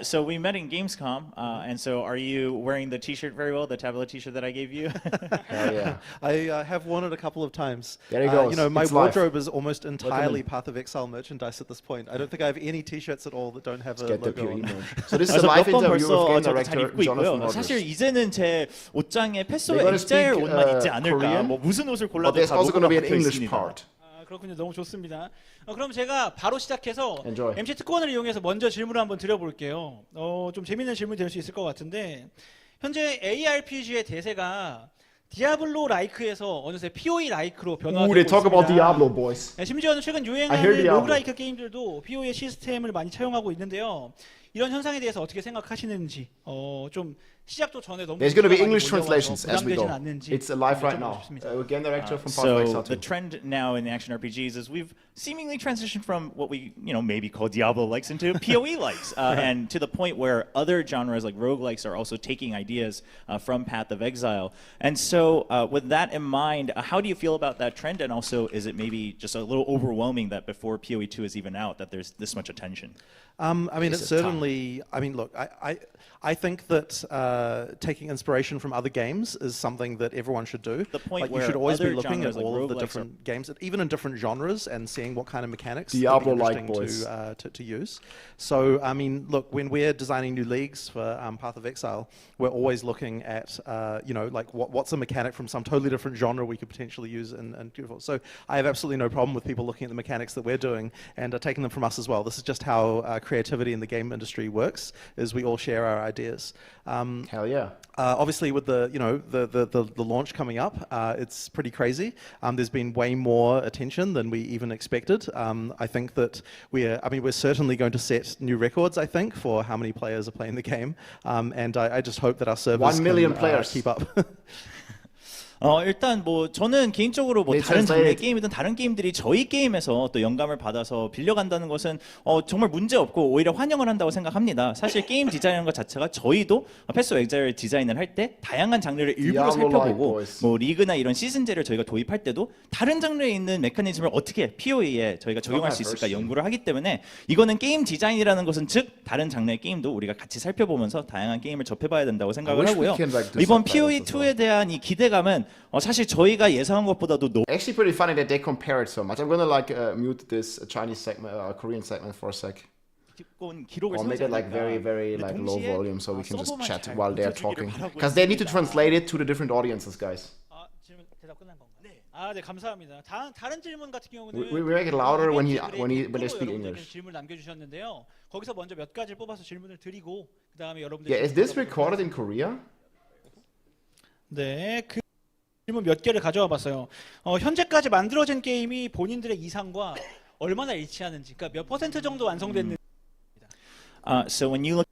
So we met in Gamescom, and so are you wearing the T-shirt very well, the tablet T-shirt that I gave you? Hell yeah. I have worn it a couple of times. There you go. You know, my It's wardrobe life. is almost entirely Path of Exile merchandise at this point. I don't think I have any T-shirts at all that don't have a Get the logo on. POE merch. So this is a live 몇 번 interview with 벌써 game 저도 잘 director 입고 Jonathan 있고요. Rogers. 사실 이제는 제 옷장에 They're 패스와 gonna 엑셀 speak, 옷만 있지 않을까. Korean, 뭐 무슨 옷을 But 골라도 there's 다 also going to be 로고가 an 박혀 English 있습니다. part. 그렇군요. 너무 좋습니다. 그럼 제가 바로 시작해서 Enjoy. MC 특권을 이용해서 먼저 질문을 한번 드려볼게요. 좀 재밌는 질문 될 수 있을 것 같은데 현재 ARPG의 대세가 디아블로 라이크에서 어느새 POE 라이크로 Ooh, 변화되고 they talk about 있습니다. Diablo, boys. 심지어는 최근 I hear 유행하는 Diablo. 로그라이크 게임들도 POE 시스템을 많이 차용하고 있는데요. 이런 현상에 대해서 어떻게 생각하시는지 좀 시작도 전에 너무 There's going to be 많이 English 몰려와서 translations as we 부담되진 go. 않는지 It's alive right 여쭤보고 now. 싶습니다. Game director from Path of So Exile the 2. trend now in the action RPGs is we've seemingly transitioned from what we maybe call Diablo likes into PoE likes, and to the point where other genres like roguelikes are also taking ideas from Path of Exile. And so with that in mind, how do you feel about that trend? And also, is it maybe just a little overwhelming that before PoE 2 is even out that there's this much attention? I mean, it's certainly. I mean, look, I think that taking inspiration from other games is something that everyone should do. The point you where should always be other looking at genres like all of the roguelikes different games, even in different genres, and seeing what kind of mechanics Diablo-like would be interesting to use. So, I mean, look, when we're designing new leagues for Path of Exile, we're always looking at, like what's a mechanic from some totally different genre we could potentially use. So I have absolutely no problem with people looking at the mechanics that we're doing and taking them from us as well. This is just how creativity in the game industry works, is we all share our ideas. Hell yeah. Obviously, with the launch coming up, it's pretty crazy. There's been way more attention than we even expected. I think that we're certainly going to set new records, I think, for how many players are playing the game. And I just hope that our servers 1 million can players. keep up. 일단 뭐 저는 개인적으로 뭐 네, 다른 translate. 장르의 게임이든 다른 게임들이 저희 게임에서 또 영감을 받아서 빌려간다는 것은 정말 문제 없고 오히려 환영을 한다고 생각합니다. 사실 게임 디자인하는 것 자체가 저희도 패스 오브 엑자일 디자인을 할 때 다양한 장르를 일부러 살펴보고 뭐 리그나 이런 시즌제를 저희가 도입할 때도 다른 장르에 있는 메커니즘을 어떻게 PoE에 저희가 적용할 수 있을까 연구를 하기 때문에 이거는 게임 디자인이라는 것은 즉 다른 장르의 게임도 우리가 같이 살펴보면서 다양한 게임을 접해봐야 된다고 생각을 하고요. 이번 PoE 2에 대한 이 기대감은 사실 저희가 예상한 것보다도 Actually pretty funny that they compare it so much. I'm gonna like mute this Chinese segment, Korean segment for a sec. Or make it like very, very like low volume so we can just chat while they're talking. Because they need to translate it to the different audiences, guys. 질문 대답 끝난 건가요? 네, 감사합니다. 다른 질문 같은 경우는 We make it louder when they speak English. 질문 남겨주셨는데요. 거기서 먼저 몇 가지를 뽑아서 질문을 드리고 그 다음에 여러분들. Yeah, is this recorded in Korea? 네, 그 질문 몇 개를 가져와 봤어요. 현재까지 만들어진 게임이 본인들의 이상과 얼마나 일치하는지, 그러니까 몇 % 정도 완성됐는지. So when you look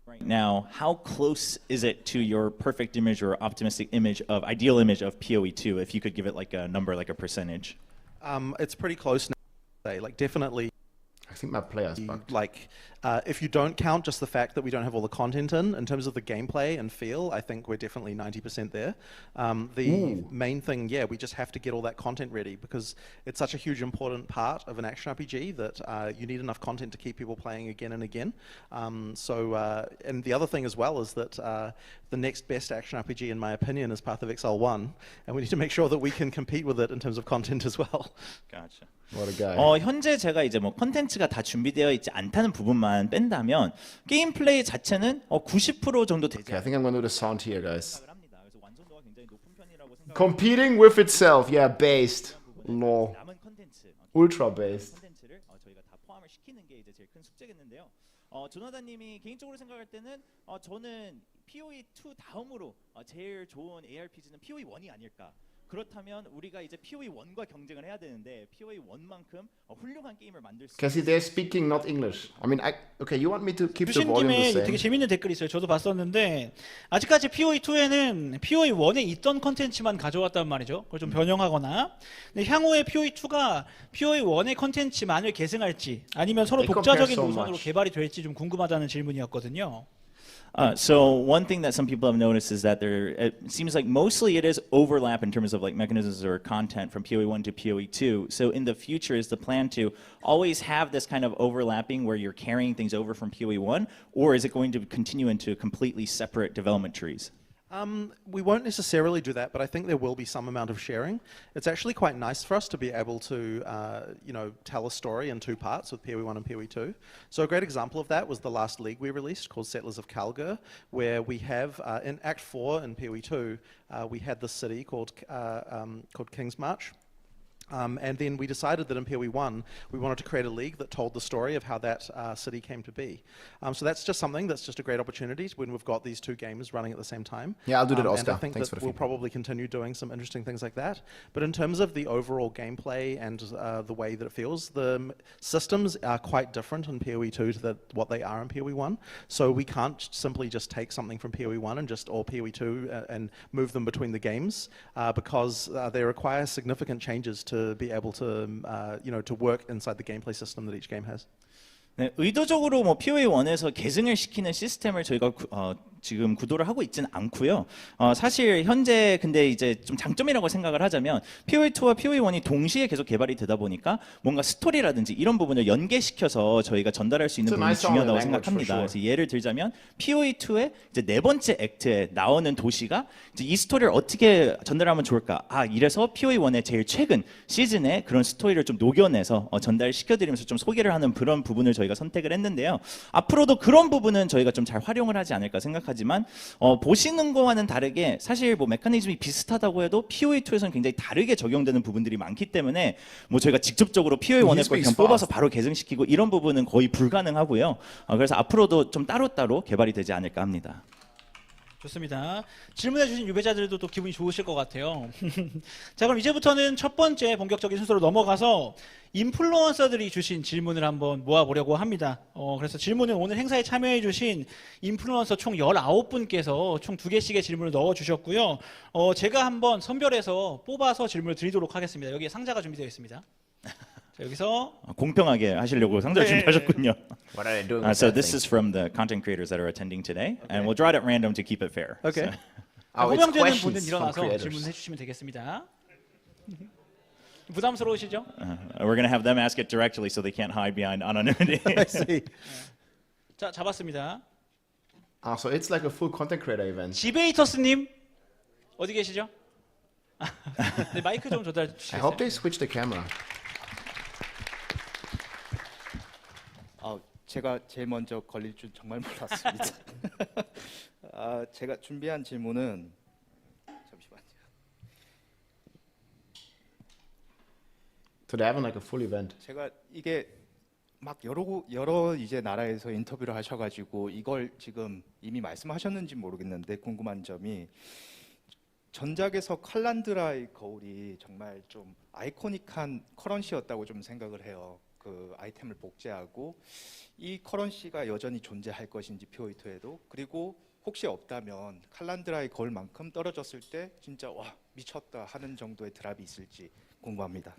right now, how close is it to your perfect image or optimistic image of ideal image of PoE 2? If you could give it like a number, like a percentage. It's pretty close now. Like definitely. I think my player's bugged. Like, if you don't count just the fact that we don't have all the content in terms of the gameplay and feel, I think we're definitely 90% there. The main thing, yeah, we just have to get all that content ready because it's such a huge important part of an action RPG that you need enough content to keep people playing again and again. And the other thing as well is that the next best action RPG, in my opinion, is Path of Exile 1, and we need to make sure that we can compete with it in terms of content as well. Gotcha. What a guy. 현재 제가 이제 뭐 컨텐츠가 다 준비되어 있지 않다는 부분만 뺀다면 게임 플레이 자체는 90% 정도 되지. Okay, I think I'm going to do the sound here, guys. Competing with itself, yeah, based. No. Ultra based. 컨텐츠를 저희가 다 포함을 시키는 게 이제 제일 큰 숙제겠는데요. 조나단님이 개인적으로 생각할 때는 저는 PoE 2 다음으로 제일 좋은 ARPG는 PoE 1이 아닐까. 그렇다면 우리가 이제 PoE 1과 경쟁을 해야 되는데 PoE 1만큼 훌륭한 게임을 만들 수. Cassie, they're speaking not English. I mean, okay, you want me to keep the volume the same? 되게 재밌는 댓글이 있어요. 저도 봤었는데 아직까지 PoE 2에는 PoE 1에 있던 컨텐츠만 가져왔단 말이죠. 그걸 좀 변형하거나. 근데 향후에 PoE 2가 PoE 1의 컨텐츠만을 계승할지 아니면 서로 독자적인 노선으로 개발이 될지 좀 궁금하다는 질문이었거든요. So one thing that some people have noticed is that it seems like mostly it is overlap in terms of like mechanisms or content from PoE 1 to PoE 2. So in the future, is the plan to always have this kind of overlapping where you're carrying things over from PoE 1, or is it going to continue into completely separate development trees? We won't necessarily do that, but I think there will be some amount of sharing. It's actually quite nice for us to be able to, tell a story in two parts with PoE 1 and PoE 2. So a great example of that was the last League we released called Settlers of Kalgur, where we have, in Act 4 in PoE 2, we had this city called King's March. And then we decided that in PoE 1, we wanted to create a league that told the story of how that city came to be. So that's just something that's just a great opportunity when we've got these two games running at the same time. Yeah, I'll do that, Oscar. And I think Thanks that for the we'll feedback. probably continue doing some interesting things like that. But in terms of the overall gameplay and the way that it feels, the systems are quite different in PoE 2 to what they are in PoE 1. So we can't simply just take something from PoE 1 and or PoE 2 and move them between the games because they require significant changes to be able to to work inside the gameplay system that each game has. 네, 의도적으로 뭐 PoE 1에서 계승을 시키는 시스템을 저희가 지금 구도를 하고 있지는 않고요. 사실 현재 근데 이제 좀 장점이라고 생각을 하자면 PoE 2와 PoE 1이 동시에 계속 개발이 되다 보니까 뭔가 스토리라든지 이런 부분을 연계시켜서 저희가 전달할 수 있는 부분이 중요하다고 생각합니다. 그래서 예를 들자면 PoE 2의 이제 네 번째 액트에 나오는 도시가 이제 이 스토리를 어떻게 전달하면 좋을까? 이래서 PoE 1의 제일 최근 시즌에 그런 스토리를 좀 녹여내서 전달시켜드리면서 좀 소개를 하는 그런 부분을 저희가 선택을 했는데요. 앞으로도 그런 부분은 저희가 좀 잘 활용을 하지 않을까 생각하지만 보시는 거와는 다르게 사실 뭐 메커니즘이 비슷하다고 해도 PoE 2에서는 굉장히 다르게 적용되는 부분들이 많기 때문에 뭐 저희가 직접적으로 PoE 1의 걸 그냥 뽑아서 바로 계승시키고 이런 부분은 거의 불가능하고요. 그래서 앞으로도 좀 따로따로 개발이 되지 않을까 합니다. 좋습니다. 질문해주신 유배자들도 또 기분이 좋으실 것 같아요. 자, 그럼 이제부터는 첫 번째 본격적인 순서로 넘어가서 인플루언서들이 주신 질문을 한번 모아보려고 합니다. 그래서 질문은 오늘 행사에 참여해주신 인플루언서 총 19분께서 총 2개씩의 질문을 넣어주셨고요. 제가 한번 선별해서 뽑아서 질문을 드리도록 하겠습니다. 여기에 상자가 준비되어 있습니다. 자, 여기서 공평하게 하시려고 상자 준비하셨군요. What are they doing? So this is from the content creators that are attending today, and we'll draw it at random to keep it fair. Okay. So, it's 호명되는 분은 questions from 일어나서 creators. 질문해 주시면 되겠습니다. 부담스러우시죠? we're going to have them ask it directly so they can't hide behind anonymity. I see. 자, 잡았습니다. So it's like a full content creator event. 지베이터스님 어디 계시죠? 네, 마이크 좀 조달해 I 주시겠어요? hope they switch the camera. 제가 제일 먼저 걸릴 줄 정말 몰랐습니다. 제가 준비한 질문은 잠시만요. So they're having like a full event. 제가 이게 막 여러 이제 나라에서 인터뷰를 하셔가지고 이걸 지금 이미 말씀하셨는지 모르겠는데 궁금한 점이 전작에서 칼란드라의 거울이 정말 좀 아이코닉한 커런시였다고 좀 생각을 해요. 그 아이템을 복제하고 이 커런시가 여전히 존재할 것인지 PoE2에도 그리고 혹시 없다면 칼란드라의 거울만큼 떨어졌을 때 진짜 와 미쳤다 하는 정도의 드랍이 있을지 궁금합니다.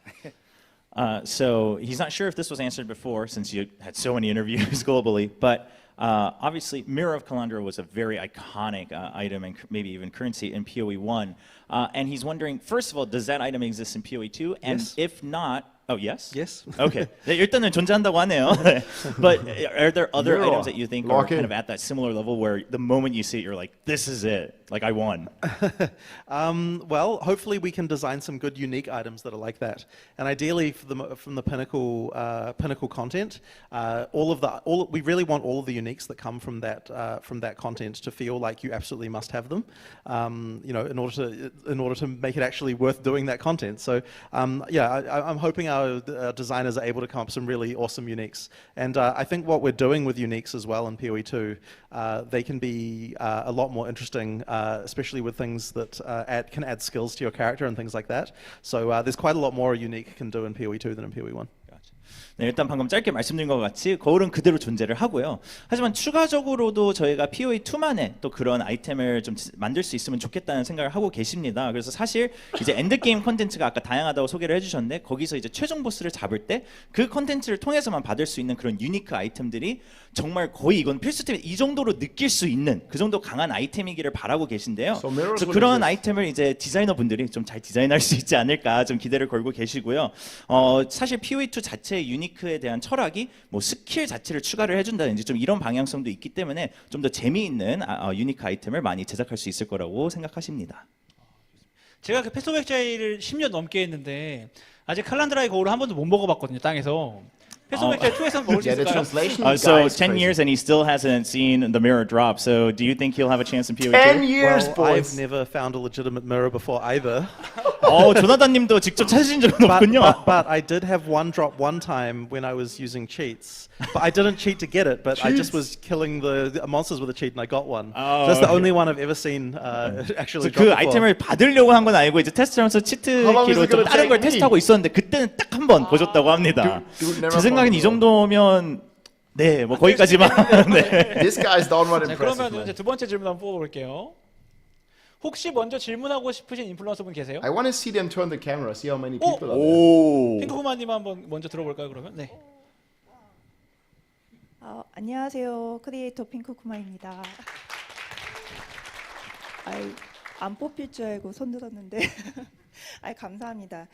So he's not sure if this was answered before since you had so many interviews globally, but obviously Mirror of Calandra was a very iconic item and maybe even currency in PoE 1. And he's wondering, first of all, does that item exist in PoE 2? And Yes. if not, oh yes? Yes. Okay. 네, 일단은 존재한다고 하네요. But are there other Mirror. items that you think are Lock in. kind of at that similar level where the moment you see it, you're like, this is it. Like, I won. Well, hopefully we can design some good, unique items that are like that, and ideally from the Pinnacle content, we really want all of the uniques that come from that content to feel like you absolutely must have them, in order to make it actually worth doing that content. So, I'm hoping our designers are able to come up with some really awesome uniques, and I think what we're doing with uniques as well in PoE 2, they can be a lot more interesting. Especially with things that can add skills to your character and things like that. So there's quite a lot more a unique can do in PoE 2 than in PoE 1. Gotcha. 네, 일단 방금 짧게 말씀드린 것 같이 거울은 그대로 존재를 하고요. 하지만 추가적으로도 저희가 POE2만의 또 그런 아이템을 좀 만들 수 있으면 좋겠다는 생각을 하고 계십니다. 그래서 사실 이제 엔드게임 컨텐츠가 아까 다양하다고 소개를 해주셨는데 거기서 이제 최종 보스를 잡을 때 그 컨텐츠를 통해서만 받을 수 있는 그런 유니크 아이템들이 정말 거의 이건 필수템 이 정도로 느낄 수 있는 그 정도 강한 아이템이기를 바라고 계신데요. 그래서 그런 아이템을 이제 디자이너 분들이 좀 잘 디자인할 수 있지 않을까 좀 기대를 걸고 계시고요. 사실 POE2 자체의 유니크에 대한 철학이 뭐 스킬 자체를 추가를 해준다든지 좀 이런 방향성도 있기 때문에 좀 더 재미있는 유니크 아이템을 많이 제작할 수 있을 거라고 생각하십니다. 제가 그 패스 오브 엑자일을 10년 넘게 했는데 아직 칼란드라의 거울을 한 번도 못 먹어봤거든요, 땅에서. 패스 오브 엑자일 2에서는 먹을 수 Yeah, the 있을까요? translation So guy is 10 crazy. years and he still hasn't seen the mirror drop. So do you think he'll have a chance in POE2? 10 years, Well, I've boys. never found a legitimate mirror before either. 조나단님도 직접 찾으신 적은 But, 없군요. but I did have one drop one time when I was using cheats. But I didn't cheat to get it, but I just was killing the monsters with a cheat and I got one. Oh, So that's the okay. only one I've ever seen actually 그 drop before. 아이템을 받으려고 한 건 아니고 이제 테스트하면서 How long is 치트키로 it 좀 gonna 다른 걸 take me? 테스트하고 있었는데 그때는 딱 한 번 보셨다고 합니다. Dude, never 제 생각엔 이 정도면 네, 뭐 거기까지만. 네. This guy's downright 자, impressive, 그러면 man. 이제 두 번째 질문 한번 뽑아볼게요. 혹시 먼저 질문하고 싶으신 인플루언서 분 계세요? I want to see them turn the camera, see how many people are there. 오. 핑크후마님 한번 먼저 들어볼까요, 그러면? 네. 안녕하세요. 크리에이터 핑크쿠마입니다. 안 뽑힐 줄 알고 손 들었는데 감사합니다.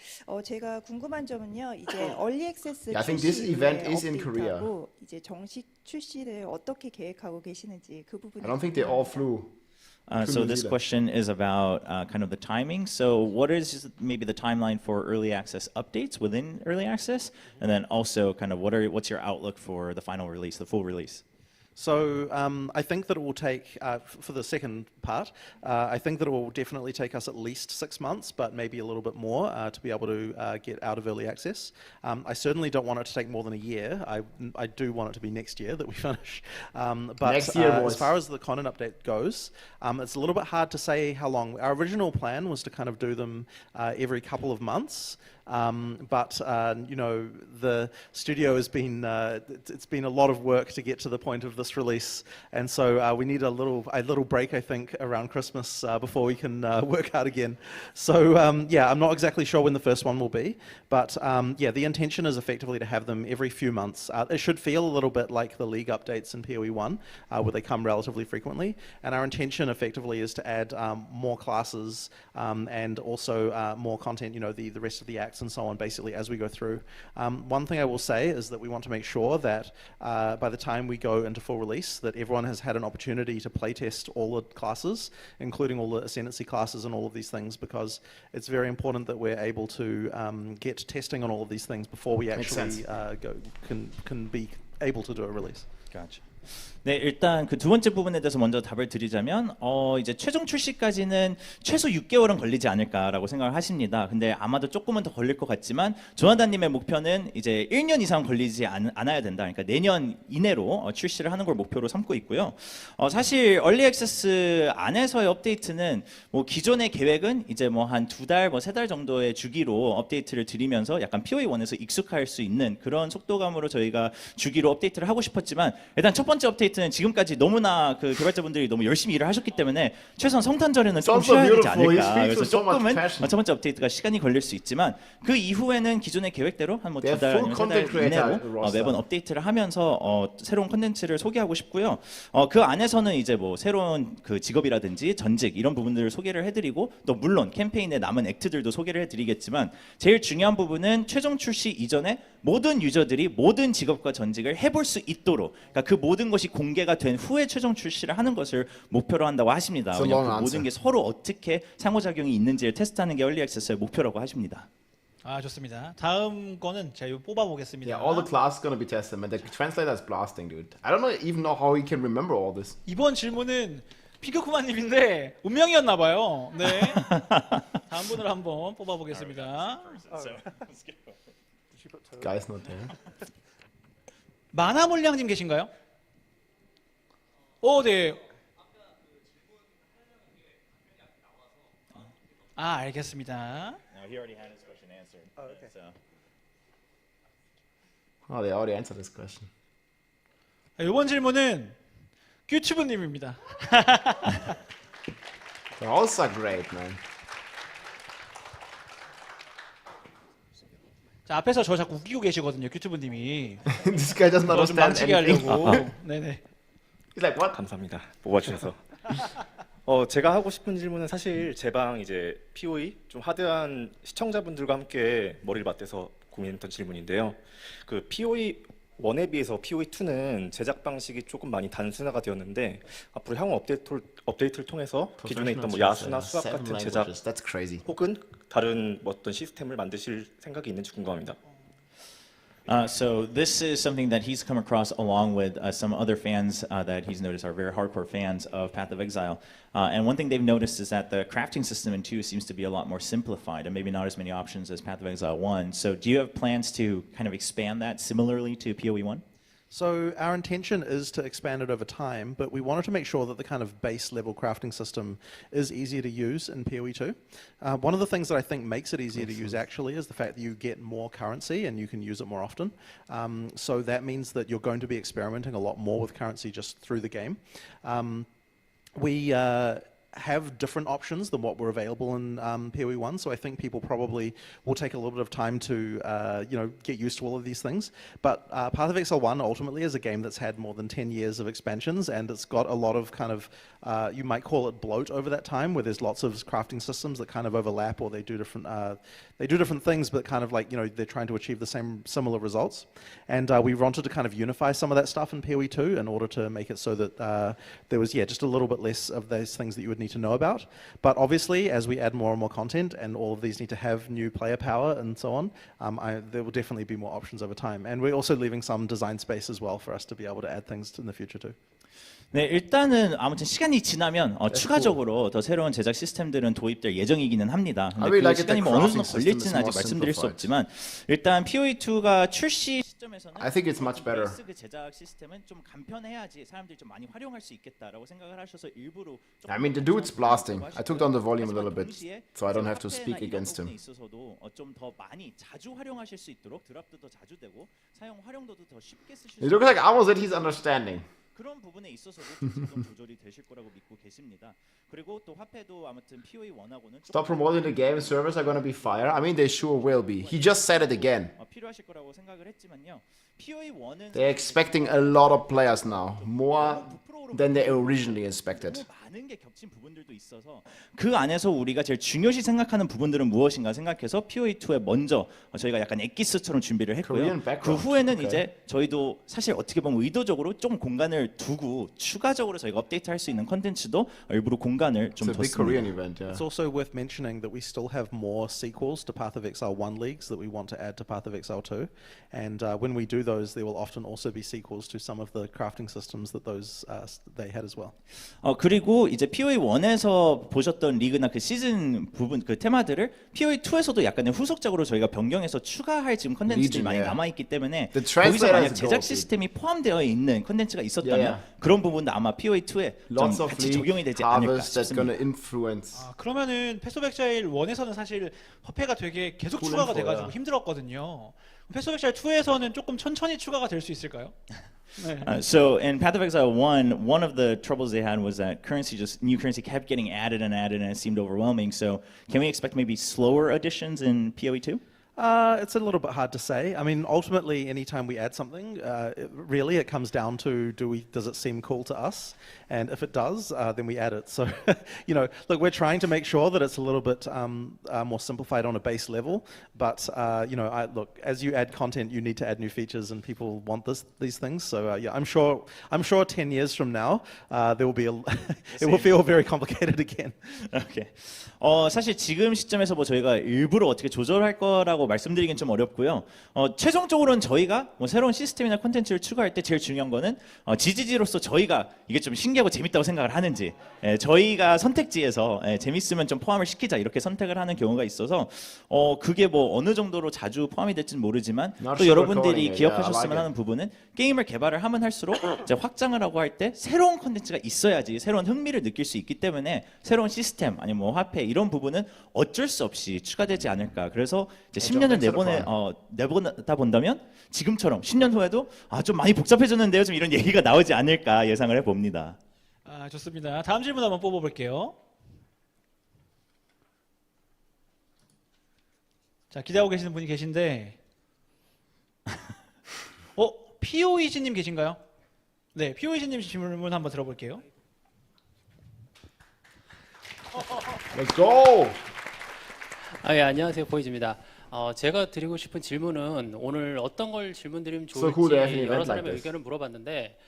제가 궁금한 점은요. 이제 얼리 액세스 Yeah, I think this 출시 event 후에 is in Korea. 업데이트하고 이제 정식 출시를 어떻게 계획하고 계시는지 그 부분이 I don't think they all flew. So New this Zealand. question is about kind of the timing. So what is maybe the timeline for early access updates within early access, and then also kind of what's your outlook for the final release, the full release? So I think that it will take, for the second part, I think that it will definitely take us at least 6 months, but maybe a little bit more to be able to get out of early access. I certainly don't want it to take more than a year. I do want it to be next year that we finish. But Next year, boys. as far as the content update goes, it's a little bit hard to say how long. Our original plan was to kind of do them every couple of months. But you know, the studio has been it's been a lot of work to get to the point of this release, and so we need a little break, I think, around Christmas before we can work out again. So yeah, I'm not exactly sure when the first one will be, but yeah, the intention is effectively to have them every few months. It should feel a little bit like the League updates in PoE1, where they come relatively frequently, and our intention effectively is to add more classes and also more content, you know, the rest of the acts and so on, basically, as we go through. One thing I will say is that we want to make sure that by the time we go into full release, that everyone has had an opportunity to playtest all the classes, including all the ascendancy classes and all of these things, because it's very important that we're able to get testing on all of these things before we actually can be able to do a release. Gotcha. 네, 일단 그 두 번째 부분에 대해서 먼저 답을 드리자면 이제 최종 출시까지는 최소 6개월은 걸리지 않을까라고 생각을 하십니다. 근데 아마도 조금은 더 걸릴 것 같지만 조나단님의 목표는 이제 1년 이상 걸리지 않아야 된다. 그러니까 내년 이내로 출시를 하는 걸 목표로 삼고 있고요. 사실 얼리 액세스 안에서의 업데이트는 뭐 기존의 계획은 이제 뭐 한 2달, 뭐 3달 정도의 주기로 업데이트를 드리면서 약간 POE1에서 익숙할 수 있는 그런 속도감으로 저희가 주기로 업데이트를 하고 싶었지만 일단 첫 번째 업데이트는 지금까지 너무나 그 개발자분들이 너무 열심히 일을 하셨기 때문에 최소한 성탄절에는 조금 쉬어야 되지 않을까. 그래서 조금은 첫 번째 업데이트가 시간이 걸릴 수 있지만 그 이후에는 기존의 계획대로 한 뭐 2달, 아니면 3달 이내로 매번 업데이트를 하면서 새로운 콘텐츠를 소개하고 싶고요. 그 안에서는 이제 뭐 새로운 그 직업이라든지 전직 이런 부분들을 소개를 해드리고 또 물론 캠페인의 남은 액트들도 소개를 해드리겠지만 제일 중요한 부분은 최종 출시 이전에 모든 유저들이 모든 직업과 전직을 해볼 수 있도록 그러니까 그 모든 것이 공개가 된 후에 최종 출시를 하는 것을 목표로 한다고 하십니다. 왜냐하면 그 모든 게 서로 어떻게 상호작용이 있는지를 테스트하는 게 얼리 액세스의 목표라고 하십니다. 아, 좋습니다. 다음 거는 제가 이거 뽑아보겠습니다. Yeah, all the classes gonna be tested, man. The translator is blasting, dude. I don't even know how he can remember all this. 이번 질문은 피그쿠마님인데 운명이었나 봐요. 네. 다음 분을 한번 뽑아보겠습니다. Guy's not there. 만화 물량님 계신가요? 네. 아, 알겠습니다. He already had his question answered. Oh, they already answered this question. 이번 질문은 큐튜브님입니다. They're also great, man. 자, 앞에서 저 자꾸 웃기고 계시거든요, 큐튜브님이. This guy doesn't 저 좀 understand 망치게 anything. 하려고. 네네. He's like, what? 감사합니다. 뽑아주셔서. 제가 하고 싶은 질문은 사실 제 방 이제 POE 좀 하드한 시청자분들과 함께 머리를 맞대서 고민했던 질문인데요. 그 POE 1에 비해서 POE 2는 제작 방식이 조금 많이 단순화가 되었는데 앞으로 향후 업데이트를 통해서 기존에 있던 뭐 야수나 수학 같은 제작 That's crazy. 혹은 다른 어떤 시스템을 만드실 생각이 있는지 궁금합니다. So this is something that he's come across along with some other fans that he's noticed are very hardcore fans of Path of Exile. And one thing they've noticed is that the crafting system in 2 seems to be a lot more simplified and maybe not as many options as Path of Exile 1. So do you have plans to kind of expand that similarly to PoE 1? So our intention is to expand it over time, but we wanted to make sure that the kind of base level crafting system is easier to use in PoE 2. One of the things that I think makes it easier to use actually is the fact that you get more currency and you can use it more often. So that means that you're going to be experimenting a lot more with currency just through the game. We have different options than what were available in PoE 1, so I think people probably will take a little bit of time to get used to all of these things. But Path of Exile 1 ultimately is a game that's had more than 10 years of expansions, and it's got a lot of kind of, you might call it bloat over that time, where there's lots of crafting systems that kind of overlap, or they do different things, but kind of like, they're trying to achieve the similar results. And we wanted to kind of unify some of that stuff in PoE 2 in order to make it so that there was, just a little bit less of those things that you would need to know about. But obviously, as we add more and more content, and all of these need to have new player power and so on, there will definitely be more options over time. And we're also leaving some design space as well for us to be able to add things in the future too. 네, 일단은 아무튼 시간이 지나면 추가적으로 더 새로운 제작 시스템들은 도입될 예정이기는 합니다. 근데 그 시간이 뭐 어느 정도 걸릴지는 아직 말씀드릴 수 없지만 일단 PoE2가 출시 시점에서는 I think it's much better. 베이스 그 제작 시스템은 좀 간편해야지 사람들이 좀 많이 활용할 수 있겠다라고 생각을 하셔서 일부러 I mean, the dude's blasting. I took down the volume a little bit, so I don't have to speak against him. 있어서도 좀 더 많이 자주 활용하실 수 있도록 드랍도 더 자주 되고 사용 활용도도 더 쉽게 쓰실 수 It looks like almost that he's understanding. 그런 부분에 있어서도 좀 조절이 되실 거라고 믿고 계십니다. 그리고 또 화폐도 아무튼 PoE 1하고는 Stop promoting the game. Servers are gonna be fire. I mean, they sure will be. He just said it again. 필요하실 거라고 생각을 했지만요. PoE 1은 They're expecting a lot of players now, more than they originally expected. 많은 게 겹친 부분들도 있어서 그 안에서 우리가 제일 중요시 생각하는 부분들은 무엇인가 생각해서 PoE2에 먼저 저희가 약간 엑기스처럼 준비를 했고요. 그 후에는 이제 저희도 사실 어떻게 보면 의도적으로 좀 공간을 두고 추가적으로 저희가 업데이트할 수 있는 컨텐츠도 일부러 공간을 좀 It's a big Korean 뒀습니다. event, yeah. It's also worth mentioning that we still have more sequels to Path of Exile 1 leagues that we want to add to Path of Exile 2. And when we do those, there will often also be sequels to some of the crafting systems that they had as well. 그리고 이제 PoE 1에서 보셨던 리그나 그 시즌 부분 그 테마들을 PoE 2에서도 약간의 후속적으로 저희가 변경해서 추가할 지금 컨텐츠들이 많이 남아 있기 때문에 거기서 만약 제작 시스템이 포함되어 있는 컨텐츠가 있었다면 그런 부분도 아마 PoE 2에 좀 같이 적용이 되지 않을까 싶습니다. 그러면은 패스 오브 엑자일 1에서는 사실 화폐가 되게 계속 추가가 돼가지고 힘들었거든요. 패스 오브 엑자일 2에서는 조금 천천히 추가가 될 수 있을까요? So in Path of Exile 1, one of the troubles they had was that new currency kept getting added and added, and it seemed overwhelming. So can we expect maybe slower additions in PoE 2? It's a little bit hard to say. I mean, ultimately, anytime we add something, really it comes down to does it seem cool to us? And if it does, then we add it. So, look, we're trying to make sure that it's a little bit more simplified on a base level. But, look, as you add content, you need to add new features, and people want these things. So, I'm sure 10 years from now, there will be it will feel very complicated again. Okay. 사실 지금 시점에서 뭐 저희가 일부러 어떻게 조절할 거라고 말씀드리긴 좀 어렵고요. 최종적으로는 저희가 뭐 새로운 시스템이나 콘텐츠를 추가할 때 제일 중요한 거는 GGG로서 저희가 이게 좀 신기하고 재밌다고 생각을 하는지 저희가 선택지에서 재밌으면 좀 포함을 시키자 이렇게 선택을 하는 경우가 있어서 그게 뭐 어느 정도로 자주 포함이 될지는 모르지만 또 여러분들이 기억하셨으면 하는 부분은 게임을 개발을 하면 할수록 이제 확장을 하고 할 때 새로운 콘텐츠가 있어야지 새로운 흥미를 느낄 수 있기 때문에 새로운 시스템 아니면 뭐 화폐 이런 부분은 어쩔 수 없이 추가되지 않을까. 그래서 이제 10년을 Jump into 내보다 본다면 지금처럼 10년 후에도 좀 많이 복잡해졌는데요. 좀 이런 얘기가 나오지 않을까 예상을 해봅니다. 좋습니다. 다음 질문 한번 뽑아볼게요. 자, 기대하고 계시는 분이 계신데, POEG님 계신가요? 네, POEG님 질문 한번 들어볼게요. Let's go. 예, 안녕하세요. 보이즈입니다. 제가 드리고 싶은 질문은 오늘 어떤 걸 질문드리면 So who 좋을지 they have an 여러 event like 사람의 this? 의견을 물어봤는데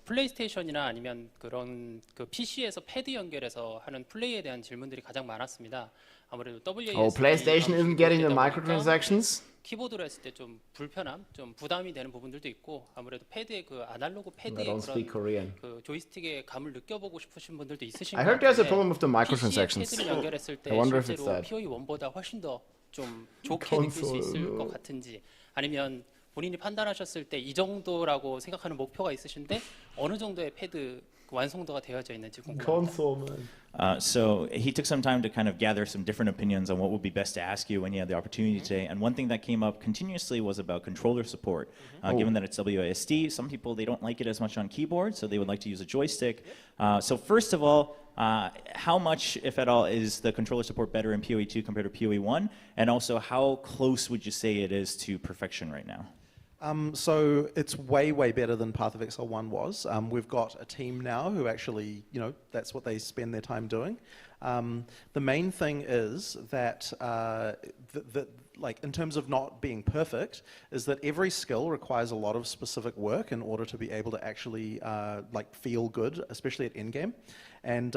플레이스테이션이나 아니면 그런 그 PC에서 패드 연결해서 하는 플레이에 대한 질문들이 가장 많았습니다. 아무래도 WASD Oh, PlayStation isn't getting the microtransactions. 키보드로 했을 때 좀 불편함, 좀 부담이 되는 부분들도 있고 아무래도 패드의 그 아날로그 I 패드의 don't speak 그런 Korean. 그 조이스틱의 감을 느껴보고 싶으신 분들도 있으신 I 것 heard there's a 같은데 problem with the PC에 microtransactions. 패드를 연결했을 때 I wonder if it's 실제로 that. POE 1보다 훨씬 더 좀 좋게 느낄 수 있을 것 같은지 아니면 본인이 판단하셨을 때 이 정도라고 생각하는 목표가 있으신데 어느 정도의 패드 완성도가 되어져 있는지 궁금합니다. So he took some time to kind of gather some different opinions on what would be best to ask you when you had the opportunity today. And one thing that came up continuously was about controller support. Given that it's WASD, some people, they don't like it as much on keyboard, so they would like to use a joystick. So first of all, how much, if at all, is the controller support better in PoE 2 compared to PoE 1? And also, how close would you say it is to perfection right now? So it's way better than Path of Exile 1 was. We've got a team now who actually, that's what they spend their time doing. The main thing is that, like in terms of not being perfect, is that every skill requires a lot of specific work in order to be able to actually like feel good, especially at endgame. And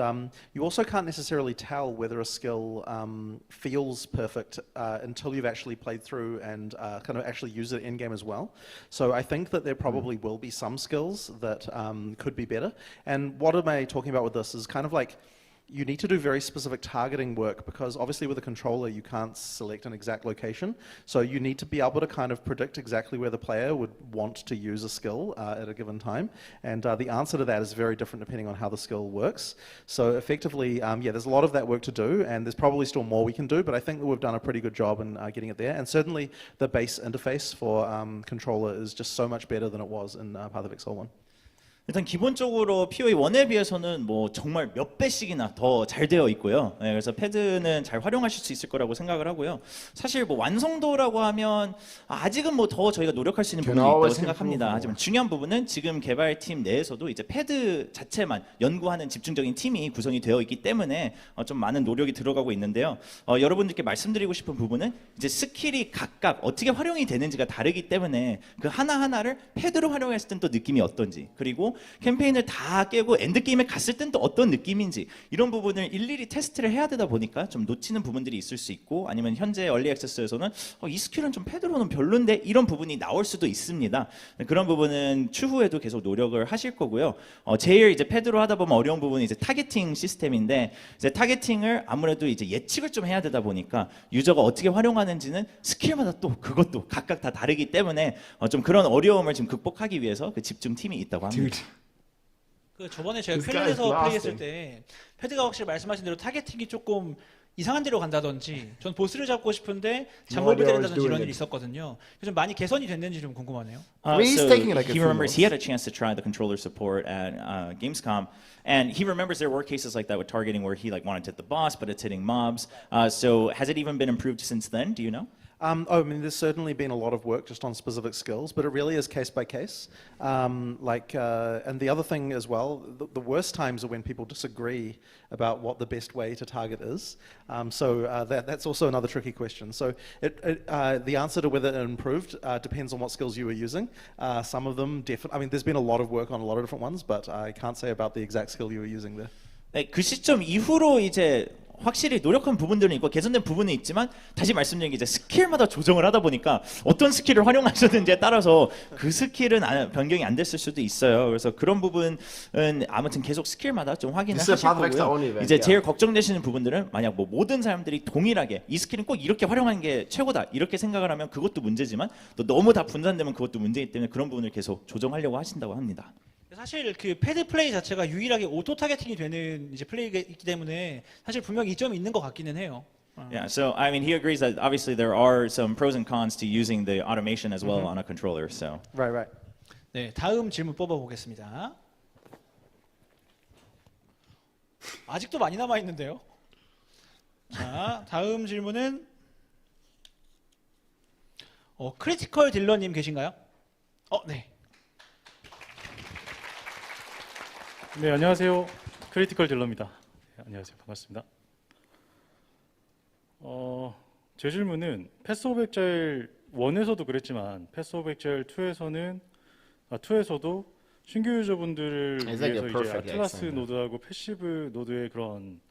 you also can't necessarily tell whether a skill feels perfect until you've actually played through and kind of actually used it in game as well. So I think that there probably will be some skills that could be better. And what am I talking about with this is kind of like you need to do very specific targeting work because obviously with a controller you can't select an exact location. So you need to be able to kind of predict exactly where the player would want to use a skill at a given time. And the answer to that is very different depending on how the skill works. So effectively, there's a lot of that work to do and there's probably still more we can do, but I think that we've done a pretty good job in getting it there. And certainly the base interface for controller is just so much better than it was in Path of Exile 1. 일단 기본적으로 PoE 1에 비해서는 뭐 정말 몇 배씩이나 더 잘 되어 있고요. 네, 그래서 패드는 잘 활용하실 수 있을 거라고 생각을 하고요. 사실 뭐 완성도라고 하면 아직은 뭐 더 저희가 노력할 수 있는 부분이 있다고 생각합니다. 하지만 중요한 부분은 지금 개발팀 내에서도 이제 패드 자체만 연구하는 집중적인 팀이 구성이 되어 있기 때문에 좀 많은 노력이 들어가고 있는데요. 여러분들께 말씀드리고 싶은 부분은 이제 스킬이 각각 어떻게 활용이 되는지가 다르기 때문에 그 하나하나를 패드로 활용했을 땐 또 느낌이 어떤지 그리고 캠페인을 다 깨고 엔드게임에 갔을 땐 또 어떤 느낌인지 이런 부분을 일일이 테스트를 해야 되다 보니까 좀 놓치는 부분들이 있을 수 있고 아니면 현재 얼리 액세스에서는 이 스킬은 좀 패드로는 별론데 이런 부분이 나올 수도 있습니다. 그런 부분은 추후에도 계속 노력을 하실 거고요. 제일 이제 패드로 하다 보면 어려운 부분이 이제 타겟팅 시스템인데 이제 타겟팅을 아무래도 이제 예측을 좀 해야 되다 보니까 유저가 어떻게 활용하는지는 스킬마다 또 그것도 각각 다 다르기 때문에 좀 그런 어려움을 지금 극복하기 위해서 그 집중팀이 있다고 합니다. 그 저번에 제가 퀄리에서 플레이했을 때 패드가 확실히 말씀하신 대로 타겟팅이 조금 이상한 데로 간다든지 전 보스를 잡고 싶은데 장mol을 때린다든지 이런 일이 있었거든요. 좀 많이 개선이 됐는지 좀 궁금하네요. So he remembers he had a chance to try the controller support at Gamescom, and he remembers there were cases like that with targeting where he like wanted to hit the boss, but it's hitting mobs. So has it even been improved since then? Do you know? I mean, there's certainly been a lot of work just on specific skills, but it really is case by case. And the other thing as well, the worst times are when people disagree about what the best way to target is. That's also another tricky question. So the answer to whether it improved depends on what skills you were using. Some of them definitely, I mean, there's been a lot of work on a lot of different ones, but I can't say about the exact skill you were using there. 네, 그 시점 이후로 이제 확실히 노력한 부분들은 있고 개선된 부분은 있지만 다시 말씀드린 게 이제 스킬마다 조정을 하다 보니까 어떤 스킬을 활용하셨는지에 따라서 그 스킬은 변경이 안 됐을 수도 있어요. 그래서 그런 부분은 아무튼 계속 스킬마다 좀 확인을 하실 거고요. 이제 제일 걱정되시는 부분들은 만약 뭐 모든 사람들이 동일하게 이 스킬은 꼭 이렇게 활용하는 게 최고다 이렇게 생각을 하면 그것도 문제지만 또 너무 다 분산되면 그것도 문제이기 때문에 그런 부분을 계속 조정하려고 하신다고 합니다. 사실 그 패드 플레이 자체가 유일하게 오토 타겟팅이 되는 이제 플레이가 있기 때문에 사실 분명히 이점이 있는 것 같기는 해요. Yeah, so I mean, he agrees that obviously there are some pros and cons to using the automation as well on a controller. So. Right. 네, 다음 질문 뽑아보겠습니다. 아직도 많이 남아 있는데요. 자, 다음 질문은 크리티컬 딜러님 계신가요? 네. 네, 안녕하세요. 크리티컬 딜러입니다. 네, 안녕하세요. 반갑습니다. 제 질문은 패스 오브 엑자일 1에서도 그랬지만 패스 오브 엑자일 2에서도 신규 유저분들을 위해서 이제 아틀라스 노드하고 패시브 노드의 그런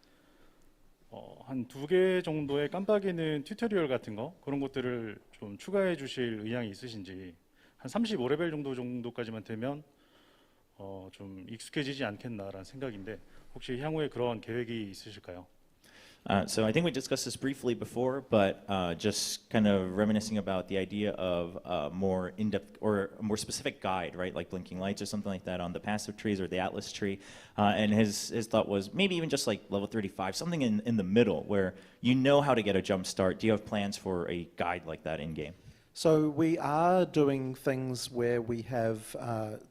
한 2개 정도의 깜빡이는 튜토리얼 같은 거 그런 것들을 좀 추가해 주실 의향이 있으신지 한 35레벨 정도까지만 되면 좀 익숙해지지 않겠나라는 생각인데 혹시 향후에 그런 계획이 있으실까요? So I think we discussed this briefly before, but just kind of reminiscing about the idea of more in-depth or a more specific guide, right, like blinking lights or something like that on the passive trees or the atlas tree. And his thought was maybe even just like level 35, something in the middle where you know how to get a jump start. Do you have plans for a guide like that in game? So we are doing things where we have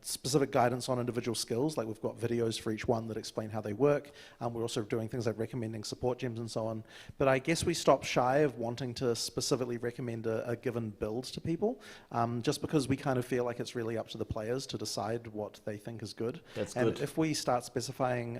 specific guidance on individual skills, like we've got videos for each one that explain how they work. We're also doing things like recommending support gems and so on. But I guess we stop shy of wanting to specifically recommend a given build to people, just because we kind of feel like it's really up to the players to decide what they think is good. That's and good. if we start specifying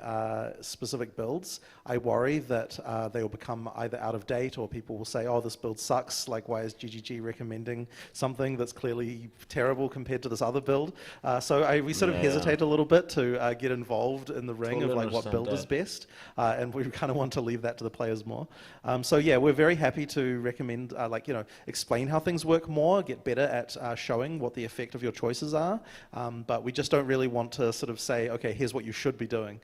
specific builds, I worry that they will become either out of date or people will say, oh, this build sucks, like why is GGG recommending something that's clearly terrible compared to this other build. So we sort of hesitate a little bit to get involved in the ring of like what build is best, and we kind of want to leave that to the players more. So yeah, we're very happy to recommend explain how things work more, get better at showing what the effect of your choices are, but we just don't really want to sort of say, okay, here's what you should be doing.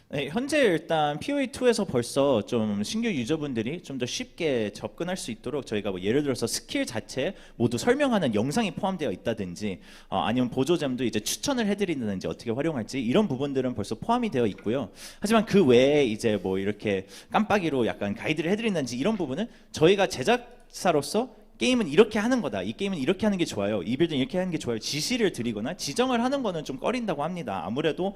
네, 현재 일단 PoE2에서 벌써 좀 신규 유저분들이 좀 더 쉽게 접근할 수 있도록 저희가 뭐 예를 들어서 스킬 자체 모두 설명하는 영상이 포함되어 있다든지 아니면 보조잼도 이제 추천을 해드린다든지 어떻게 활용할지 이런 부분들은 벌써 포함이 되어 있고요. 하지만 그 외에 이제 뭐 이렇게 깜빡이로 약간 가이드를 해드린다든지 이런 부분은 저희가 제작사로서 게임은 이렇게 하는 거다. 이 게임은 이렇게 하는 게 좋아요. 이 빌드는 이렇게 하는 게 좋아요. 지시를 드리거나 지정을 하는 거는 좀 꺼린다고 합니다. 아무래도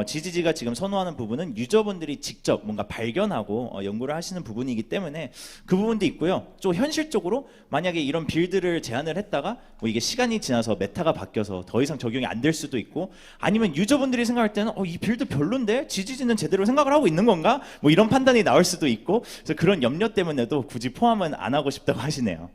GGG가 지금 선호하는 부분은 유저분들이 직접 뭔가 발견하고 연구를 하시는 부분이기 때문에 그 부분도 있고요. 좀 현실적으로 만약에 이런 빌드를 제안을 했다가 뭐 이게 시간이 지나서 메타가 바뀌어서 더 이상 적용이 안 될 수도 있고 아니면 유저분들이 생각할 때는 이 빌드 별론데 GGG는 제대로 생각을 하고 있는 건가? 뭐 이런 판단이 나올 수도 있고 그래서 그런 염려 때문에도 굳이 포함은 안 하고 싶다고 하시네요.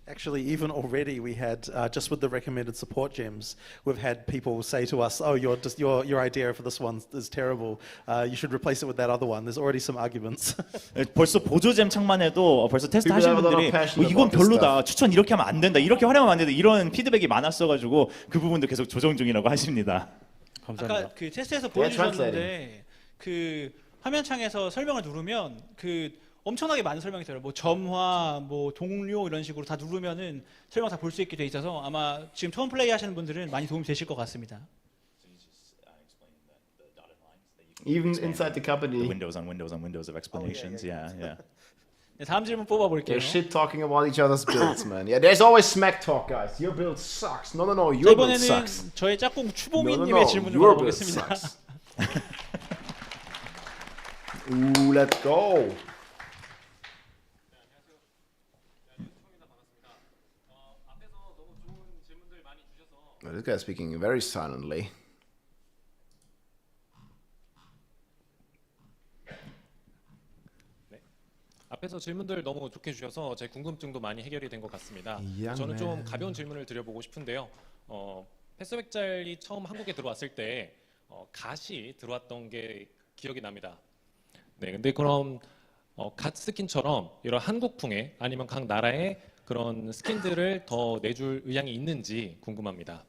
Actually, even already we had, just with the recommended support gems, we've had people say to us, oh, your idea for this one is terrible. You should replace it with that other one. There's already some arguments. 벌써 보조잼 창만 해도 벌써 테스트 하신 분들이 이건 별로다. 추천 이렇게 하면 안 된다. 이렇게 활용하면 안 된다. 이런 피드백이 많았어가지고 그 부분도 계속 조정 중이라고 하십니다. 감사합니다. 아까 그 테스트에서 보여주셨는데 그 화면창에서 설명을 누르면 그 엄청나게 많은 설명이 들어요. 뭐 점화, 뭐 동료 이런 식으로 다 누르면은 설명 다 볼 수 있게 돼 있어서 아마 지금 처음 플레이 하시는 분들은 많이 도움이 되실 것 같습니다. Even inside the company. The windows on windows of explanations. Yeah. 네, 다음 질문 뽑아볼게요. They're shit talking about each other's builds, man. Yeah, there's always smack talk, guys. Your build sucks. No, your build 이번에는 sucks. 저의 짝꿍 추보미님의 질문을 your build 받아보겠습니다. sucks. Ooh, let's go. This guy's speaking very silently. 앞에서 질문들 너무 좋게 주셔서 제 궁금증도 많이 해결이 된 것 같습니다. 저는 좀 가벼운 질문을 드려보고 싶은데요. 패스 엑자일이 처음 한국에 들어왔을 때 갓이 들어왔던 게 기억이 납니다. 네, 근데 그럼 갓 스킨처럼 이런 한국풍의 아니면 각 나라의 그런 스킨들을 더 내줄 의향이 있는지 궁금합니다.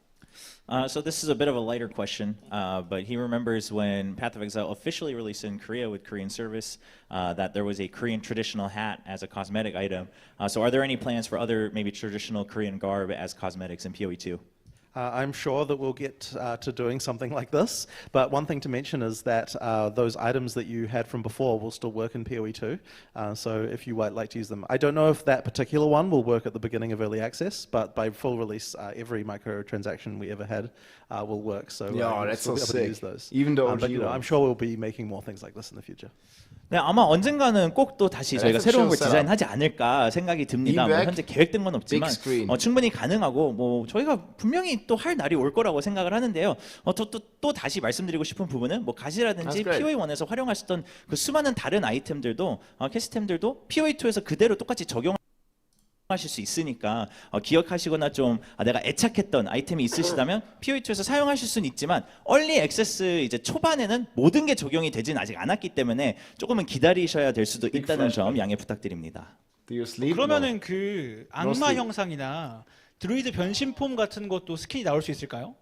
So this is a bit of a lighter question, but he remembers when Path of Exile officially released in Korea with Korean service that there was a Korean traditional hat as a cosmetic item. So are there any plans for other maybe traditional Korean garb as cosmetics in PoE2? I'm sure that we'll get to doing something like this, but one thing to mention is that those items that you had from before will still work in PoE 2, so if you would like to use them. I don't know if that particular one will work at the beginning of early access, but by full release, every microtransaction we ever had will work, so yeah, we'll that's so be able sick. to use those. Even though but I'm sure we'll be making more things like this in the future. 네, 아마 언젠가는 꼭 또 다시 저희가 새로운 걸 디자인하지 않을까 생각이 듭니다. 뭐 현재 계획된 건 없지만 충분히 가능하고 뭐 저희가 분명히 또 할 날이 올 거라고 생각을 하는데요. 또 다시 말씀드리고 싶은 부분은 뭐 가시라든지 PoE1에서 활용하셨던 그 수많은 다른 아이템들도 캐스템들도 PoE2에서 그대로 똑같이 적용 하실 수 있으니까 기억하시거나 좀 내가 애착했던 아이템이 있으시다면 PoE2에서 사용하실 수는 있지만 얼리 액세스 이제 초반에는 모든 게 적용이 되진 아직 않았기 때문에 조금은 기다리셔야 될 수도 있다는 점 양해 부탁드립니다. 그러면은 그 악마 형상이나 드루이드 변신 폼 같은 것도 스킨이 나올 수 있을까요?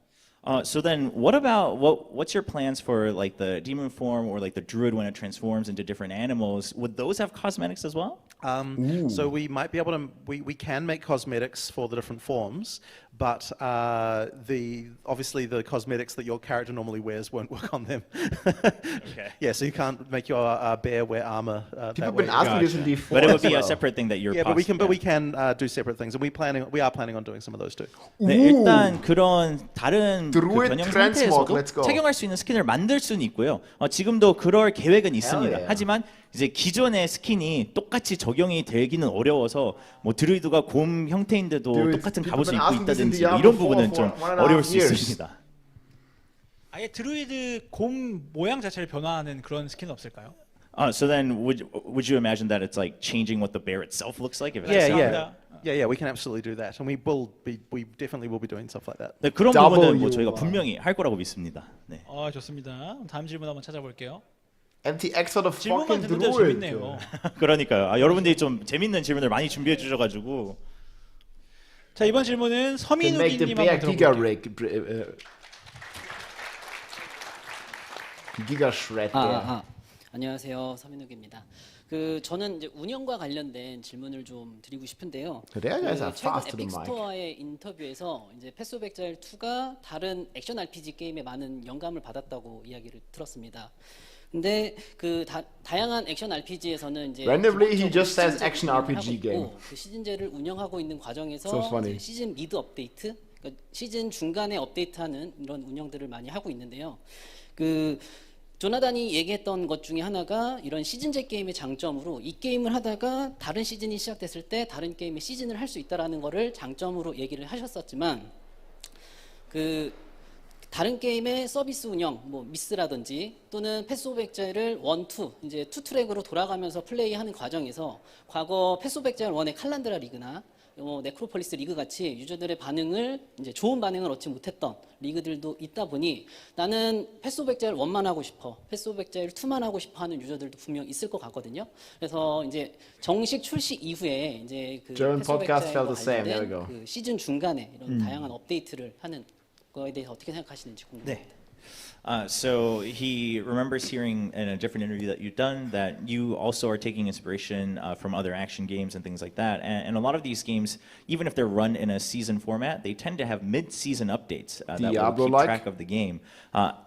So then, what about what's your plans for like the demon form or like the druid when it transforms into different animals? Would those have cosmetics as well? So we might be able to. We can make cosmetics for the different forms, but obviously the cosmetics that your character normally wears won't work on them. Okay. Yeah, so you can't make your bear wear armor. People have been asking this in D4. But it would be a separate thing that you're. Yeah, but we can do separate things, and we are planning on doing some of those too. 네, 일단 그런 다른 그 변형 상태에서도 착용할 수 있는 스킨을 만들 수는 있고요. 지금도 그럴 계획은 있습니다. 하지만 이제 기존의 스킨이 똑같이 적용이 되기는 어려워서 뭐 드루이드가 곰 형태인데도 똑같은 갑옷을 입고 있다든지 뭐 이런 부분은 좀 어려울 수 있습니다. 아예 드루이드 곰 모양 자체를 변화하는 그런 스킨은 없을까요? So then, would you imagine that it's like changing what the bear itself looks like? If it's Yeah, we can absolutely do that, and we definitely will be doing stuff like that. 네, 그런 부분은 뭐 저희가 분명히 할 거라고 믿습니다. 네. 좋습니다. 다음 질문 한번 찾아볼게요. MTX of the 질문만 fucking 듣는데도 druid. 재밌네요. 그러니까요. 여러분들이 좀 재밌는 질문을 많이 준비해 주셔가지고. 자, 이번 질문은 서민욱이님 한번 들어볼게요. Giga shred. 안녕하세요, 서민욱입니다. 저는 이제 운영과 관련된 질문을 좀 드리고 싶은데요. 최근 에픽 스토어의 인터뷰에서 이제 패스 오브 엑자일 2가 다른 액션 RPG 게임에 많은 영감을 받았다고 이야기를 들었습니다. 근데 다양한 액션 RPG에서는 이제 randomly he just says action RPG game. 그 시즌제를 운영하고 있는 과정에서 이제 시즌 미드 업데이트, 그러니까 시즌 중간에 업데이트하는 이런 운영들을 많이 하고 있는데요. 조나단이 얘기했던 것 중에 하나가 이런 시즌제 게임의 장점으로 이 게임을 하다가 다른 시즌이 시작됐을 때 다른 게임의 시즌을 할 수 있다라는 거를 장점으로 얘기를 하셨었지만 다른 게임의 서비스 운영, 뭐 미스라든지 또는 패스 오브 엑자일을 1, 2 이제 2트랙으로 돌아가면서 플레이하는 과정에서 과거 패스 오브 엑자일 1의 칼란드라 리그나 네크로폴리스 리그 같이 유저들의 반응을 이제 좋은 반응을 얻지 못했던 리그들도 있다 보니 나는 패스 오브 엑자일 1만 하고 싶어, 패스 오브 엑자일 2만 하고 싶어 하는 유저들도 분명 있을 것 같거든요. 그래서 이제 정식 출시 이후에 이제 그 패스 오브 엑자일과 관련된 그 시즌 중간에 이런 다양한 업데이트를 하는 거에 대해서 어떻게 생각하시는지 궁금합니다. So he remembers hearing in a different interview that you've done that you also are taking inspiration from other action games and things like that. And a lot of these games, even if they're run in a season format, they tend to have mid-season updates that will keep track of the game.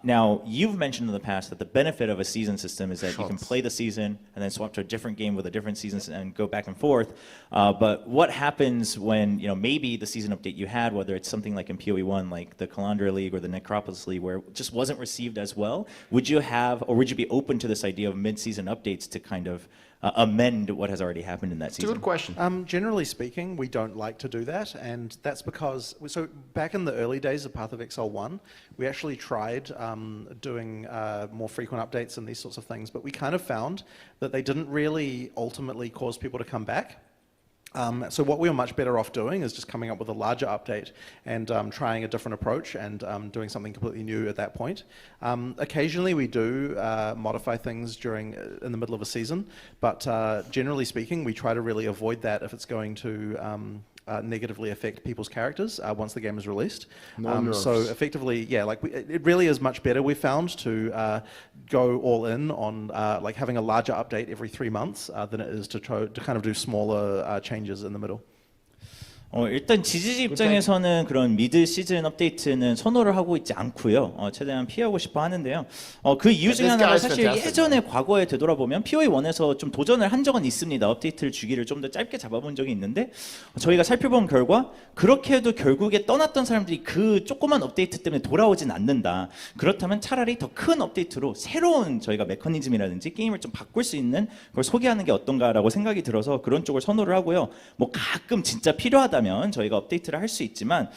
Now, you've mentioned in the past that the benefit of a season system is that you can play the season and then swap to a different game with a different season and go back and forth. But what happens when maybe the season update you had, whether it's something like in PoE1, like the Calandra League or the Necropolis League, where it just wasn't received as well, would you be open to this idea of mid-season updates to kind of amend what has already happened in that season? It's a good question. Generally speaking, we don't like to do that, and that's because back in the early days of Path of Exile 1, we actually tried doing more frequent updates and these sorts of things, but we kind of found that they didn't really ultimately cause people to come back. So what we were much better off doing is just coming up with a larger update and trying a different approach and doing something completely new at that point. Occasionally we do modify things in the middle of a season, but generally speaking, we try to really avoid that if it's going to negatively affect people's characters once the game is released. So effectively, it really is much better, we found, to go all in on having a larger update every 3 months than it is to kind of do smaller changes in the middle. 일단 지지지 입장에서는 그런 미드 시즌 업데이트는 선호를 하고 있지 않고요. 최대한 피하고 싶어 하는데요. 그 이유 중에 하나가 사실 예전에 과거에 되돌아보면 POE 1에서 좀 도전을 한 적은 있습니다. 업데이트를 주기를 좀 더 짧게 잡아본 적이 있는데 저희가 살펴본 결과 그렇게 해도 결국에 떠났던 사람들이 그 조그만 업데이트 때문에 돌아오진 않는다. 그렇다면 차라리 더 큰 업데이트로 새로운 저희가 메커니즘이라든지 게임을 좀 바꿀 수 있는 걸 소개하는 게 어떤가라고 생각이 들어서 그런 쪽을 선호를 하고요. 뭐 가끔 진짜 필요하다면 저희가 업데이트를 할 수 있지만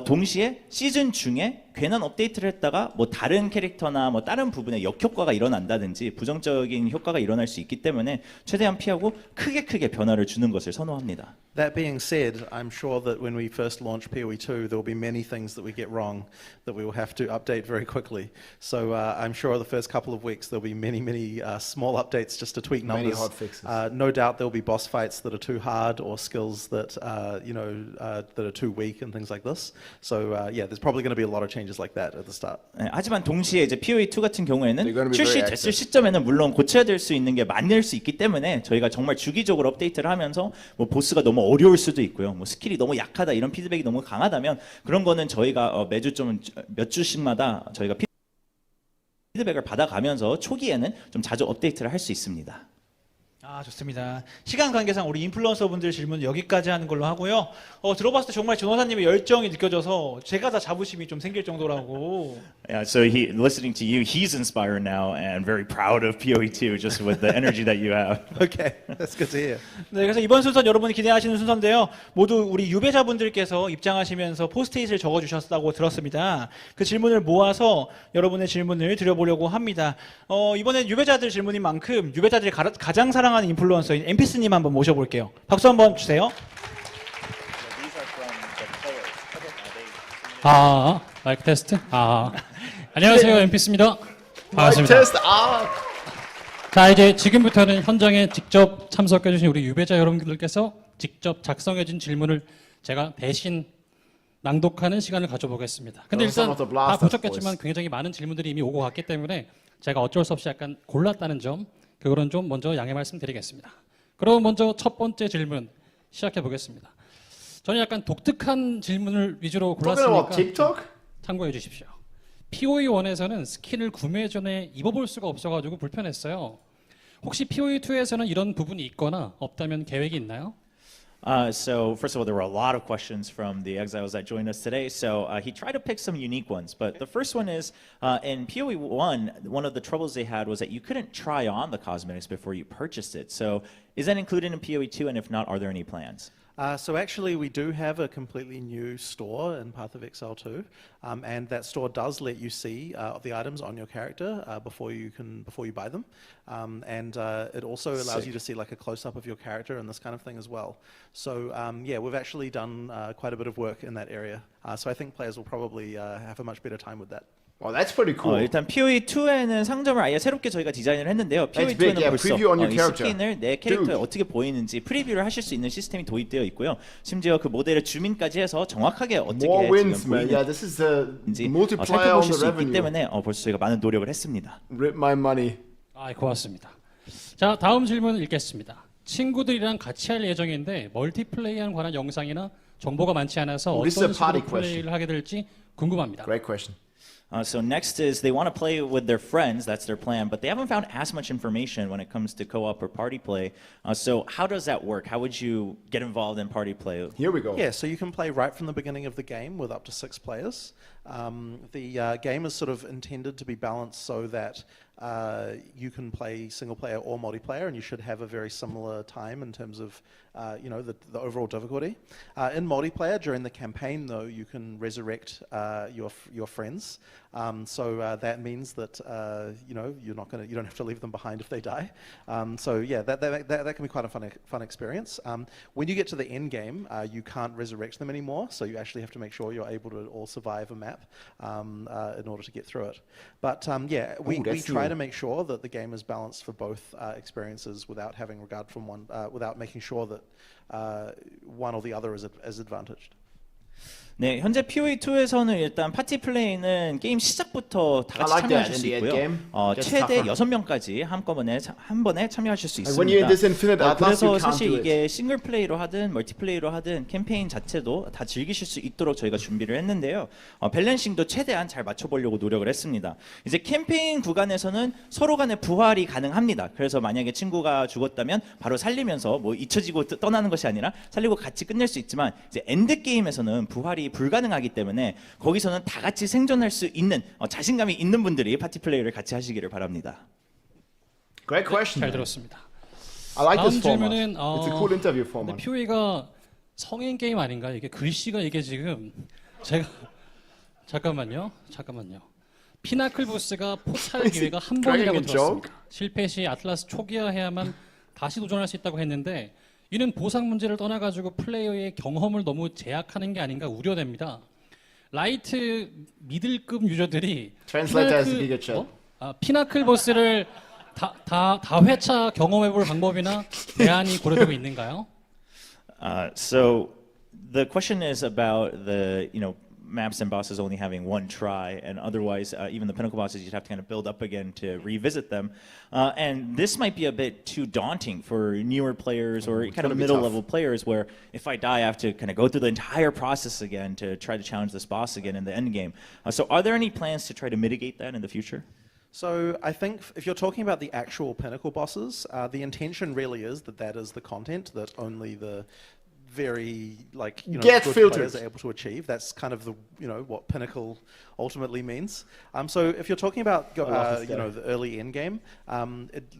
동시에 시즌 중에 괜한 업데이트를 했다가 뭐 다른 캐릭터나 뭐 다른 부분에 역효과가 일어난다든지 부정적인 효과가 일어날 수 있기 때문에 최대한 피하고 크게 변화를 주는 것을 선호합니다. That being said, I'm sure that when we first launch PoE2, there will be many things that we get wrong that we will have to update very quickly. So I'm sure the first couple of weeks there will be many small updates just to tweak numbers. Many hot fixes. No doubt there will be boss fights that are too hard or skills that that are too weak and things like this. So yeah, there's probably going to be a lot of changes like that at the start. 하지만 동시에 이제 PoE2 같은 경우에는 출시됐을 시점에는 물론 고쳐야 될 수 있는 게 많을 수 있기 때문에 저희가 정말 주기적으로 업데이트를 하면서 뭐 보스가 너무 어려울 수도 있고요. 뭐 스킬이 너무 약하다 이런 피드백이 너무 강하다면 그런 거는 저희가 매주 좀 몇 주씩마다 저희가 피드백을 받아가면서 초기에는 좀 자주 업데이트를 할 수 있습니다. 좋습니다. 시간 관계상 우리 인플루언서 분들 질문 여기까지 하는 걸로 하고요. 들어봤을 때 정말 전호사님의 열정이 느껴져서 제가 다 자부심이 좀 생길 정도라고. Yeah, so listening to you, he's inspired now and very proud of PoE2 just with the energy that you have. Okay, that's good to hear. 네, 그래서 이번 순서는 여러분이 기대하시는 순서인데요. 모두 우리 유배자분들께서 입장하시면서 포스트잇을 적어주셨다고 들었습니다. 그 질문을 모아서 여러분의 질문을 드려보려고 합니다. 이번엔 유배자들 질문인 만큼 유배자들이 가장 사랑하는 인플루언서인 엠피스님 한번 모셔볼게요. 박수 한번 주세요. 마이크 테스트. 안녕하세요, 엠피스입니다. 반갑습니다. 테스트. 자, 이제 지금부터는 현장에 직접 참석해주신 우리 유배자 여러분들께서 직접 작성해준 질문을 제가 대신 낭독하는 시간을 가져보겠습니다. 근데 일단 다 보셨겠지만 굉장히 많은 질문들이 이미 오고 갔기 때문에 제가 어쩔 수 없이 약간 골랐다는 점, 그거는 좀 먼저 양해 말씀드리겠습니다. 그럼 먼저 첫 번째 질문 시작해 보겠습니다. 저는 약간 독특한 질문을 위주로 골랐으니까 참고해 주십시오. PoE 1에서는 스킨을 구매 전에 입어볼 수가 없어가지고 불편했어요. 혹시 PoE 2에서는 이런 부분이 있거나 없다면 계획이 있나요? So first of all, there were a lot of questions from the exiles that joined us today. So he tried to pick some unique ones. But the first one is, in PoE 1, one of the troubles they had was that you couldn't try on the cosmetics before you purchased it. So is that included in PoE 2? And if not, are there any plans? So actually we do have a completely new store in Path of Exile 2, and that store does let you see the items on your character before you buy them, and it also allows you to see like a close-up of your character and this kind of thing as well. So yeah, we've actually done quite a bit of work in that area. So I think players will probably have a much better time with that. Well, that's pretty cool. 일단 PoE 2에는 상점을 아예 새롭게 저희가 디자인을 했는데요. PoE 2에는 벌써 이 스킨을 내 캐릭터에 어떻게 보이는지 프리뷰를 하실 수 있는 시스템이 도입되어 있고요. 심지어 그 모델의 주민까지 해서 정확하게 어떻게 지금 보이는지 살펴보실 수 있기 때문에 벌써 저희가 많은 노력을 했습니다. Rip my money. 고맙습니다. 자, 다음 질문 읽겠습니다. 친구들이랑 같이 할 예정인데 멀티플레이에 관한 영상이나 정보가 많지 않아서 어떤 식으로 플레이를 하게 될지 궁금합니다. Great question. So next is they want to play with their friends, that's their plan, but they haven't found as much information when it comes to co-op or party play. So how does that work? How would you get involved in party play? Here we go. Yeah, so you can play right from the beginning of the game with up to 6 players. The game is sort of intended to be balanced so that you can play single player or multiplayer, and you should have a very similar time in terms of the overall difficulty. In multiplayer, during the campaign, though, you can resurrect your friends. So that means that you don't have to leave them behind if they die. So yeah, that can be quite a fun experience. When you get to the end game, you can't resurrect them anymore. So you actually have to make sure you're able to all survive a map in order to get through it. But yeah, we try to make sure that the game is balanced for both experiences without having regard from one, without making sure that one or the other is advantaged. 네, 현재 PoE2에서는 일단 파티 플레이는 게임 시작부터 다 같이 참여하실 수 있고요. 최대 6명까지 한 번에 참여하실 수 있습니다. 그래서 사실 이게 싱글 플레이로 하든 멀티 플레이로 하든 캠페인 자체도 다 즐기실 수 있도록 저희가 준비를 했는데요. 밸런싱도 최대한 잘 맞춰보려고 노력을 했습니다. 이제 캠페인 구간에서는 서로 간의 부활이 가능합니다. 그래서 만약에 친구가 죽었다면 바로 살리면서 뭐 잊혀지고 떠나는 것이 아니라 살리고 같이 끝낼 수 있지만 이제 엔드 게임에서는 부활이 불가능하기 때문에 거기서는 다 같이 생존할 수 있는 자신감이 있는 분들이 파티 플레이를 같이 하시기를 바랍니다. Great question. 잘 들었습니다. I like 다음 this format. 질문은 It's a cool interview format. 근데 PoE가 성인 게임 아닌가? 이게 글씨가 이게 지금 제가 잠깐만요. 피나클 보스가 포탈 기회가 한 번이라고 들었습니다. 실패 시 아틀라스 초기화해야만 다시 도전할 수 있다고 했는데 이는 보상 문제를 떠나가지고 플레이어의 경험을 너무 제약하는 게 아닌가 우려됩니다. 라이트 미들급 유저들이 피나클 보스를 다 회차 경험해볼 방법이나 대안이 고려되고 있는가요? So the question is about the maps and bosses only having one try, and otherwise even the Pinnacle bosses you'd have to kind of build up again to revisit them. And this might be a bit too daunting for newer players or kind of middle-level players where if I die I have to kind of go through the entire process again to try to challenge this boss again in the end game. So are there any plans to try to mitigate that in the future? So I think if you're talking about the actual Pinnacle bosses, the intention really is that is the content that only the very good players are able to achieve. That's kind of the what Pinnacle ultimately means. So if you're talking about the early end game,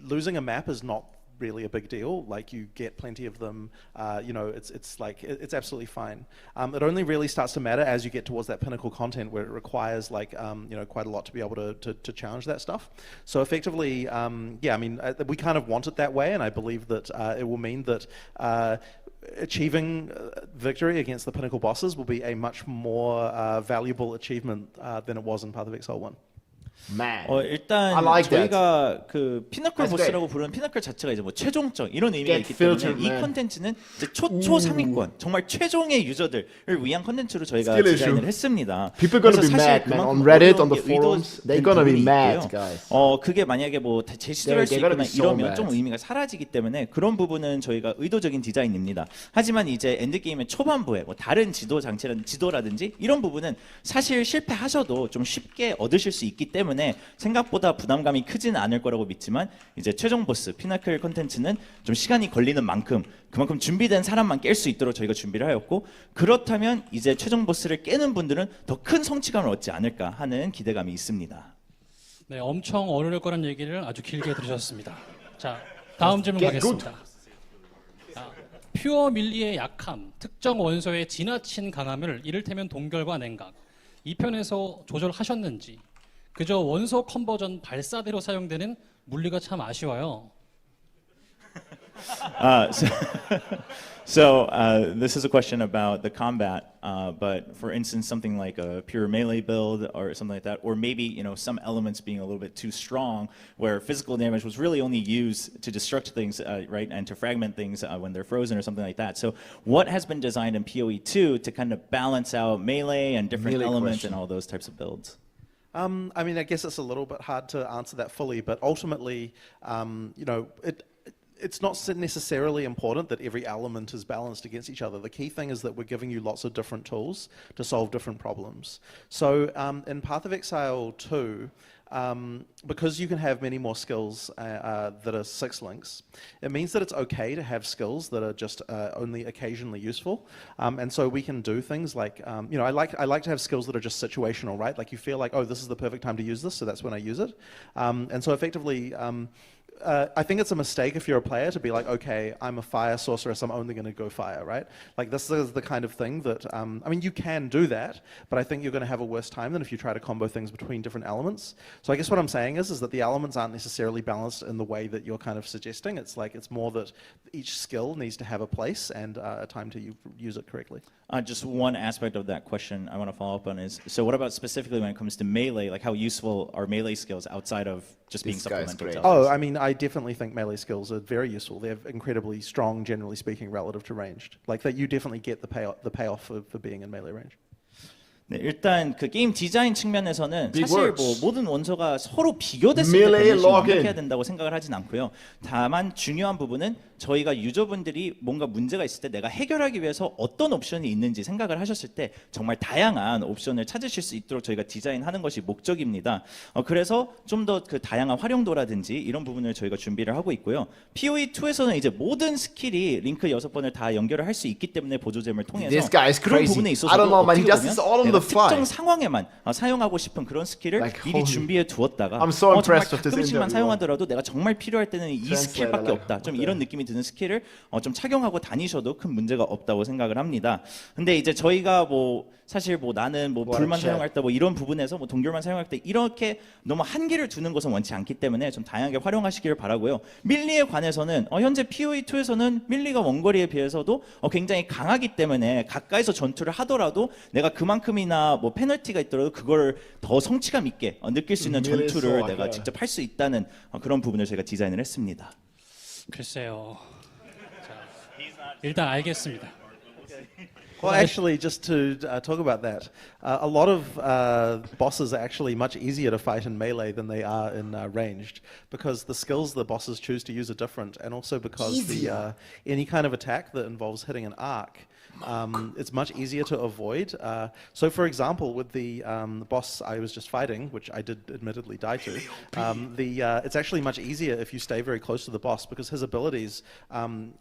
losing a map is not really a big deal. Like you get plenty of them. It's absolutely fine. It only really starts to matter as you get towards that Pinnacle content where it requires quite a lot to be able to challenge that stuff. So effectively, we kind of want it that way, and I believe that it will mean that achieving victory against the Pinnacle bosses will be a much more valuable achievement than it was in Path of Exile 1. 일단 저희가 그 피나클 보스라고 부르는 피나클 자체가 이제 뭐 최종적 이런 의미가 있기 때문에 이 컨텐츠는 이제 최초 상위권 정말 최종의 유저들을 위한 컨텐츠로 저희가 디자인을 했습니다. People gonna be mad, man. On Reddit, on the forums, they're gonna be mad, guys. 그게 만약에 뭐 재시도할 수 있거나 이러면 좀 의미가 사라지기 때문에 그런 부분은 저희가 의도적인 디자인입니다. 하지만 이제 엔드 게임의 초반부에 뭐 다른 지도라든지 이런 부분은 사실 실패하셔도 좀 쉽게 얻으실 수 있기 때문에 생각보다 부담감이 크지는 않을 거라고 믿지만 이제 최종 보스 피나클 콘텐츠는 좀 시간이 걸리는 만큼 그만큼 준비된 사람만 깰 수 있도록 저희가 준비를 하였고 그렇다면 이제 최종 보스를 깨는 분들은 더 큰 성취감을 얻지 않을까 하는 기대감이 있습니다. 네, 엄청 어려울 거란 얘기를 아주 길게 들으셨습니다. 자, 다음 질문 가겠습니다. 퓨어 밀리의 약함, 특정 원소의 지나친 강함을 이를테면 동결과 냉각, 이 편에서 조절하셨는지 그저 원소 컨버전 발사대로 사용되는 물리가 참 아쉬워요. So this is a question about the combat, but for instance, something like a pure melee build or something like that, or maybe some elements being a little bit too strong, where physical damage was really only used to destruct things, right, and to fragment things when they're frozen or something like that. So what has been designed in PoE2 to kind of balance out melee and different elements and all those types of builds? I guess it's a little bit hard to answer that fully, but ultimately, it's not necessarily important that every element is balanced against each other. The key thing is that we're giving you lots of different tools to solve different problems. So in Path of Exile 2, because you can have many more skills that are 6 links, it means that it's okay to have skills that are just only occasionally useful. And so we can do things like, I like to have skills that are just situational, right? Like you feel like, oh, this is the perfect time to use this, so that's when I use it. And so effectively, I think it's a mistake if you're a player to be like, okay, I'm a fire sorceress, I'm only going to go fire, right? Like this is the kind of thing that, you can do that, but I think you're going to have a worse time than if you try to combo things between different elements. So I guess what I'm saying is that the elements aren't necessarily balanced in the way that you're kind of suggesting. It's more that each skill needs to have a place and a time to use it correctly. Just one aspect of that question I want to follow up on is, so what about specifically when it comes to melee, like how useful are melee skills outside of just being supplemental? Oh, I definitely think melee skills are very useful. They're incredibly strong, generally speaking, relative to ranged. Like that you definitely get the payoff for being in melee range. 네, 일단 그 게임 디자인 측면에서는 Big 사실 words. 뭐 모든 원소가 서로 비교됐을 때 Melee 밸런스가 login. 완벽해야 된다고 생각을 하진 않고요. 다만 중요한 부분은 저희가 유저분들이 뭔가 문제가 있을 때 내가 해결하기 위해서 어떤 옵션이 있는지 생각을 하셨을 때 정말 다양한 옵션을 찾으실 수 있도록 저희가 디자인하는 것이 목적입니다. 그래서 좀 더 그 다양한 활용도라든지 이런 부분을 저희가 준비를 하고 있고요. POE2에서는 이제 모든 스킬이 링크 6번을 다 연결을 할 수 있기 때문에 보조잼을 통해서 This guy is 그런 crazy. 부분에 I 있어서 don't know, man. He 어떻게 does this all on 보면 the fly. 특정 상황에만 사용하고 싶은 그런 스킬을 Like, 미리 holy. 준비해 두었다가 I'm so 정말 impressed with this 가끔씩만 interview. 사용하더라도 내가 정말 필요할 때는 이 Translate, 스킬밖에 like, 없다. 좀 okay. 이런 느낌이 드는 스킬을 좀 착용하고 다니셔도 큰 문제가 없다고 생각을 합니다. 근데 이제 저희가 뭐 사실 뭐 나는 뭐 불만 check. 사용할 때 뭐 이런 부분에서 뭐 동결만 사용할 때 이렇게 너무 한계를 두는 것은 원치 않기 때문에 좀 다양하게 활용하시기를 바라고요. 밀리에 관해서는 현재 POE2에서는 밀리가 원거리에 비해서도 굉장히 강하기 때문에 가까이서 전투를 하더라도 내가 그만큼이나 뭐 페널티가 있더라도 그걸 더 성취감 있게 느낄 수 있는 밀리 전투를 쏘아, 내가 예. 직접 할 수 있다는 그런 부분을 저희가 디자인을 했습니다. 글쎄요. 자, 일단 알겠습니다. Well, actually, just to talk about that, a lot of bosses are actually much easier to fight in melee than they are in ranged, because the skills the bosses choose to use are different, and also because the any kind of attack that involves hitting an arc, it's much easier to avoid. So, for example, with the boss I was just fighting, which I did admittedly die to, it's actually much easier if you stay very close to the boss, because his abilities,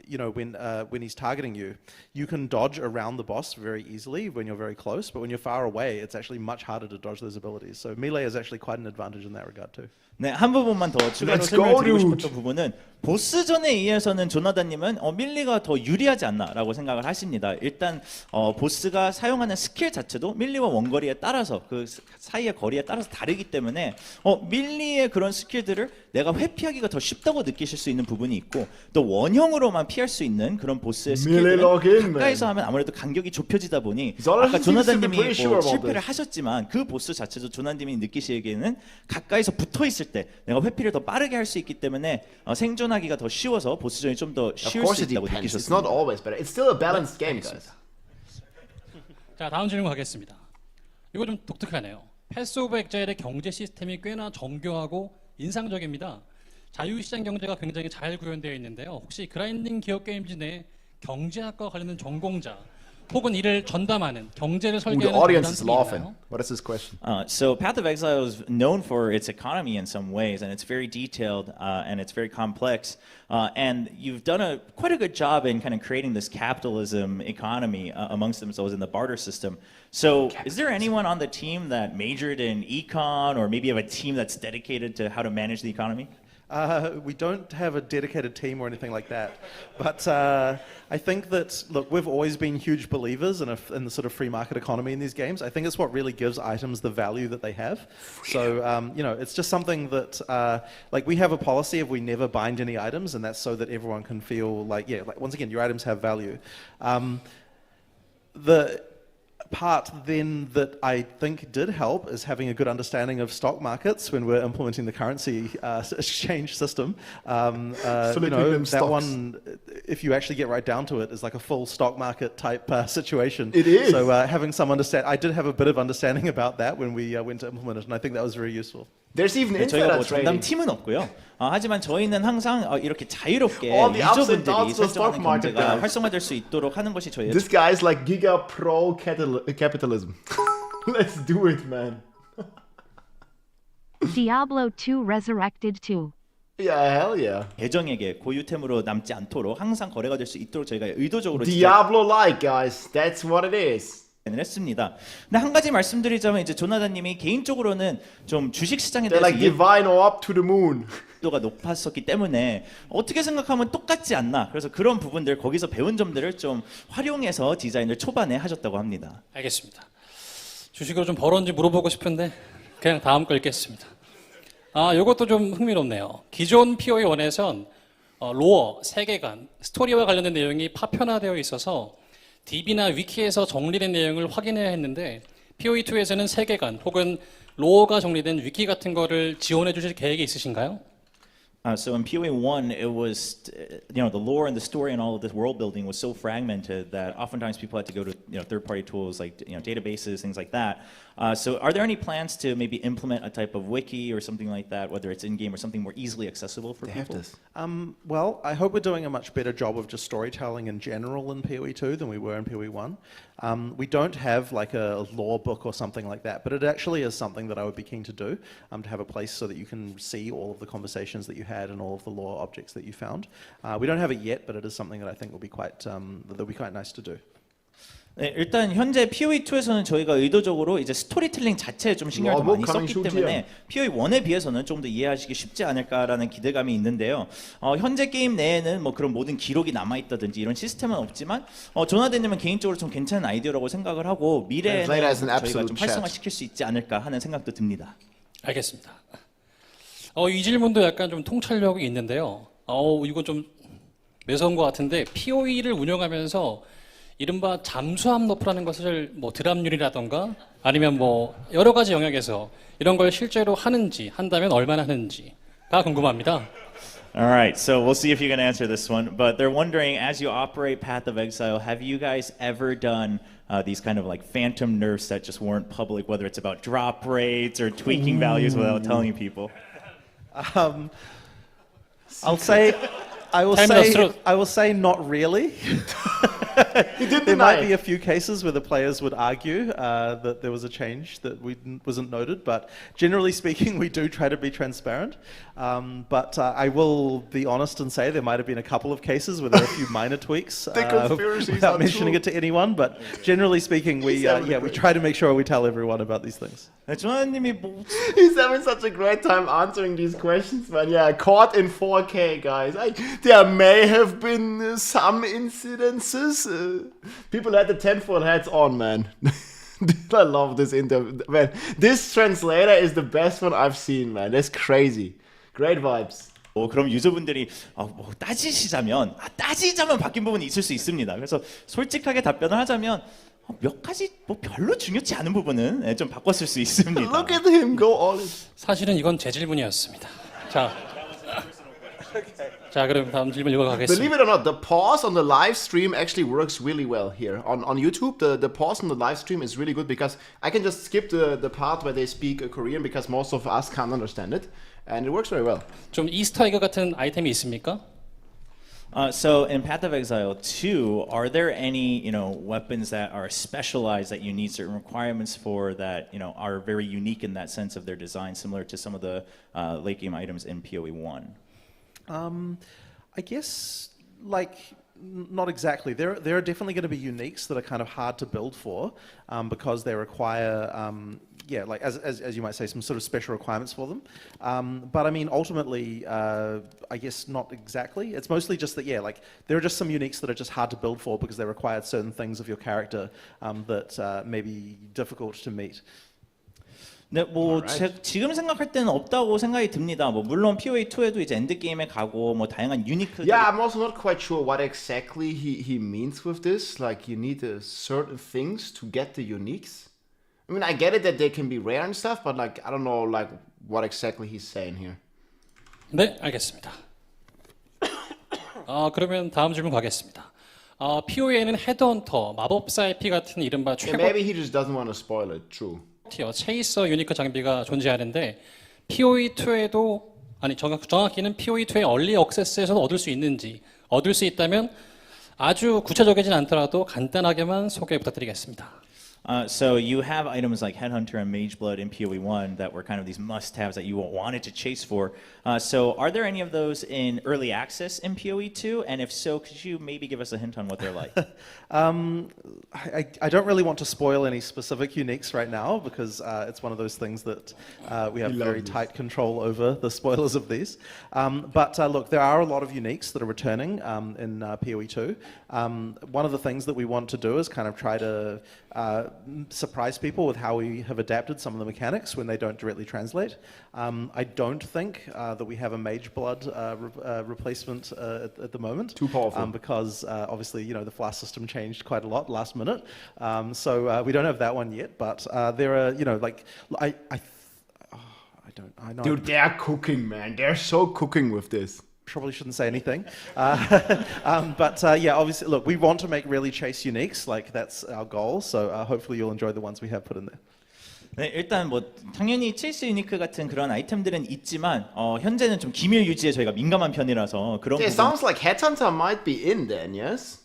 you know, when he's targeting you, you can dodge around the boss very easily when you're very close, but when you're far away, it's actually much harder to dodge those abilities. So melee is actually quite an advantage in that regard too. 네, 한 부분만 더 추가로 Let's 설명을 go, 드리고 dude. 싶었던 부분은 보스전에 의해서는 조나단님은 밀리가 더 유리하지 않나라고 생각을 하십니다. 일단 보스가 사용하는 스킬 자체도 밀리와 원거리에 따라서 그 사이의 거리에 따라서 다르기 때문에 밀리의 그런 스킬들을 내가 회피하기가 더 쉽다고 느끼실 수 있는 부분이 있고 또 원형으로만 피할 수 있는 그런 보스의 스킬들은 login, 가까이서 하면 아무래도 간격이 좁혀지다 보니 Zola 아까 seems to be 조나단님이 pretty sure about 실패를 this. 하셨지만 그 보스 자체도 조나님이 느끼시기에는 가까이서 붙어 있을 때 내가 회피를 더 빠르게 할 수 있기 때문에 생존하기가 더 쉬워서 보스전이 좀 더 Of 쉬울 course 수 it 있다고 depends. It's not 느끼셨습니다. always better. It's still a balanced game, guys. 자, 다음 질문 가겠습니다. 이거 좀 독특하네요. 패스 오브 엑자일의 경제 시스템이 꽤나 정교하고 인상적입니다. 자유시장 경제가 굉장히 잘 구현되어 있는데요. 혹시 그라인딩 기업 게임즈 내 경제학과 관련된 전공자 혹은 이를 전담하는 경제를 The 설계하는 audience is 전담팀이 laughing. 있나요? What is this question? So Path of Exile is known for its economy in some ways, and it's very detailed and it's very complex. And you've done quite a good job in kind of creating this capitalism economy amongst themselves in the barter system. So is there anyone on the team that majored in econ, or maybe you have a team that's dedicated to how to manage the economy? We don't have a dedicated team or anything like that, but I think that, look, we've always been huge believers in the sort of free market economy in these games. I think it's what really gives items the value that they have. So, you know, it's just something that, like, we have a policy of we never bind any items, and that's so that everyone can feel like, yeah, like, once again, your items have value. The part then that I think did help is having a good understanding of stock markets when we're implementing the currency exchange system. You know, that one, if you actually get right down to it, is like a full stock market type situation. It is. So having some I did have a bit of understanding about that when we went to implement it, and I think that was very useful. There's even 저희가 뭐 insider 전담 trading. 팀은 없고요. 하지만 저희는 항상 이렇게 자유롭게 All the ups and 유저분들이 downs of the stock 설정하는 market, 경제가 guys. 활성화될 수 있도록 하는 것이 저희의 This guy is like Giga Pro capitalism. Let's do it, man. Diablo 2 Resurrected 2. Yeah, hell yeah. 계정에게 고유템으로 남지 않도록 항상 거래가 될 수 있도록 저희가 의도적으로 Diablo-like, guys. That's what it is. 했습니다. 근데 한 가지 말씀드리자면 이제 조나단님이 개인적으로는 좀 주식 시장에 They're 대해서 like divine or up to the moon. 이해도가 높았었기 때문에 어떻게 생각하면 똑같지 않나. 그래서 그런 부분들 거기서 배운 점들을 좀 활용해서 디자인을 초반에 하셨다고 합니다. 알겠습니다. 주식으로 좀 벌었는지 물어보고 싶은데 그냥 다음 거 읽겠습니다. 이것도 좀 흥미롭네요. 기존 POE1에선 로어, 세계관, 스토리와 관련된 내용이 파편화되어 있어서 DB나 위키에서 정리된 내용을 확인해야 했는데 POE2에서는 세계관 혹은 로어가 정리된 위키 같은 거를 지원해 주실 계획이 있으신가요? So in PoE 1, it was, the lore and the story and all of this world building was so fragmented that oftentimes people had to go to, third-party tools like, databases, things like that. So are there any plans to maybe implement a type of wiki or something like that, whether it's in-game or something more easily accessible for people? Well, I hope we're doing a much better job of just storytelling in general in PoE 2 than we were in PoE 1. We don't have like a lore book or something like that, but it actually is something that I would be keen to do, to have a place so that you can see all of the conversations that you had and all of the lore objects that you found. We don't have it yet, but it is something that I think will be quite nice to do. 네, 일단 현재 PoE2에서는 저희가 의도적으로 이제 스토리텔링 자체에 좀 신경을 좀 많이 썼기 때문에 PoE1에 비해서는 좀 더 이해하시기 쉽지 않을까라는 기대감이 있는데요. 현재 게임 내에는 뭐 그런 모든 기록이 남아있다든지 이런 시스템은 없지만 조나단님은 개인적으로 좀 괜찮은 아이디어라고 생각을 하고 미래에는 저희가 좀 활성화시킬 수 있지 않을까 하는 생각도 듭니다. 알겠습니다. 이 질문도 약간 좀 통찰력이 있는데요. 이거 좀 매서운 것 같은데 PoE를 운영하면서 이른바 잠수함 너프라는 것을 뭐 드랍률이라던가 아니면 뭐 여러 가지 영역에서 이런 걸 실제로 하는지 한다면 얼마나 하는지가 궁금합니다. All right, so we'll see if you can answer this one. But they're wondering, as you operate Path of Exile, have you guys ever done these kind of like phantom nerfs that just weren't public, whether it's about drop rates or tweaking values without telling people? I will say not really. There might be a few cases where the players would argue that there was a change that wasn't noted, but generally speaking, we do try to be transparent. But I will be honest and say there might have been a couple of cases where there are a few minor tweaks without mentioning it to anyone. But generally speaking, we try to make sure we tell everyone about these things. He's having such a great time answering these questions, man. Yeah, caught in 4K, guys. There may have been some incidences. People had the 10-foot hats on, man. I love this interview. Man, this translator is the best one I've seen, man. That's crazy. Great vibes. 그럼 유저분들이 따지자면 바뀐 부분이 있을 수 있습니다. 그래서 솔직하게 답변을 하자면 몇 가지 뭐 별로 중요치 않은 부분은 좀 바꿨을 수 있습니다. Look at him go all in. 사실은 이건 제 질문이었습니다. 자, 그럼 다음 질문 읽어가겠습니다. Believe it or not, the pause on the live stream actually works really well here. On YouTube, the pause on the live stream is really good because I can just skip the part where they speak Korean because most of us can't understand it. And it works very well. 좀 이스터 에그 같은 아이템이 있습니까? So in Path of Exile 2, are there any weapons that are specialized that you need certain requirements for that are very unique in that sense of their design, similar to some of the late game items in PoE 1? I guess not exactly. There are definitely going to be uniques that are kind of hard to build for because they require as you might say, some sort of special requirements for them. But I mean, ultimately, I guess not exactly. It's mostly just that, there are just some uniques that are just hard to build for because they require certain things of your character that may be difficult to meet. 네, 지금 생각할 때는 없다고 생각이 듭니다. 물론 PoE 2에도 이제 엔드 게임에 가고 다양한 유니크. Yeah, I'm also not quite sure what exactly he means with this. Like you need certain things to get the uniques. I mean, I get it that they can be rare and stuff, but I don't know what exactly he's saying here. 네, 알겠습니다. 그러면 다음 질문 가겠습니다. PoE에는 헤드헌터, 마법사의 피 같은 이른바 최고. Maybe he just doesn't want to spoil it. True. 체이서 유니크 장비가 존재하는데 PoE2에도 정확히는 PoE2의 얼리 액세스에서도 얻을 수 있는지 얻을 수 있다면 아주 구체적이진 않더라도 간단하게만 소개 부탁드리겠습니다. So you have items like Headhunter and Mageblood in PoE 1 that were kind of these must-haves that you wanted to chase for. So are there any of those in early access in PoE 2? And if so, could you maybe give us a hint on what they're like? I don't really want to spoil any specific uniques right now because it's one of those things that we have very tight control over the spoilers of these. But look, there are a lot of uniques that are returning in PoE 2. One of the things that we want to do is kind of try to surprise people with how we have adapted some of the mechanics when they don't directly translate. I don't think that we have a Mageblood replacement at the moment. Too powerful. Because obviously, the flask system changed quite a lot last minute. So we don't have that one yet, but there are, I I know. Dude, they're cooking, man. They're so cooking with this. Probably shouldn't say anything. Yeah, obviously, look, we want to make really chase uniques. Like, that's our goal. So hopefully you'll enjoy the ones we have put in there. 네, 일단 뭐 당연히 체이스 유니크 같은 그런 아이템들은 있지만 현재는 좀 기밀 유지에 저희가 민감한 편이라서 그런 It 부분 sounds like Headhunter might be in then, yes?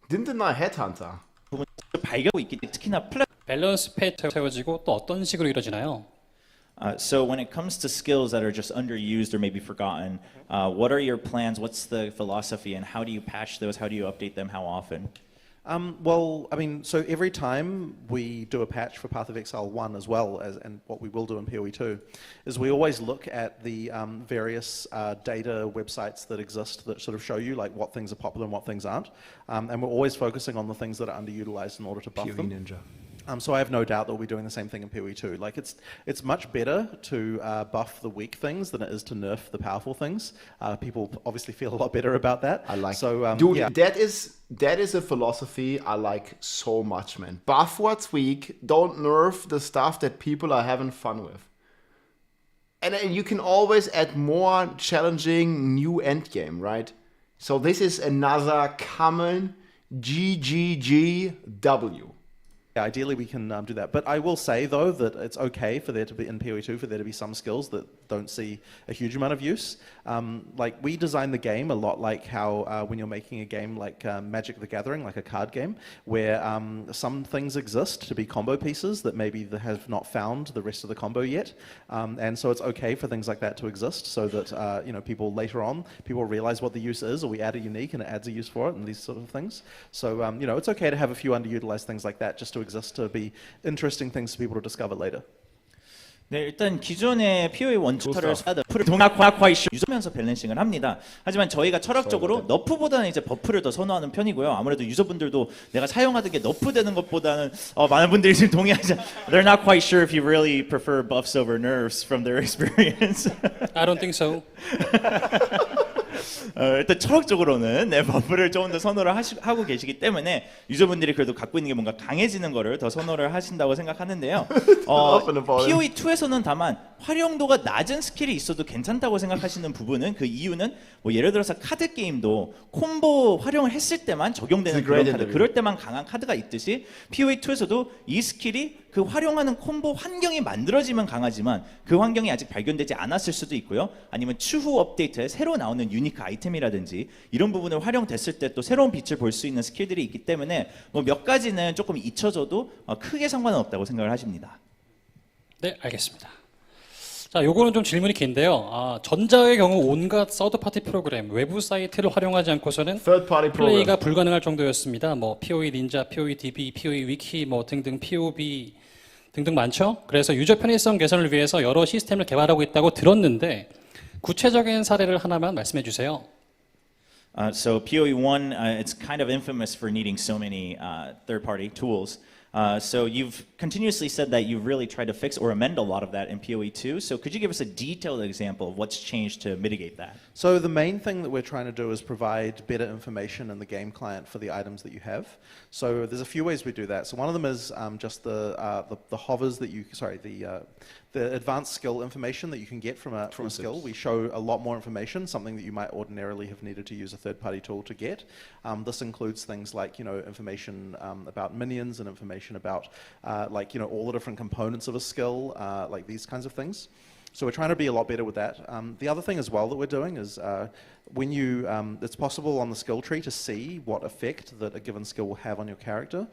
Didn't deny Headhunter. 발견하고 있기 때문에 특히나 밸런스 패트 세워지고 또 어떤 식으로 이루어지나요? So when it comes to skills that are just underused or maybe forgotten, what are your plans? What's the philosophy, and how do you patch those? How do you update them? How often? Well, I mean, so every time we do a patch for Path of Exile 1 as well, and what we will do in PoE 2, is we always look at the various data websites that exist that sort of show you like what things are popular and what things aren't. And we're always focusing on the things that are underutilized in order to buff them. Ninja. So I have no doubt that we'll be doing the same thing in PoE 2. Like it's much better to buff the weak things than it is to nerf the powerful things. People obviously feel a lot better about that. I like. So dude, yeah. that is a philosophy I like so much, man. Buff what's weak. Don't nerf the stuff that people are having fun with. And you can always add more challenging new endgame, right? So this is another common GGGW. Ideally, we can do that. But I will say, though, that it's okay for there to be, in PoE 2, for there to be some skills that don't see a huge amount of use. Like, we design the game a lot like how when you're making a game like Magic the Gathering, like a card game, where some things exist to be combo pieces that maybe they have not found the rest of the combo yet. And so it's okay for things like that to exist so that, people later on, people realize what the use is, or we add a unique and it adds a use for it, and these sort of things. So, it's okay to have a few underutilized things like that just to exist to be interesting things for people to discover later. 네, 일단 기존의 PoE 원투터를 동학화과 이슈 유저면서 밸런싱을 합니다. 하지만 저희가 철학적으로 너프보다는 이제 버프를 더 선호하는 편이고요. 아무래도 유저분들도 내가 사용하던 게 너프되는 것보다는 많은 분들이 지금 동의하지. They're not quite sure if you really prefer buffs over nerfs from their experience. I don't think so. 일단 철학적으로는 버프를 조금 더 선호를 하고 계시기 때문에 유저분들이 그래도 갖고 있는 게 뭔가 강해지는 거를 더 선호를 하신다고 생각하는데요. PoE 2에서는 다만 활용도가 낮은 스킬이 있어도 괜찮다고 생각하시는 부분은 그 이유는 뭐 예를 들어서 카드 게임도 콤보 활용을 했을 때만 적용되는 그런 카드, 그럴 때만 강한 카드가 있듯이 PoE 2에서도 이 스킬이 그 활용하는 콤보 환경이 만들어지면 강하지만 그 환경이 아직 발견되지 않았을 수도 있고요. 아니면 추후 업데이트에 새로 나오는 유니크 아이템이라든지 이런 부분을 활용됐을 때 또 새로운 빛을 볼 수 있는 스킬들이 있기 때문에 뭐 몇 가지는 조금 잊혀져도 크게 상관은 없다고 생각을 하십니다. 네, 알겠습니다. 자, 요거는 좀 질문이 긴데요. 전자의 경우 온갖 서드 파티 프로그램, 외부 사이트를 활용하지 않고서는 플레이가 불가능할 정도였습니다. 뭐 PoE 닌자, PoE DB, PoE 위키 뭐 등등 POB 등등 많죠. 그래서 유저 편의성 개선을 위해서 여러 시스템을 개발하고 있다고 들었는데 구체적인 사례를 하나만 말씀해 주세요. So PoE 1, it's kind of infamous for needing so many third-party tools. So you've continuously said that you've really tried to fix or amend a lot of that in PoE 2. So could you give us a detailed example of what's changed to mitigate that? So the main thing that we're trying to do is provide better information in the game client for the items that you have. So there's a few ways we do that. So one of them is just the hovers that the advanced skill information that you can get from a skill. We show a lot more information, something that you might ordinarily have needed to use a third-party tool to get. This includes things like information about minions and information about all the different components of a skill, like these kinds of things. So we're trying to be a lot better with that. The other thing as well that we're doing is when it's possible on the skill tree to see what effect that a given skill will have on your character.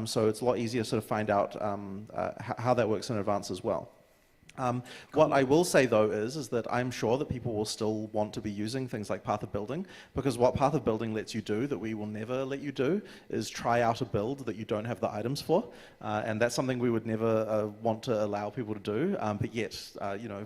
So it's a lot easier to sort of find out how that works in advance as well. What I will say though is that I'm sure that people will still want to be using things like Path of Building, because what Path of Building lets you do that we will never let you do is try out a build that you don't have the items for, and that's something we would never want to allow people to do, but yet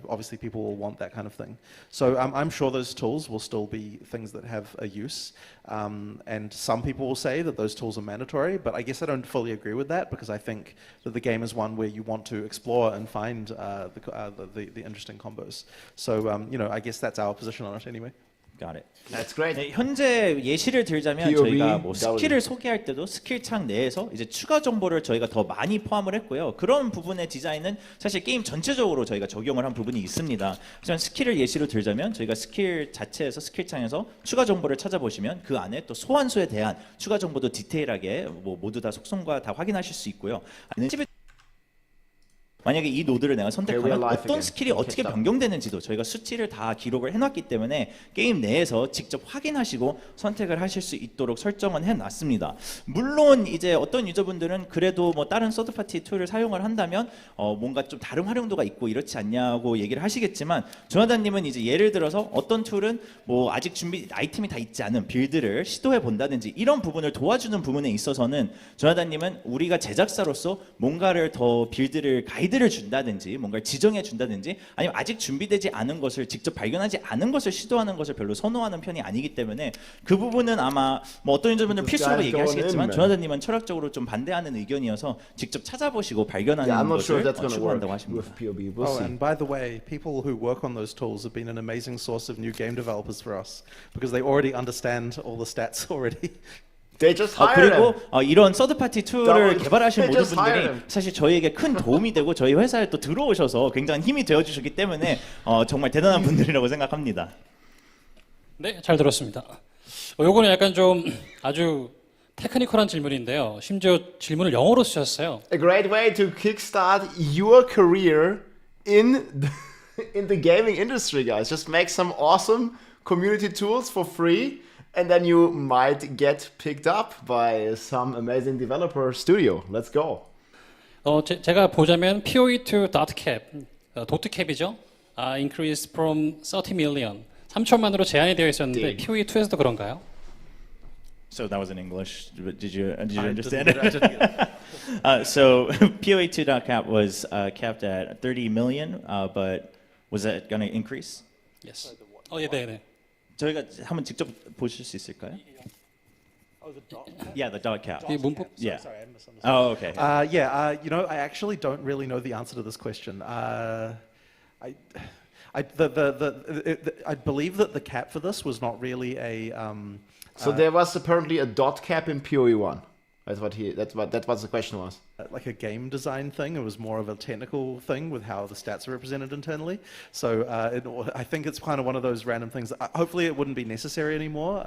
obviously people will want that kind of thing. So I'm sure those tools will still be things that have a use, and some people will say that those tools are mandatory, but I guess I don't fully agree with that, because I think that the game is one where you want to explore and find the interesting combos. So I guess that's our position on it anyway. Got it. That's great. 네, 현재 예시를 들자면 POV, 저희가 뭐 W. 스킬을 소개할 때도 스킬 창 내에서 이제 추가 정보를 저희가 더 많이 포함을 했고요. 그런 부분의 디자인은 사실 게임 전체적으로 저희가 적용을 한 부분이 있습니다. 하지만 스킬을 예시로 들자면 저희가 스킬 자체에서 스킬 창에서 추가 정보를 찾아보시면 그 안에 또 소환수에 대한 추가 정보도 디테일하게 뭐 모두 다 속성과 다 확인하실 수 있고요. 만약에 이 노드를 내가 선택하면 어떤 스킬이 어떻게 변경되는지도 저희가 수치를 다 기록을 해놨기 때문에 게임 내에서 직접 확인하시고 선택을 하실 수 있도록 설정은 해놨습니다. 물론 이제 어떤 유저분들은 그래도 뭐 다른 서드파티 툴을 사용을 한다면 뭔가 좀 다른 활용도가 있고 이렇지 않냐고 얘기를 하시겠지만 조나단님은 이제 예를 들어서 어떤 툴은 뭐 아직 아이템이 다 있지 않은 빌드를 시도해 본다든지 이런 부분을 도와주는 부분에 있어서는 조나단님은 우리가 제작사로서 뭔가를 더 빌드를 가이드를 준다든지 뭔가를 지정해 준다든지 아니면 아직 준비되지 않은 것을 직접 발견하지 않은 것을 시도하는 것을 별로 선호하는 편이 아니기 때문에 그 부분은 아마 뭐 어떤 유저분들 필수라고 얘기하시겠지만 조나단님은 철학적으로 좀 반대하는 의견이어서 직접 찾아보시고 발견하는 것을 추구한다고 하십니다. Oh, and by the way, people who work on those tools have been an amazing source of new game developers for us because they already understand all the stats already. They just hire 그리고 them. 이런 서드파티 툴을 개발하신 They 모든 just hire 분들이 them. 사실 저희에게 큰 도움이 되고 저희 회사에 또 들어오셔서 굉장한 힘이 되어주셨기 때문에 정말 대단한 분들이라고 생각합니다. 네, 잘 들었습니다. 요거는 약간 좀 아주 테크니컬한 질문인데요. 심지어 질문을 영어로 쓰셨어요. A great way to kickstart your career in the gaming industry, guys. Just make some awesome community tools for free. And then you might get picked up by some amazing developer studio. Let's go. 제가 보자면 POE2 dot cap, 도트캡이죠. Increased from 30 million. 3천만으로 제한이 되어 있었는데 POE2에서도 그런가요? So that was in English. But did you understand it? So POE2 dot cap was capped at 30 million, but was that going to increase? Yes. 예, 네. 저희가 한번 직접 보실 수 있을까요? Yeah, the dot cap. 문법? Yeah. Sorry, I misunderstood. Oh, okay. You know, I actually don't really know the answer to this question. I believe that the cap for this was not really a. So there was apparently a dot cap in PoE1. That's what the question was. Like a game design thing. It was more of a technical thing with how the stats are represented internally. So I think it's kind of one of those random things. Hopefully it wouldn't be necessary anymore.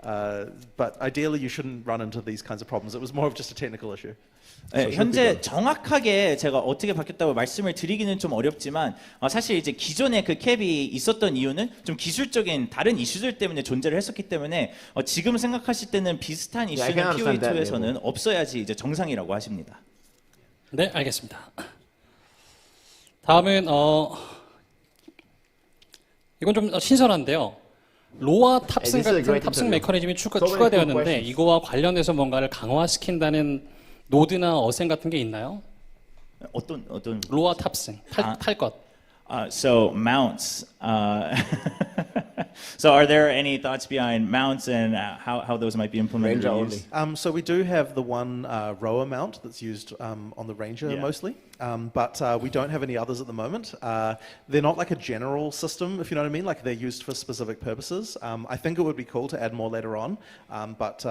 But ideally you shouldn't run into these kinds of problems. It was more of just a technical issue. 네, 현재 정확하게 제가 어떻게 바뀌었다고 말씀을 드리기는 좀 어렵지만 사실 이제 기존에 그 캡이 있었던 이유는 좀 기술적인 다른 이슈들 때문에 존재를 했었기 때문에 지금 생각하실 때는 비슷한 이슈는 POE2에서는 없어야지 이제 정상이라고 하십니다. 네, 알겠습니다. 다음은 이건 좀 신선한데요. 로아 탑승 같은 탑승 메커니즘이 추가되었는데 이거와 관련해서 뭔가를 강화시킨다는 노드나 어셈 같은 게 있나요? 어떤 로아 탑승 탈 것. So mounts. So are there any thoughts behind mounts and how those might be implemented? So we do have the one rower mount that's used on the Ranger mostly, but we don't have any others at the moment. They're not like a general system, if you know what I mean. Like they're used for specific purposes. I think it would be cool to add more later on, but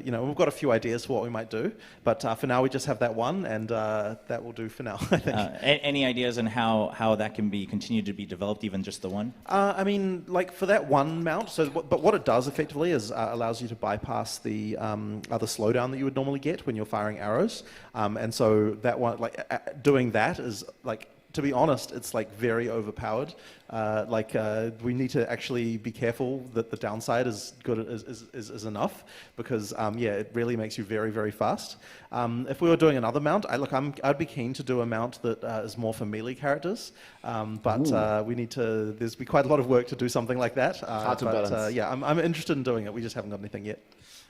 you know, we've got a few ideas for what we might do. But for now, we just have that one, and that will do for now. I think. Any ideas on how that can be continued to be developed, even just the one? I mean, like for that one mount. So, but what it does effectively is allows you to bypass the other slowdown that you would normally get when you're firing arrows, and so that one, like doing that is like, to be honest, it's like very overpowered. We need to actually be careful that the downside is good is enough, because it really makes you very, very fast. If we were doing another mount, I'd be keen to do a mount that is more for melee characters, but we need to. There's be quite a lot of work to do something like that. Hard to balance. I'm interested in doing it. We just haven't got anything yet.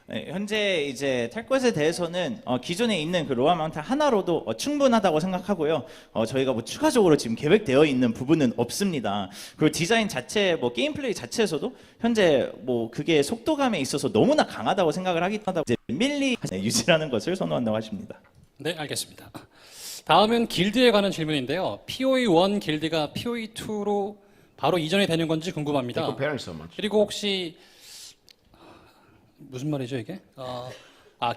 네, 현재 이제 탈 것에 대해서는 기존에 있는 그 로아 마운트 하나로도 충분하다고 생각하고요. 저희가 뭐 추가적으로 지금 계획되어 있는 부분은 없습니다. 그리고 디자인 자체, 뭐 게임 플레이 자체에서도 현재 뭐 그게 속도감에 있어서 너무나 강하다고 생각을 하기 때문에 이제 밀리 유지라는 것을 선호한다고 하십니다. 네, 알겠습니다. 다음은 길드에 관한 질문인데요. POE1 길드가 POE2로 바로 이전이 되는 건지 They're 궁금합니다. comparing so much. 그리고 혹시 무슨 말이죠 이게?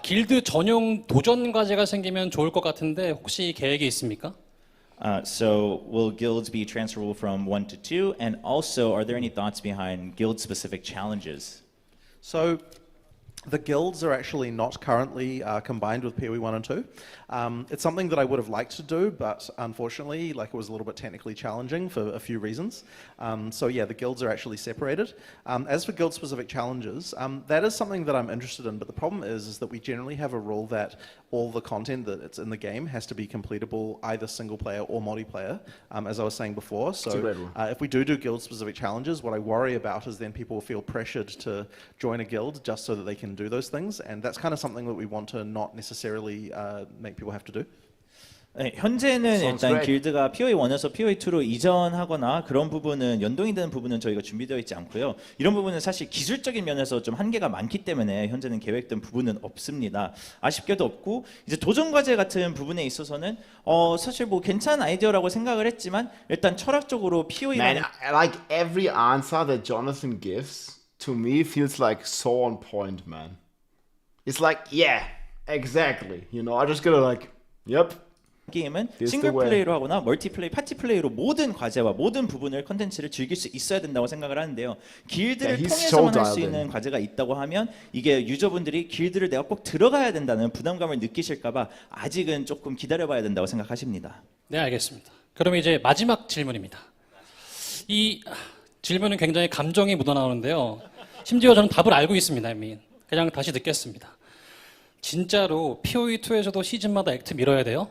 길드 전용 도전 과제가 생기면 좋을 것 같은데 혹시 계획이 있습니까? So will guilds be transferable from 1 to 2? And also, are there any thoughts behind guild-specific challenges? So the guilds are actually not currently combined with PoE 1 and 2. It's something that I would have liked to do, but unfortunately, like, it was a little bit technically challenging for a few reasons. So yeah, the guilds are actually separated. As for guild-specific challenges, that is something that I'm interested in, but the problem is that we generally have a rule that all the content that's in the game has to be completable either single player or multiplayer, as I was saying before. So if we do guild-specific challenges, what I worry about is then people will feel pressured to join a guild just so that they can do those things, and that's kind of something that we want to not necessarily make people have to do. 네, 현재는 일단 길드가 PoE 1에서 PoE 2로 이전하거나 그런 부분은 연동이 되는 부분은 저희가 준비되어 있지 않고요. 이런 부분은 사실 기술적인 면에서 좀 한계가 많기 때문에 현재는 계획된 부분은 없습니다. 아쉽게도 없고 이제 도전 과제 같은 부분에 있어서는 사실 뭐 괜찮은 아이디어라고 생각을 했지만 일단 철학적으로 PoE는 like every answer that Jonathan gives to me feels like so on point, man. It's like, yeah, exactly. You know, I just gotta like, yep. 게임은 싱글 플레이로 하거나 멀티플레이, 파티 플레이로 모든 과제와 모든 부분을 컨텐츠를 즐길 수 있어야 된다고 생각을 하는데요. 길드를 통해서만 할 수 있는 과제가 있다고 하면 이게 유저분들이 길드를 내가 꼭 들어가야 된다는 부담감을 느끼실까봐 아직은 조금 기다려봐야 된다고 생각하십니다. 네, 알겠습니다. 그럼 이제 마지막 질문입니다. 이 질문은 굉장히 감정이 묻어나오는데요. 심지어 저는 답을 알고 있습니다. 이미. 그냥 다시 듣겠습니다. 진짜로 PoE2에서도 시즌마다 액트 밀어야 돼요?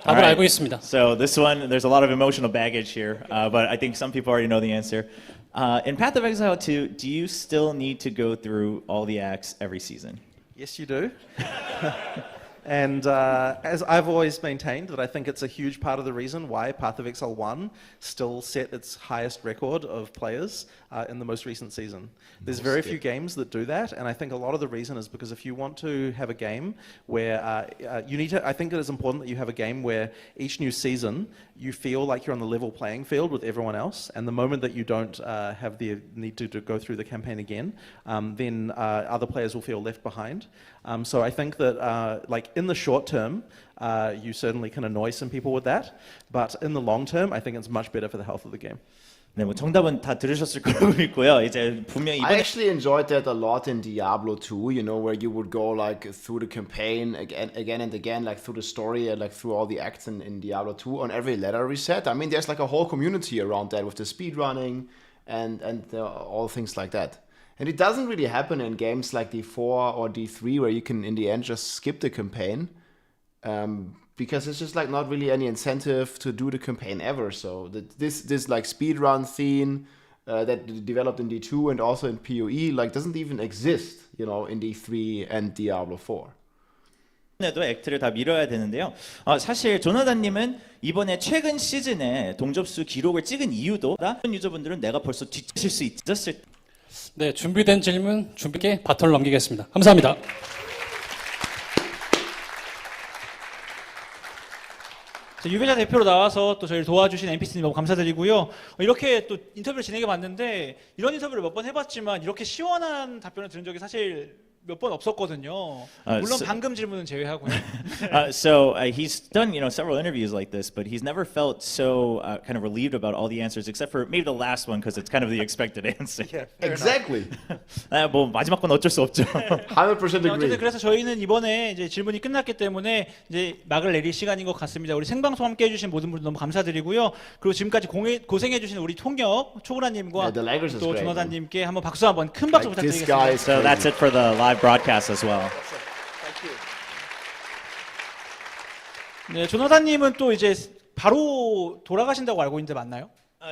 답을 알고 있습니다. So this one, there's a lot of emotional baggage here, but I think some people already know the answer. In Path of Exile 2, do you still need to go through all the acts every season? Yes, you do. And as I've always maintained, that I think it's a huge part of the reason why Path of Exile 1 still set its highest record of players in the most recent season. There's very few games that do that, and I think a lot of the reason is because if you want to have a game where you need to, I think it is important that you have a game where each new season you feel like you're on the level playing field with everyone else, and the moment that you don't have the need to go through the campaign again, then other players will feel left behind. So I think that like in the short term, you certainly can annoy some people with that, but in the long term, I think it's much better for the health of the game. 네, 뭐 정답은 다 들으셨을 거라고 믿고요. 이제 분명히 I actually enjoyed that a lot in Diablo 2, you know, where you would go like through the campaign again and again, like through the story and like through all the acts in Diablo 2 on every letter reset. I mean, there's like a whole community around that with the speedrunning and all things like that. And it doesn't really happen in games like D4 or D3 where you can in the end just skip the campaign. Because it's just like not really any incentive to do the campaign ever. So this like speedrun theme that developed in D2 and also in PoE like doesn't even exist, you know, in D3 and Diablo 4. 에도 액트를 다 밀어야 되는데요. 사실 조나단님은 이번에 최근 시즌에 동접수 기록을 찍은 이유도 다른 유저분들은 내가 벌써 뒤칠 수 있었을. 네, 준비된 질문 준비께 바톤을 넘기겠습니다. 감사합니다. 유배자 대표로 나와서 또 저희를 도와주신 NPC님 너무 감사드리고요. 이렇게 또 인터뷰를 진행해봤는데 이런 인터뷰를 몇 번 해봤지만 이렇게 시원한 답변을 들은 적이 사실 몇 번 없었거든요. 물론 방금 질문은 제외하고요. So he's done, you know, several interviews like this, but he's never felt so kind of relieved about all the answers, except for maybe the last one because it's kind of the expected answer. Yeah, exactly. 뭐 마지막 건 어쩔 수 없죠. 100% agree. 어쨌든 그래서 저희는 이번에 이제 질문이 끝났기 때문에 이제 막을 내릴 시간인 것 같습니다. 우리 생방송 함께 해주신 모든 분들 너무 감사드리고요. 그리고 지금까지 고생해주신 우리 통역 초구라님과 또 조나단님께 한번 박수 한번 큰 박수 부탁드리겠습니다. So that's it for the live broadcast as well. 네, 조나단님은 또 이제 바로 돌아가신다고 알고 있는데 맞나요?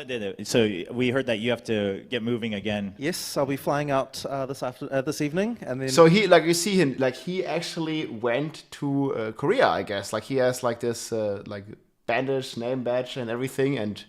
네네. So we heard that you have to get moving again. Yes, I'll be flying out this evening, and then. So he, like you see him, like he actually went to Korea, I guess. Like he has like this like bandage, name badge, and everything, and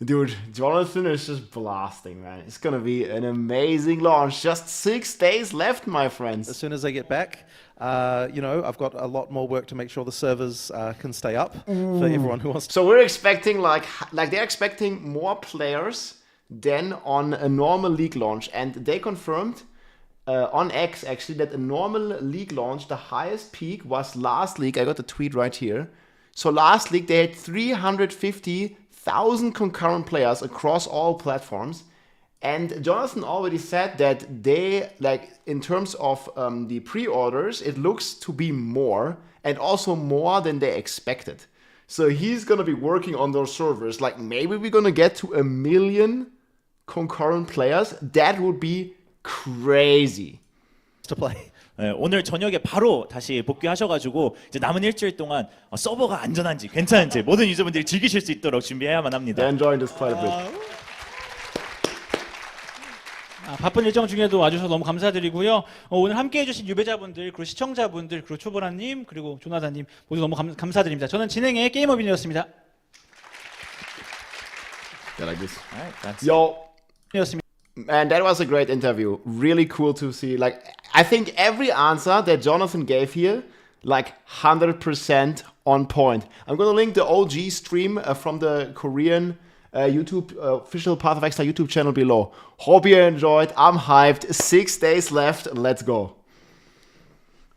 Dude, Jonathan is just blasting, man. It's gonna be an amazing launch. Just 6 days left, my friends. As soon as I get back, you know, I've got a lot more work to make sure the servers can stay up for everyone who wants to. So we're expecting like they're expecting more players than on a normal league launch, and they confirmed on X actually that a normal league launch, the highest peak was last league. I got the tweet right here. So last league they had 350,000 concurrent players across all platforms, and Jonathan already said that they, like, in terms of the pre-orders, it looks to be more, and also more than they expected. So he's gonna be working on those servers. Like, maybe we're gonna get to 1 million concurrent players. That would be crazy to play. 네, 오늘 저녁에 바로 다시 복귀하셔가지고 이제 남은 일주일 동안 서버가 안전한지 괜찮은지 모든 유저분들이 즐기실 수 있도록 준비해야만 합니다. They're enjoying this quite a bit. 바쁜 일정 중에도 와주셔서 너무 감사드리고요. 오늘 함께해주신 유배자분들, 그리고 시청자분들, 그리고 초보라님, 그리고 조나단님 모두 너무 감사드립니다. 저는 진행의 게임어빈이었습니다. Yeah, like this. Yo. Man, that was a great interview. Really cool to see. Like, I think every answer that Jonathan gave here, like 100% on point. I'm gonna link the OG stream from the Korean YouTube official Path of Exile YouTube channel below. Hope you enjoyed. I'm hyped. 6 days left. Let's go.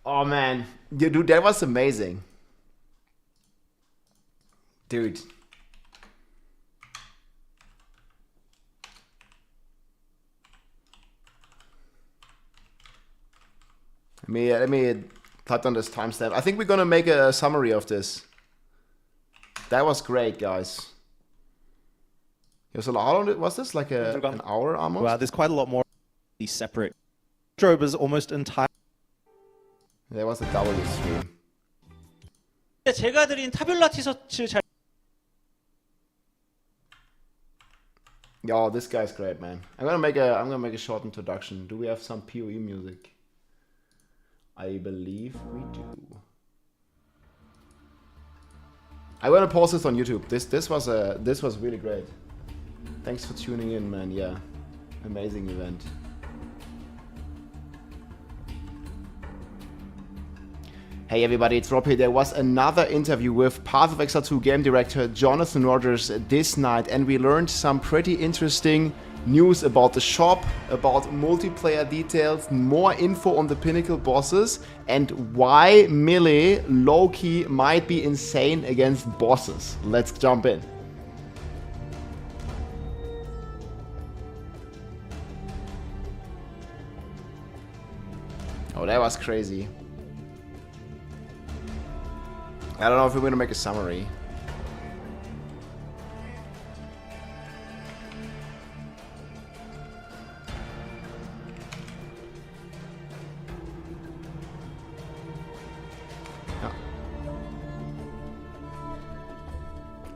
Oh man, dude, that was amazing, dude. Let me type on this timestamp. I think we're gonna make a summary of this. That was great, guys. So how long was this? Like an hour almost? Wow, there's quite a lot more. These separate. Strobe is almost entire. There was a W stream. 제가 드린 타뷸라 티셔츠 잘. Yo, this guy's great, man. I'm gonna make a short introduction. Do we have some PoE music? I believe we do. I want to post this on YouTube. This was really great. Thanks for tuning in, man. Yeah, amazing event. Hey everybody, it's Rob here. There was another interview with Path of Exile 2 game director Jonathan Rogers this night, and we learned some pretty interesting news about the shop, about multiplayer details, more info on the Pinnacle bosses, and why melee low-key might be insane against bosses. Let's jump in. Oh, that was crazy. I don't know if we're gonna make a summary.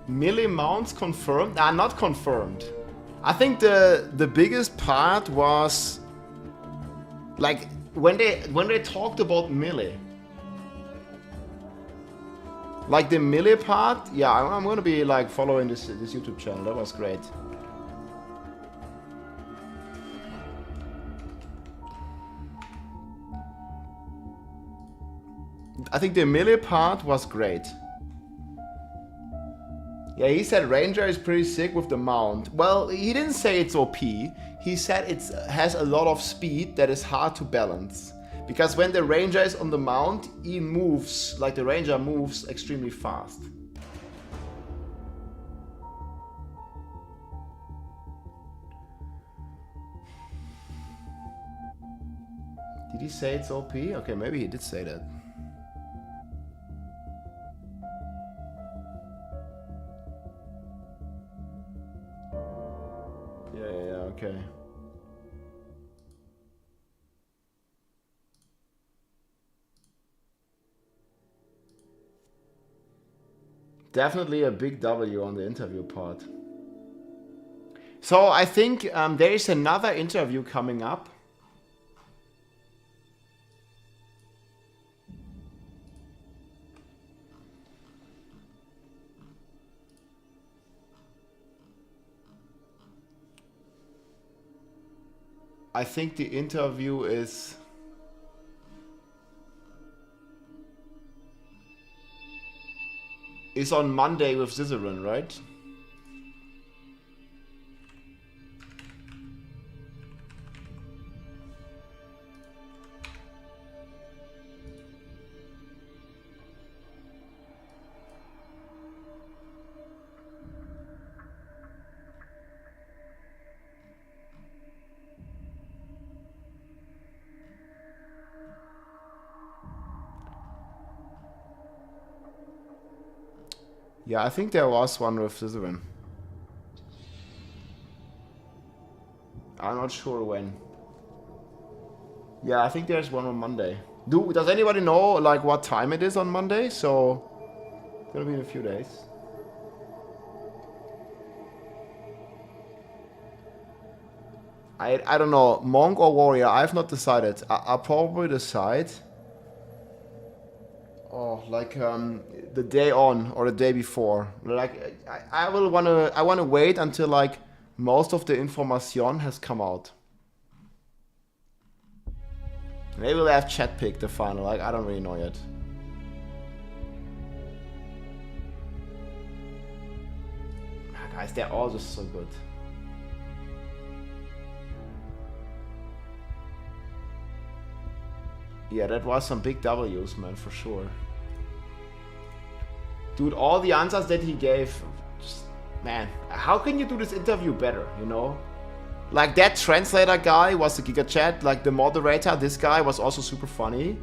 Melee mounts confirmed? Not confirmed. I think the biggest part was like when they talked about melee. Like the melee part, yeah, I'm gonna be like following this YouTube channel. That was great. I think the melee part was great. Yeah, he said Ranger is pretty sick with the mount. Well, he didn't say it's OP. He said it has a lot of speed that is hard to balance. Because when the Ranger is on the mount, he moves, like the Ranger moves extremely fast. Did he say it's OP? Okay, maybe he did say that. Yeah, okay. Definitely a big W on the interview part. So I think there is another interview coming up. I think the interview is on Monday with Zizaran, right? Yeah, I think there was one with Zizaran. I'm not sure when. Yeah, I think there's one on Monday. Does anybody know like what time it is on Monday? So it's gonna be in a few days. I don't know, Monk or Warrior. I've not decided. I'll probably decide. Oh, like the day on or the day before. Like I wanna wait until like most of the information has come out. Maybe we'll have chat pick the final. Like I don't really know yet. Guys, they're all just so good. Yeah, that was some big W's, man, for sure. Dude, all the answers that he gave, just, man, how can you do this interview better, you know? Like, that translator guy was the Giga Chat, like the moderator, this guy was also super funny.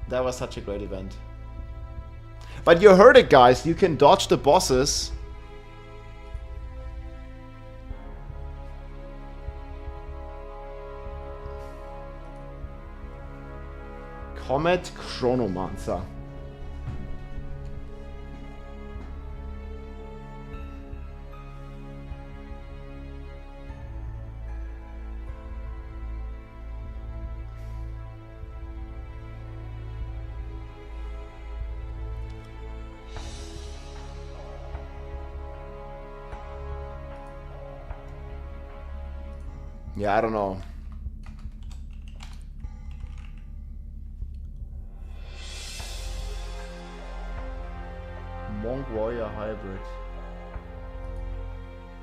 That was such a great event. But you heard it, guys, you can dodge the bosses. Comet Chronomancer. Yeah, I don't know. Monk Warrior Hybrid.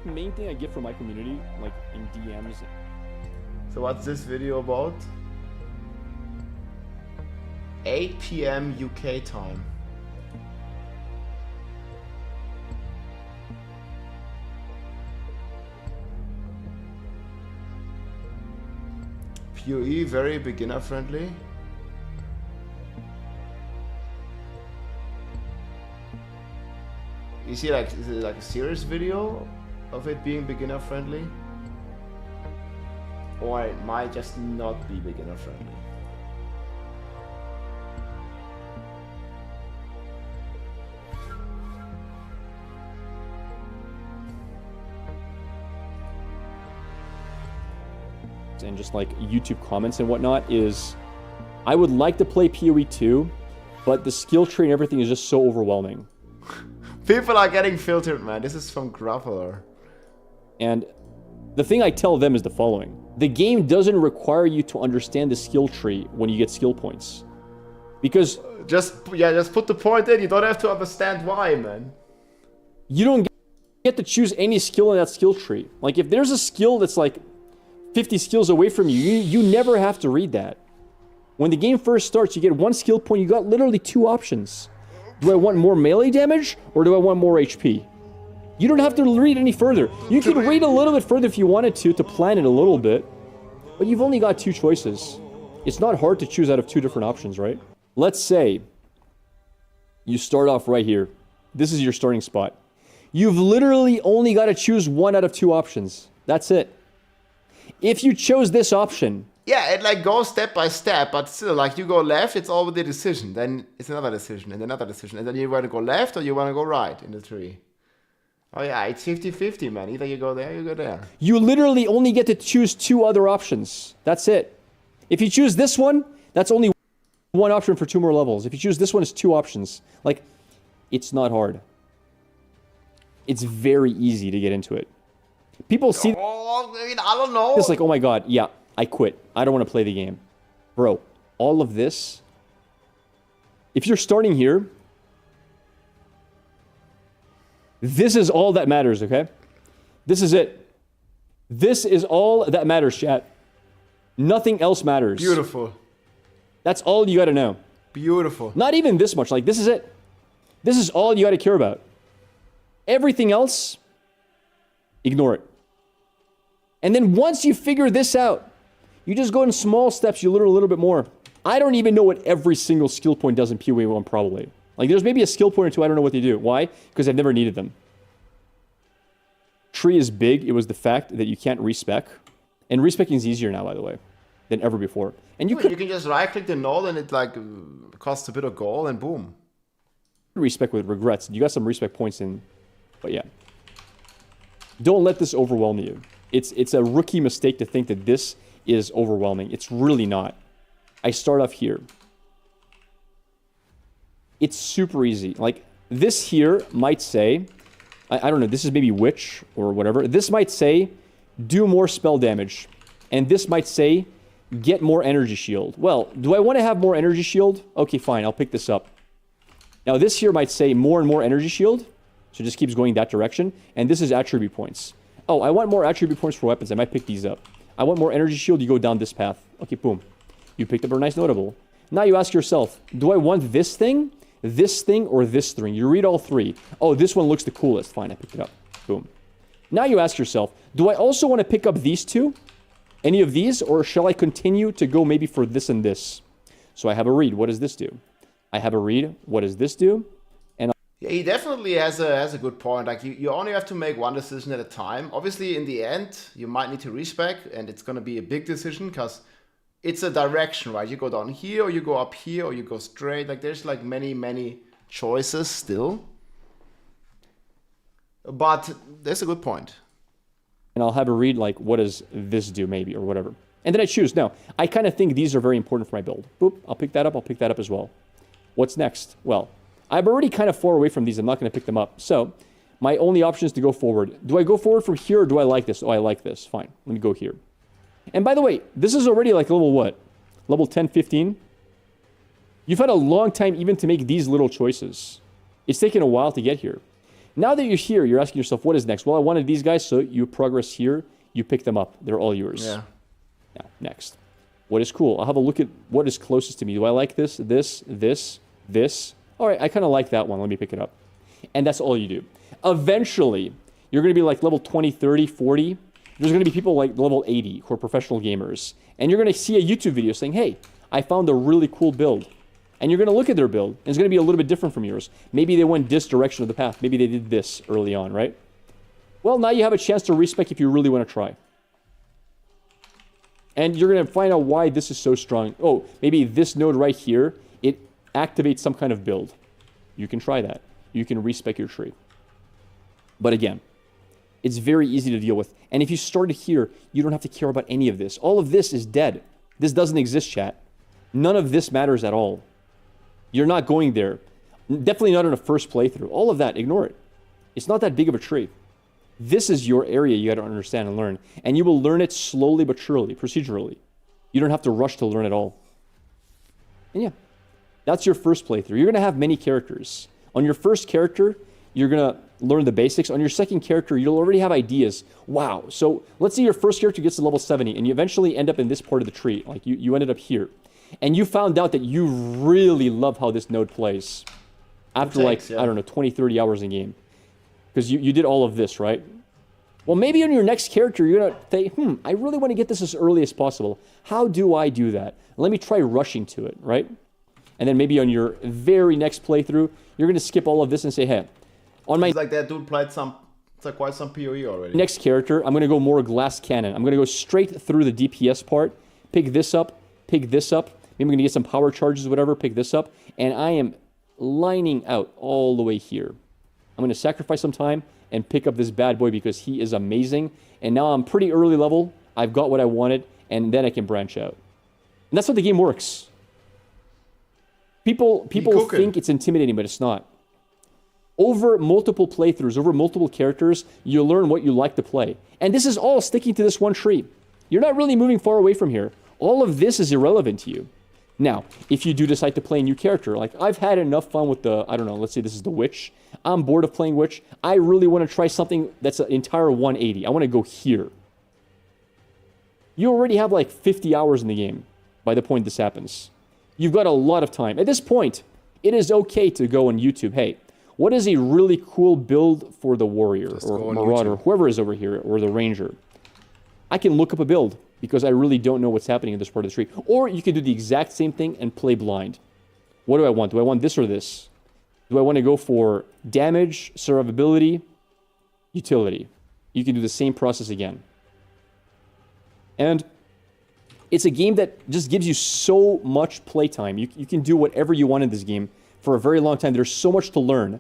The main thing I get from my community, like in DMs. So what's this video about? 8 PM UK time. PoE, very beginner friendly. You see, like, is it like a serious video of it being beginner friendly? Or it might just not be beginner friendly. And just like YouTube comments and whatnot is, I would like to play PoE 2, but the skill tree and everything is just so overwhelming. People are getting filtered, man. This is from Grappler. And the thing I tell them is the following. The game doesn't require you to understand the skill tree when you get skill points. Because... Just put the point in. You don't have to understand why, man. You don't get to choose any skill in that skill tree. Like, if there's a skill that's like 50 skills away from you, you never have to read that. When the game first starts, you get one skill point. You got literally two options. Do I want more melee damage, or do I want more HP? You don't have to read any further. You could read a little bit further if you wanted to plan it a little bit. But you've only got two choices. It's not hard to choose out of two different options, right? Let's say you start off right here. This is your starting spot. You've literally only got to choose one out of two options. That's it. If you chose this option... Yeah, it like goes step by step, but still, like you go left, it's always a decision. Then it's another decision, and another decision. And then you want to go left or you want to go right in the tree. Oh yeah, it's 50-50, man. Either you go there or you go there. You literally only get to choose two other options. That's it. If you choose this one, that's only one option for 2 more levels. If you choose this one, it's 2 options. Like, it's not hard. It's very easy to get into it. People see I don't know. it's like, oh my god, yeah, I quit. I don't want to play the game. Bro, all of this, if you're starting here, this is all that matters, okay? This is it. This is all that matters, chat. Nothing else matters. Beautiful. That's all you got to know. Beautiful. Not even this much. Like, this is it. This is all you got to care about. Everything else, ignore it. And then once you figure this out, you just go in small steps, you learn a little bit more. I don't even know what every single skill point does in PoE 1 probably. Like, there's maybe a skill point or two, I don't know what they do. Why? Because I've never needed them. Tree is big. It was the fact that you can't respec. And respecking is easier now, by the way, than ever before. And you can just right-click the node and it like costs a bit of gold and boom. Respec with regrets. You got some respec points in, but yeah. Don't let this overwhelm you. It's a rookie mistake to think that this is overwhelming. It's really not. I start off here. It's super easy. Like, this here might say, I don't know, this is maybe Witch or whatever. This might say, do more spell damage. And this might say, get more energy shield. Well, do I want to have more energy shield? Okay, fine, I'll pick this up. Now, this here might say more and more energy shield. So it just keeps going that direction. And this is attribute points. Oh, I want more attribute points for weapons. I might pick these up. I want more energy shield. You go down this path. Okay, boom. You picked up a nice notable. Now you ask yourself, do I want this thing, or this thing? You read all three. Oh, this one looks the coolest. Fine, I picked it up. Boom. Now you ask yourself, do I also want to pick up these two? Any of these? Or shall I continue to go maybe for this and this? So I have a read. What does this do? I have a read. What does this do? Yeah, he definitely has a good point. Like, you only have to make one decision at a time. Obviously, in the end, you might need to respec, and it's going to be a big decision because it's a direction, right? You go down here, or you go up here, or you go straight. Like, there's like many choices still. But there's a good point. And I'll have a read like, what does this do maybe, or whatever. And then I choose. Now, I kind of think these are very important for my build. Boop, I'll pick that up. I'll pick that up as well. What's next? Well, I'm already kind of far away from these. I'm not going to pick them up. So my only option is to go forward. Do I go forward from here, or do I like this? Oh, I like this. Fine. Let me go here. And by the way, this is already like level what? Level 10, 15? You've had a long time even to make these little choices. It's taken a while to get here. Now that you're here, you're asking yourself, what is next? Well, I wanted these guys, so you progress here. You pick them up. They're all yours. Yeah. Now, next. What is cool? I'll have a look at what is closest to me. Do I like this, this? All right, I kind of like that one. Let me pick it up. And that's all you do. Eventually, you're going to be like level 20, 30, 40. There's going to be people like level 80 who are professional gamers. And you're going to see a YouTube video saying, hey, I found a really cool build. And you're going to look at their build, and it's going to be a little bit different from yours. Maybe they went this direction of the path. Maybe they did this early on, right? Well, now you have a chance to respec if you really want to try. And you're going to find out why this is so strong. Oh, maybe this node right here, it activates some kind of build. You can try that. You can respec your tree. But again, it's very easy to deal with. And if you started here, you don't have to care about any of this. All of this is dead. This doesn't exist, chat. None of this matters at all. You're not going there. Definitely not in a first playthrough. All of that, ignore it. It's not that big of a tree. This is your area you got to understand and learn. And you will learn it slowly but surely, procedurally. You don't have to rush to learn it all. And yeah, that's your first playthrough. You're going to have many characters. On your first character, you're going to learn the basics. On your second character, you'll already have ideas. Wow. So let's say your first character gets to level 70 and you eventually end up in this part of the tree. Like you ended up here. And you found out that you really love how this node plays. After I don't know, 20, 30 hours in game. Because you did all of this, right? Well, maybe on your next character, you're going to say, I really want to get this as early as possible. How do I do that? Let me try rushing to it, right? And then maybe on your very next playthrough, you're going to skip all of this and say, hey, on my... It's like that dude played quite some PoE already. Next character, I'm going to go more glass cannon. I'm going to go straight through the DPS part, pick this up, pick this up. Maybe I'm going to get some power charges or whatever, pick this up. And I am lining out all the way here. I'm going to sacrifice some time and pick up this bad boy because he is amazing. And now I'm pretty early level. I've got what I wanted, and then I can branch out. And that's how the game works. People think it's intimidating, but it's not. Over multiple playthroughs, over multiple characters, you learn what you like to play. And this is all sticking to this one tree. You're not really moving far away from here. All of this is irrelevant to you. Now, if you do decide to play a new character, like I've had enough fun with the, I don't know, let's say this is the Witch. I'm bored of playing Witch. I really want to try something that's an entire 180. I want to go here. You already have like 50 hours in the game by the point this happens. You've got a lot of time. At this point, it is okay to go on YouTube. Hey, what is a really cool build for the Warrior or Marauder, whoever is over here, or the Ranger? I can look up a build because I really don't know what's happening in this part of the tree. Or you can do the exact same thing and play blind. What do I want? Do I want this or this? Do I want to go for damage, survivability, utility? You can do the same process again. And it's a game that just gives you so much playtime. You can do whatever you want in this game for a very long time. There's so much to learn.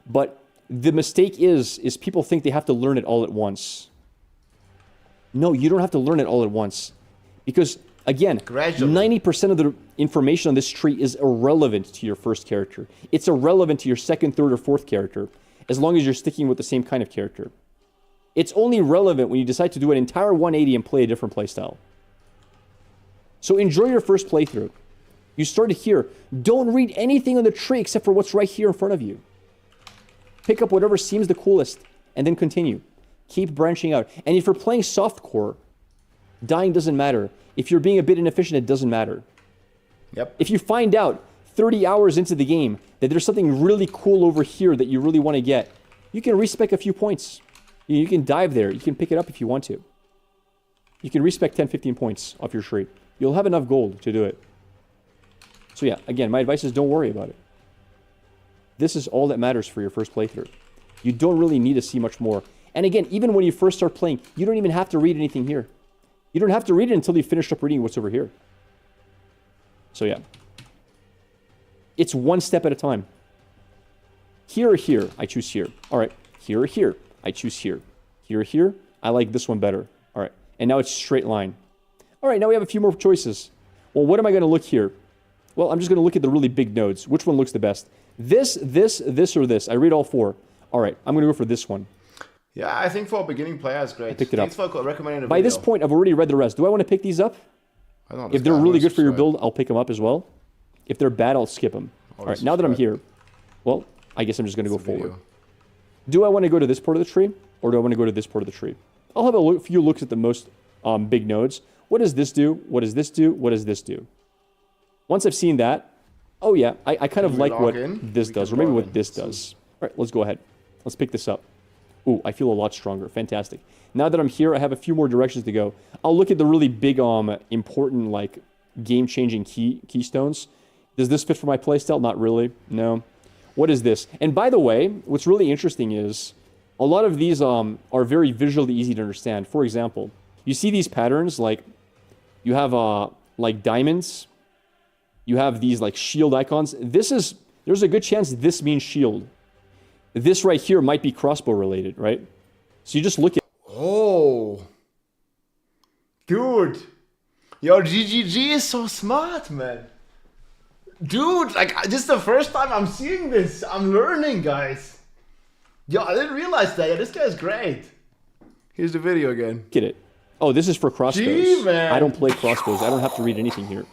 But the mistake is people think they have to learn it all at once. No, you don't have to learn it all at once. Because, again, 90% of the information on this tree is irrelevant to your first character. It's irrelevant to your second, third, or fourth character, as long as you're sticking with the same kind of character. It's only relevant when you decide to do an entire 180 and play a different playstyle. So enjoy your first playthrough. You started here. Don't read anything on the tree except for what's right here in front of you. Pick up whatever seems the coolest, and then continue. Keep branching out. And if you're playing softcore, dying doesn't matter. If you're being a bit inefficient, it doesn't matter. Yep. If you find out 30 hours into the game that there's something really cool over here that you really want to get, you can respec a few points. You can dive there. You can pick it up if you want to. You can respec 10, 15 points off your tree. You'll have enough gold to do it. So yeah, again, my advice is don't worry about it. This is all that matters for your first playthrough. You don't really need to see much more. And again, even when you first start playing, you don't even have to read anything here. You don't have to read it until you finished up reading what's over here. So yeah. It's one step at a time. Here or here, I choose here. All right, here or here, I choose here. Here or here, I like this one better. All right, and now it's straight line. All right, now we have a few more choices. Well, what am I going to look here? Well, I'm just going to look at the really big nodes. Which one looks the best? This, or this. I read all four. All right, I'm going to go for this one. Yeah, I think for a beginning player, it's great. I picked it Thanks up. for recommending the By video. this point, I've already read the rest. Do I want to pick these up? I don't know, If they're really good for your build, I'll pick them up as well. If they're bad, I'll skip them. All right, now that I'm here, well, I guess I'm just going to go forward. Do I want to go to this part of the tree, or do I want to go to this part of the tree? I'll have a few looks at the most big nodes. What does this do? What does this do? What does this do? Once I've seen that, oh yeah, I kind of like what this does, or maybe what this does. All right, let's go ahead. Let's pick this up. Ooh, I feel a lot stronger. Fantastic. Now that I'm here, I have a few more directions to go. I'll look at the really big, important, like, game-changing keystones. Does this fit for my playstyle? Not really. No. What is this? And by the way, what's really interesting is a lot of these are very visually easy to understand. For example, you see these patterns, like you have like diamonds. You have these like shield icons. There's a good chance this means shield. This right here might be crossbow related, right? So you just look at... Oh. Dude. Yo, GGG is so smart, man. Dude, like, this is the first time I'm seeing this. I'm learning, guys. Yo, I didn't realize that. Yeah, this guy's great. Here's the video again. Get it. Oh, this is for crossbows. Gee, man. I don't play crossbows. I don't have to read anything here.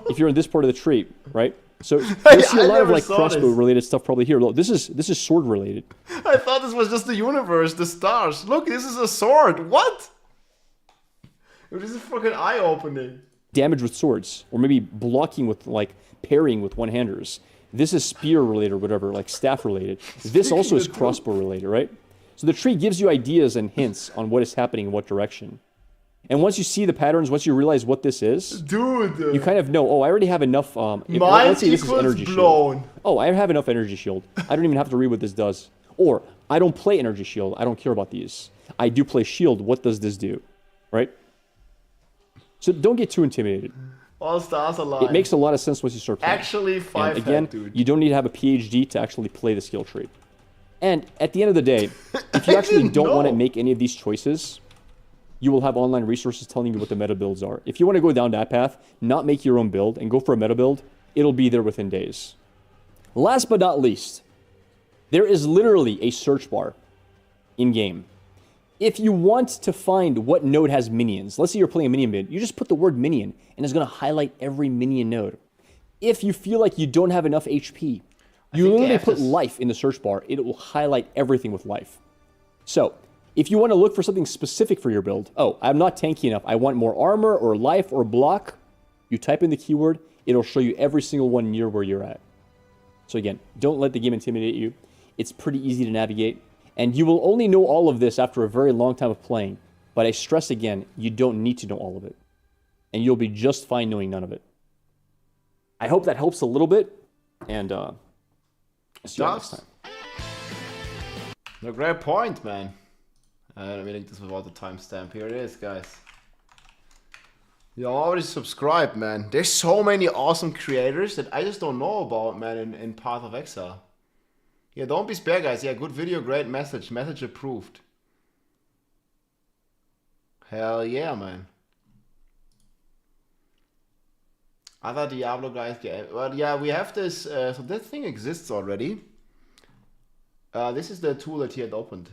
If you're in this part of the tree, right? So you'll see a lot of like crossbow-related stuff probably here. Look, this is sword-related. I thought this was just the universe, the stars. Look, this is a sword. What? This is fucking eye-opening. Damage with swords, or maybe blocking with like parrying with one-handers. This is spear-related or whatever, like staff-related. This also is crossbow-related, right? So the tree gives you ideas and hints on what is happening in what direction. And once you see the patterns, once you realize what this is, dude, you kind of know, oh, I already have enough, let's say this is energy shield. Oh, I have enough energy shield. I don't even have to read what this does. Or, I don't play energy shield. I don't care about these. I do play shield. What does this do? Right? So don't get too intimidated. All stars align. It makes a lot of sense once you start playing. Actually, and again, you don't need to have a PhD to actually play the skill tree. And at the end of the day, if you actually don't want to make any of these choices, you will have online resources telling you what the meta builds are. If you want to go down that path, not make your own build, and go for a meta build, it'll be there within days. Last but not least, There is literally a search bar in-game. If you want to find what node has minions, let's say you're playing a minion bid, you just put the word minion, and it's going to highlight every minion node. If you feel like you don't have enough HP, you literally put life in the search bar, it will highlight everything with life. So, if you want to look for something specific for your build, oh, I'm not tanky enough, I want more armor or life or block, you type in the keyword, it'll show you every single one near where you're at. So again, don't let the game intimidate you. It's pretty easy to navigate, and you will only know all of this after a very long time of playing. But I stress again, you don't need to know all of it. And you'll be just fine knowing none of it. I hope that helps a little bit, and see you next time. No, great point, man. Let me link this without the timestamp. Here it is, guys. You already subscribed, man. There's so many awesome creators that I just don't know about, man, in Path of Exile. Yeah, don't be spare, guys. Yeah, good video, great message. Message approved. Hell yeah, man. Other Diablo guys, yeah. Well, yeah, we have this. So that thing exists already. This is the tool that he had opened.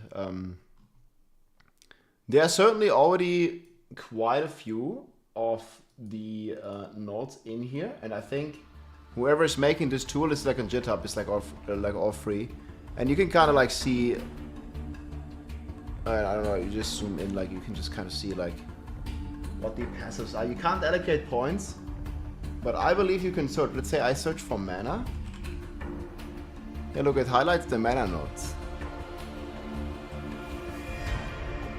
There are certainly already quite a few of the nodes in here, and I think whoever is making this tool is like on GitHub. It's like all free, and you can kind of like see. I don't know. You just zoom in, like you can just kind of see like what the passives are. You can't allocate points, but I believe you can search. Let's say I search for mana. Yeah, look, it highlights the mana nodes.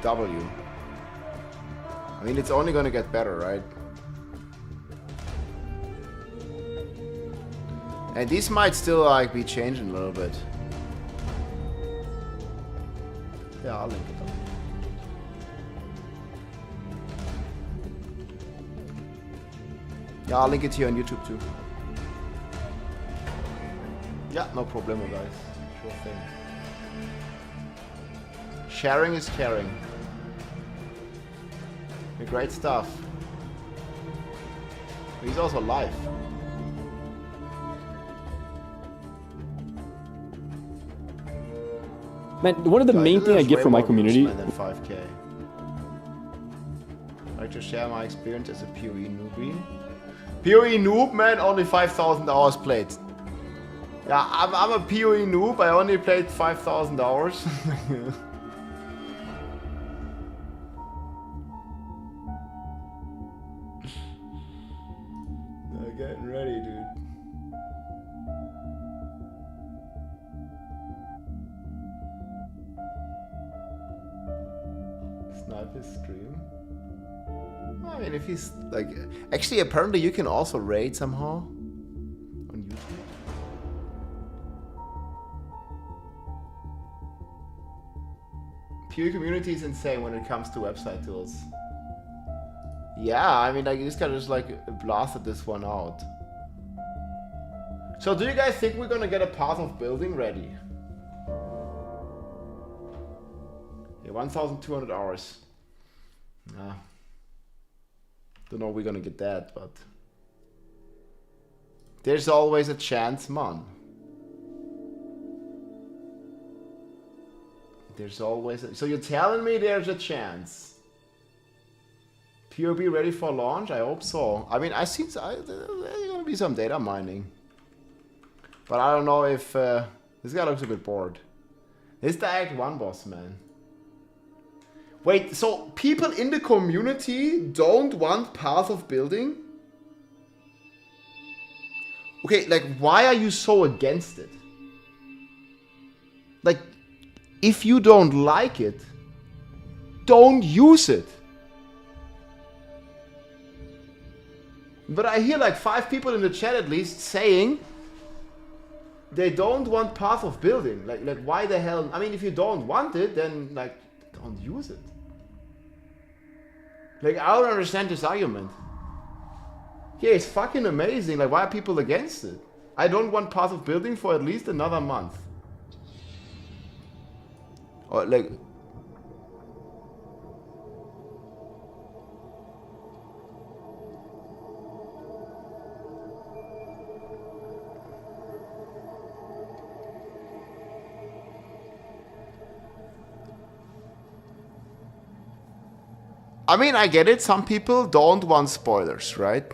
W. I mean, it's only gonna get better, right? And these might still like be changing a little bit. Yeah, I'll link it up. Yeah, I'll link it here on YouTube too. Yeah, no problem, guys. Sure thing. Sharing is caring. Great stuff. He's also live. Man, one of the main things I get from my community. Than 5K. I like to share my experience as a PoE newbie. PoE noob, man, only 5,000 hours played. Yeah, I'm a PoE noob. I only played 5,000 hours. Getting ready, dude. Snipe his stream. I mean, if he's like, actually, apparently you can also raid somehow on YouTube. PoE community is insane when it comes to website tools. Yeah, I mean, like, you just gotta just like blasted this one out. So, do you guys think we're gonna get a Path of Building ready? Yeah, 1,200 hours. Nah. Don't know if we're gonna get that, but there's always a chance, man. There's always a... So you're telling me there's a chance? POB ready for launch? I hope so. I mean, there's gonna be some data mining, but I don't know if this guy looks a bit bored. This is the Act 1 boss, man. Wait, so people in the community don't want Path of Building? Okay, like, why are you so against it? Like, if you don't like it, don't use it. But I hear like 5 people in the chat at least saying they don't want Path of Building. Like why the hell? I mean, if you don't want it, then like don't use it. Like, I don't understand this argument. Yeah, it's fucking amazing. Like, why are people against it? I don't want Path of Building for at least another month. Or like... I mean, I get it. Some people don't want spoilers, right?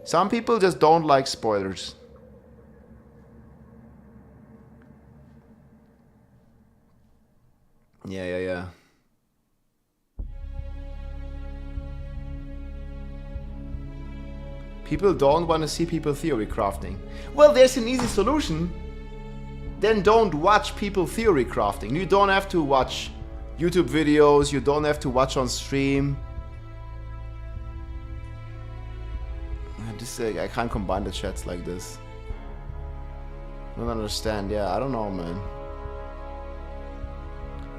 Some people just don't like spoilers. Yeah. People don't want to see people theory crafting. Well, there's an easy solution. Then don't watch people theory crafting. You don't have to watch YouTube videos. You don't have to watch on stream. I can't combine the chats like this. I don't understand. Yeah, I don't know, man.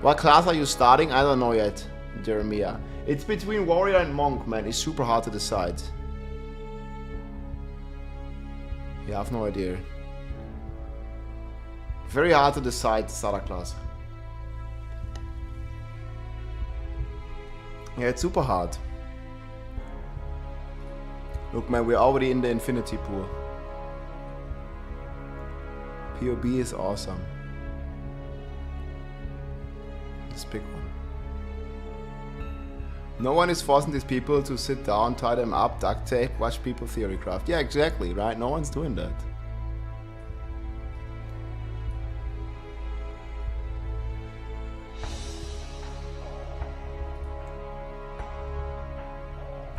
What class are you starting? I don't know yet, Jeremiah. It's between warrior and monk, man. It's super hard to decide. Yeah, I have no idea. Very hard to decide starter class. Yeah, it's super hard. Look, man, we're already in the infinity pool. POB is awesome. Let's pick one. No one is forcing these people to sit down, tie them up, duct tape, watch people theory craft. Yeah, exactly, right? No one's doing that.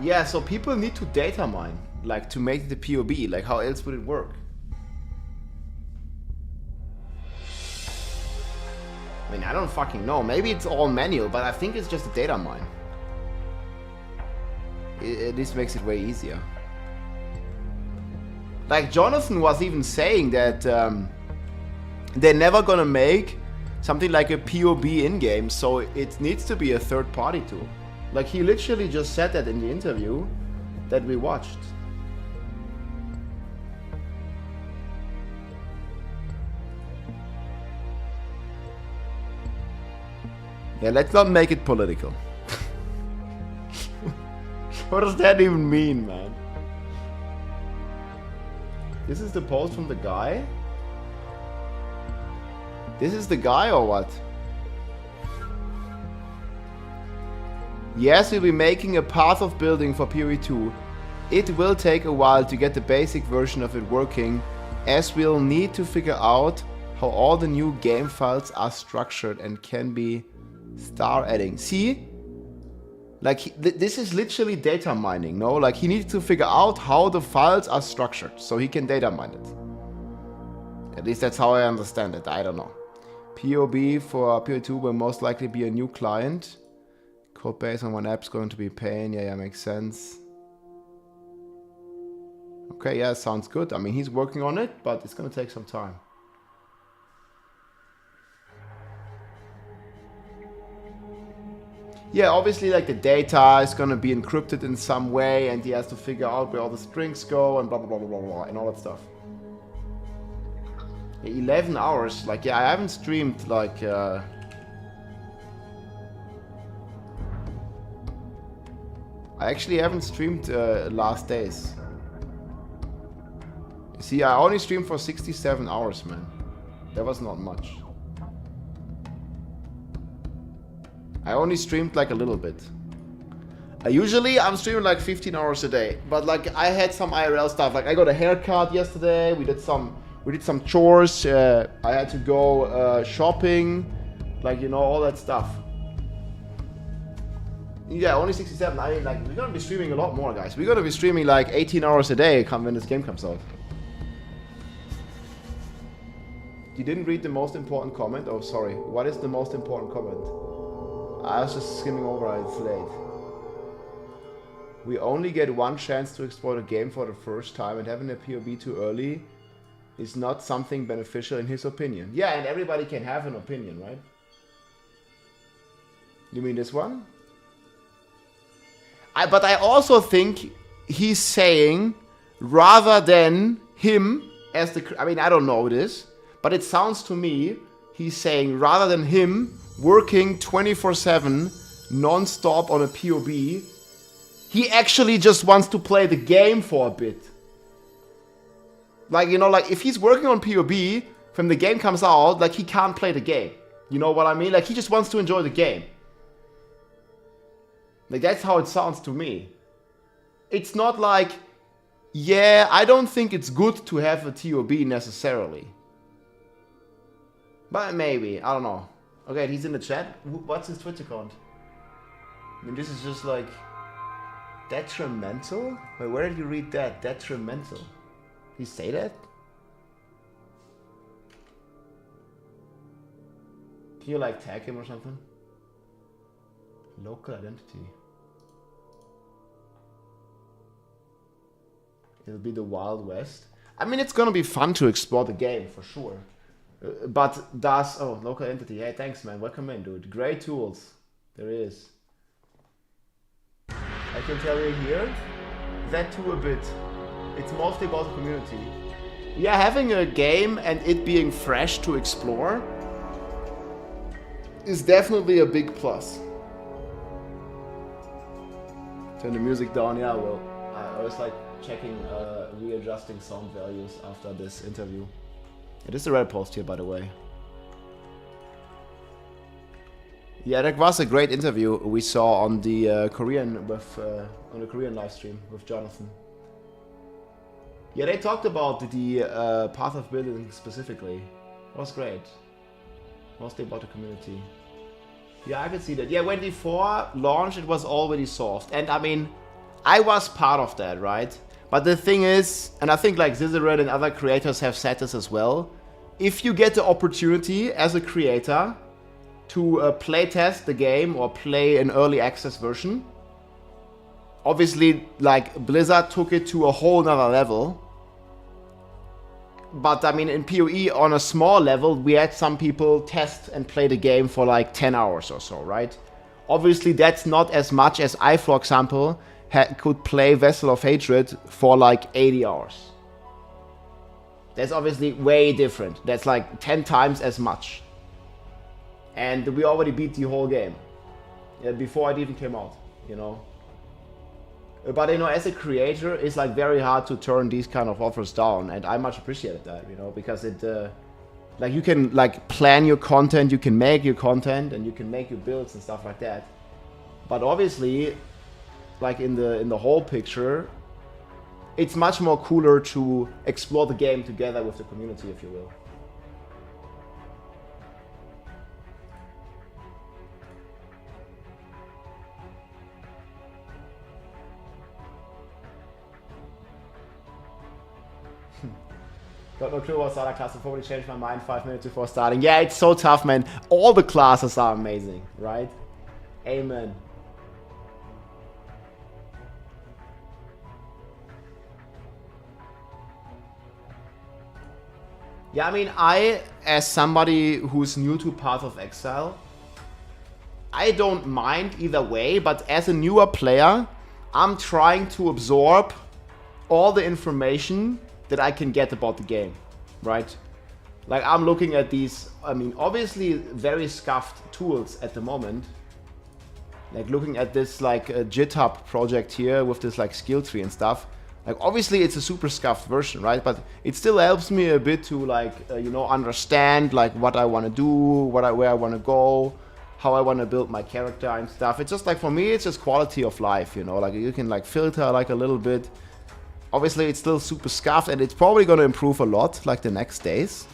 Yeah, so people need to data mine, like to make the POB, like how else would it work? I mean, I don't fucking know. Maybe it's all manual, but I think it's just a data mine. It at least makes it way easier. Like Jonathan was even saying that they're never gonna make something like a POB in-game, so it needs to be a third-party tool. Like he literally just said that in the interview that we watched. Yeah, let's not make it political. What does that even mean, man? This is the post from the guy? This is the guy or what? Yes, we'll be making a path of building for PoE 2. It will take a while to get the basic version of it working, as we'll need to figure out how all the new game files are structured and can be star adding. See? Like, this is literally data mining, no? Like, he needs to figure out how the files are structured, so he can data mine it. At least that's how I understand it, I don't know. POB for PoE 2 will most likely be a new client. Code base on one app is going to be a pain. Yeah, makes sense. Okay, yeah, sounds good. I mean, he's working on it, but it's going to take some time. Yeah, obviously, like the data is going to be encrypted in some way, and he has to figure out where all the strings go, and blah, blah, blah, blah, blah, and all that stuff. Yeah, 11 hours. Like, yeah, I haven't streamed, like... I actually haven't streamed last days. You see, I only streamed for 67 hours, man. That was not much. I only streamed like a little bit. Usually I'm streaming like 15 hours a day, but like I had some IRL stuff. Like I got a haircut yesterday. We did some chores. I had to go shopping, like, you know, all that stuff. Yeah, only 67. I mean, like, we're gonna be streaming a lot more, guys. We're gonna be streaming like 18 hours a day when this game comes out. You didn't read the most important comment? Oh, sorry. What is the most important comment? I was just skimming over it. It's late. We only get one chance to explore the game for the first time, and having a POB too early is not something beneficial in his opinion. Yeah, and everybody can have an opinion, right? You mean this one? But I also think he's saying, rather than him as the... I mean, I don't know this, but it sounds to me he's saying, rather than him working 24/7 non-stop on a POB, he actually just wants to play the game for a bit. Like, you know, like if he's working on POB, when the game comes out, like he can't play the game. You know what I mean? Like he just wants to enjoy the game. Like, that's how it sounds to me. It's not like, yeah, I don't think it's good to have a TOB necessarily. But maybe, I don't know. Okay, he's in the chat. What's his Twitch account? I mean, this is just like detrimental? Wait, where did you read that? Detrimental. Did he say that? Can you like tag him or something? Local identity. It'll be the Wild West. I mean, it's gonna be fun to explore the game for sure. But does... Oh, local entity. Hey, thanks, man. Welcome in, dude. Great tools. There is. I can tell you here, that too a bit. It's mostly about the community. Yeah, having a game and it being fresh to explore is definitely a big plus. Turn the music down. Yeah, well, I was like checking, readjusting sound values after this interview. It is a red post here, by the way. Yeah, that was a great interview we saw on the Korean live stream with Jonathan. Yeah, they talked about the path of building specifically. It was great. Mostly about the community. Yeah, I could see that. Yeah, when before launch, it was already soft, and I mean, I was part of that, right? But the thing is, and I think like Zizzeret and other creators have said this as well, if you get the opportunity as a creator to playtest the game or play an early access version, obviously like Blizzard took it to a whole nother level. But I mean, in PoE on a small level, we had some people test and play the game for like 10 hours or so, right? Obviously that's not as much as I, for example, could play Vessel of Hatred for like 80 hours. That's obviously way different. That's like 10 times as much. And we already beat the whole game before it even came out, you know. But you know, as a creator, it's like very hard to turn these kind of offers down, and I much appreciated that, you know, because it like you can like plan your content, you can make your content, and you can make your builds and stuff like that. But obviously, like in the whole picture, it's much more cooler to explore the game together with the community, if you will. Got no clue what starter class will probably change my mind 5 minutes before starting. Yeah, it's so tough, man. All the classes are amazing, right? Amen. Yeah, I mean, as somebody who's new to Path of Exile, I don't mind either way, but as a newer player, I'm trying to absorb all the information that I can get about the game, right? Like, I'm looking at these, I mean, obviously very scuffed tools at the moment. Like, looking at this, like, GitHub project here with this, like, skill tree and stuff. Like, obviously it's a super scuffed version, right? But it still helps me a bit to, like, you know, understand, like, what I want to do, where I want to go, how I want to build my character and stuff. It's just, like, for me, it's just quality of life, you know? Like, you can, like, filter, like, a little bit. Obviously, it's still super scuffed, and it's probably going to improve a lot, like, the next days.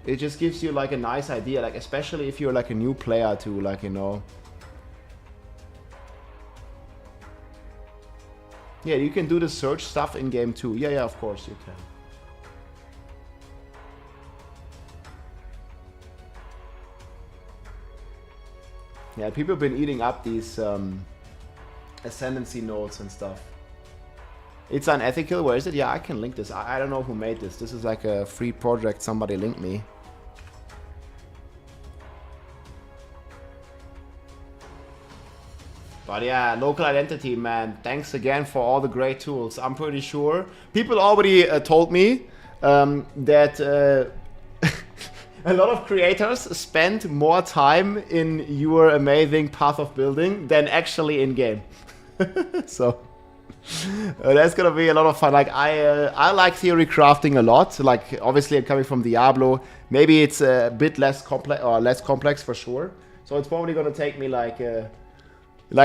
It just gives you, like, a nice idea, like, especially if you're, like, a new player to, like, you know... Yeah, you can do the search stuff in-game, too. Yeah, of course you can. Yeah, people have been eating up these ascendancy nodes and stuff. It's unethical. Where is it? Yeah, I can link this. I don't know who made this. This is like a free project. Somebody linked me. But yeah, local identity, man. Thanks again for all the great tools. I'm pretty sure people already told me that a lot of creators spend more time in your amazing path of building than actually in game. So That's gonna be a lot of fun. Like I like theory crafting a lot. Like obviously I'm coming from Diablo. Maybe it's a bit less complex for sure. So it's probably gonna take me like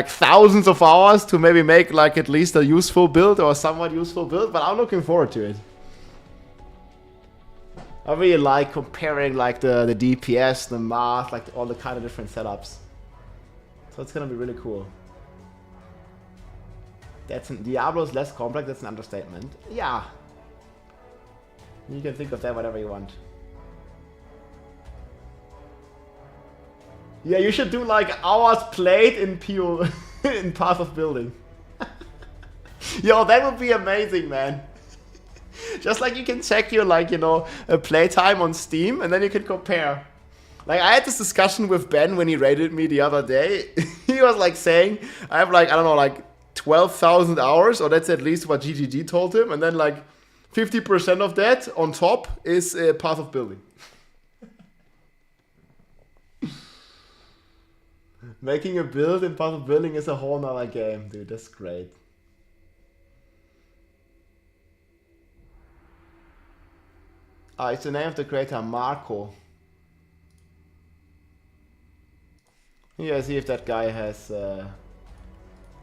thousands of hours to maybe make like at least a useful build or somewhat useful build. But I'm looking forward to it. I really like comparing like the DPS, the math, like all the kind of different setups. So it's gonna be really cool. Diablo is less complex, that's an understatement. Yeah. You can think of that whatever you want. Yeah, you should do like hours played in PO in Path of Building. Yo, that would be amazing, man. Just like you can check your like, you know, playtime on Steam and then you can compare. Like I had this discussion with Ben when he rated me the other day. He was like saying, I have like, I don't know, like 12,000 hours, or that's at least what GGG told him, and then like 50% of that on top is Path of Building. Making a build in Path of Building is a whole nother game, dude. That's great. It's the name of the creator, Marco. Yeah, see if that guy has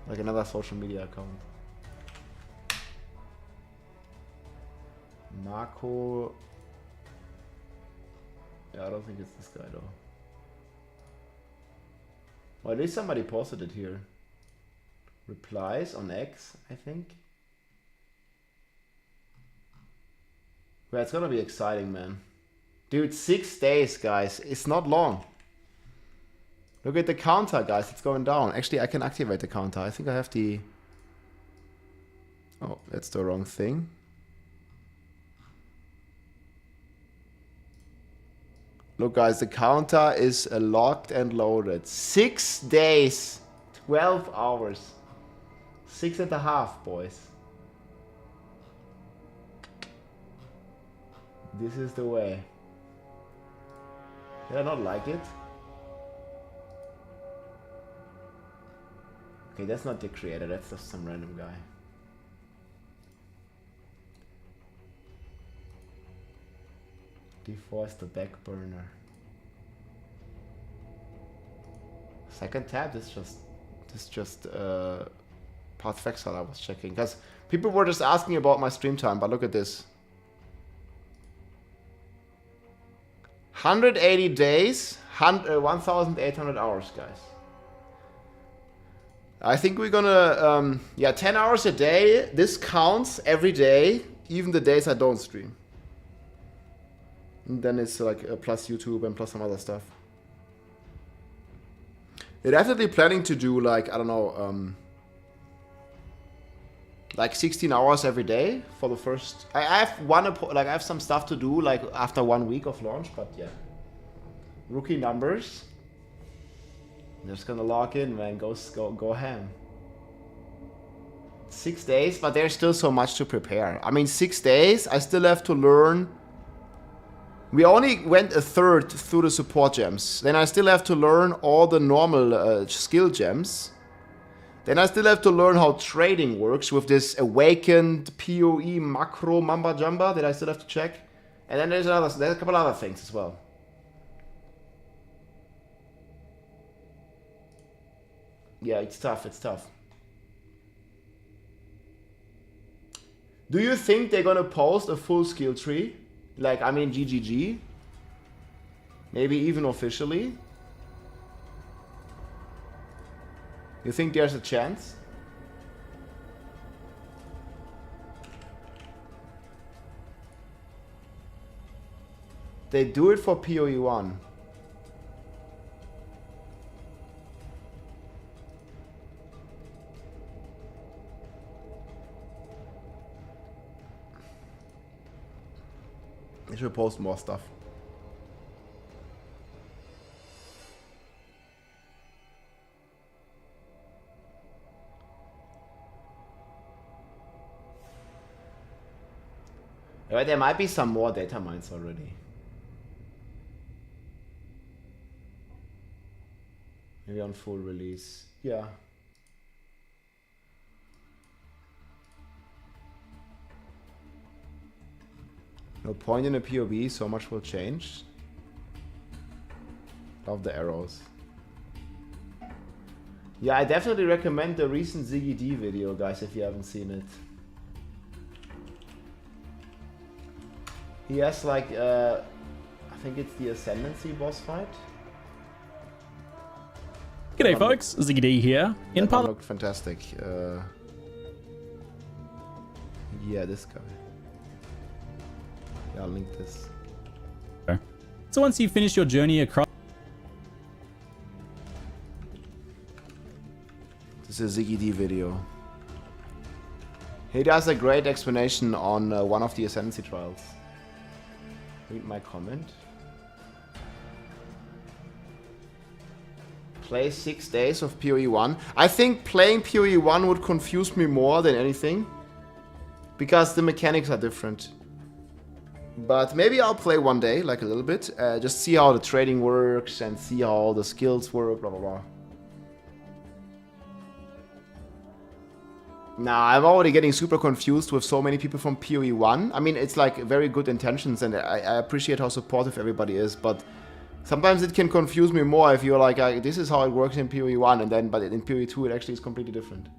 like another social media account. Marco. Yeah, I don't think it's this guy though. Well, at least somebody posted it here. Replies on X, I think. Well, it's gonna be exciting, man. Dude, 6 days, guys. It's not long. Look at the counter, guys. It's going down. Actually, I can activate the counter. I think I have the... Oh, that's the wrong thing. Look, guys, the counter is locked and loaded. 6 days. 12 hours. 6.5, boys. This is the way. Did I not like it? Okay, that's not the creator, that's just some random guy. Deforce the back burner. Second tab, this just Path of Exile I was checking. Because people were just asking about my stream time, but look at this. 180 days, 1,800 hours, guys. I think we're gonna, yeah, 10 hours a day. This counts every day, even the days I don't stream. And then it's like plus YouTube and plus some other stuff. We're definitely planning to do like, I don't know, like 16 hours every day for the first. I have some stuff to do like after 1 week of launch, but yeah. Rookie numbers. I'm just gonna log in, man. Go ham. 6 days, but there's still so much to prepare. I mean, 6 days. I still have to learn. We only went a third through the support gems. Then I still have to learn all the normal skill gems. Then I still have to learn how trading works with this awakened PoE macro mamba jamba that I still have to check. And then there's a couple other things as well. Yeah, it's tough, it's tough. Do you think they're gonna post a full skill tree? Like, I mean, GGG? Maybe even officially? You think there's a chance? They do it for PoE 1. They should post more stuff. Yeah, there might be some more data mines already. Maybe on full release. Yeah. No point in a POV, so much will change. Love the arrows. Yeah, I definitely recommend the recent Ziggy D video, guys, if you haven't seen it. He has like, I think it's the Ascendancy boss fight. G'day folks, Ziggy D here. That one looked fantastic. Yeah, this guy. Yeah, I'll link this. So once you finish your journey across... This is a Ziggy D video. He does a great explanation on one of the Ascendancy trials. Read my comment. Play 6 days of PoE 1. I think playing PoE 1 would confuse me more than anything. Because the mechanics are different. But maybe I'll play one day, like a little bit. Just see how the trading works and see how the skills work, blah blah blah. Nah, I'm already getting super confused with so many people from PoE 1. I mean, it's like very good intentions and I appreciate how supportive everybody is, but sometimes it can confuse me more if you're like, this is how it works in PoE 1, and then, but in PoE 2 it actually is completely different.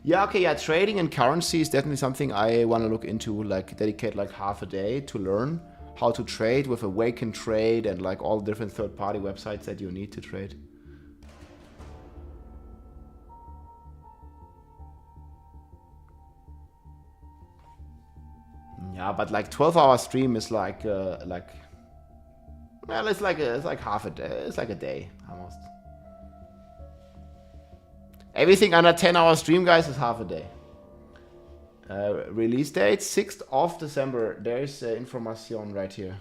Yeah, okay, yeah, trading and currency is definitely something I want to look into, like dedicate like half a day to learn how to trade with Awaken Trade and like all the different third-party websites that you need to trade. Yeah, but like 12-hour stream is like well, it's like half a day. It's like a day almost. Everything under 10-hour stream, guys, is half a day. Release date 6th of December. There's information right here.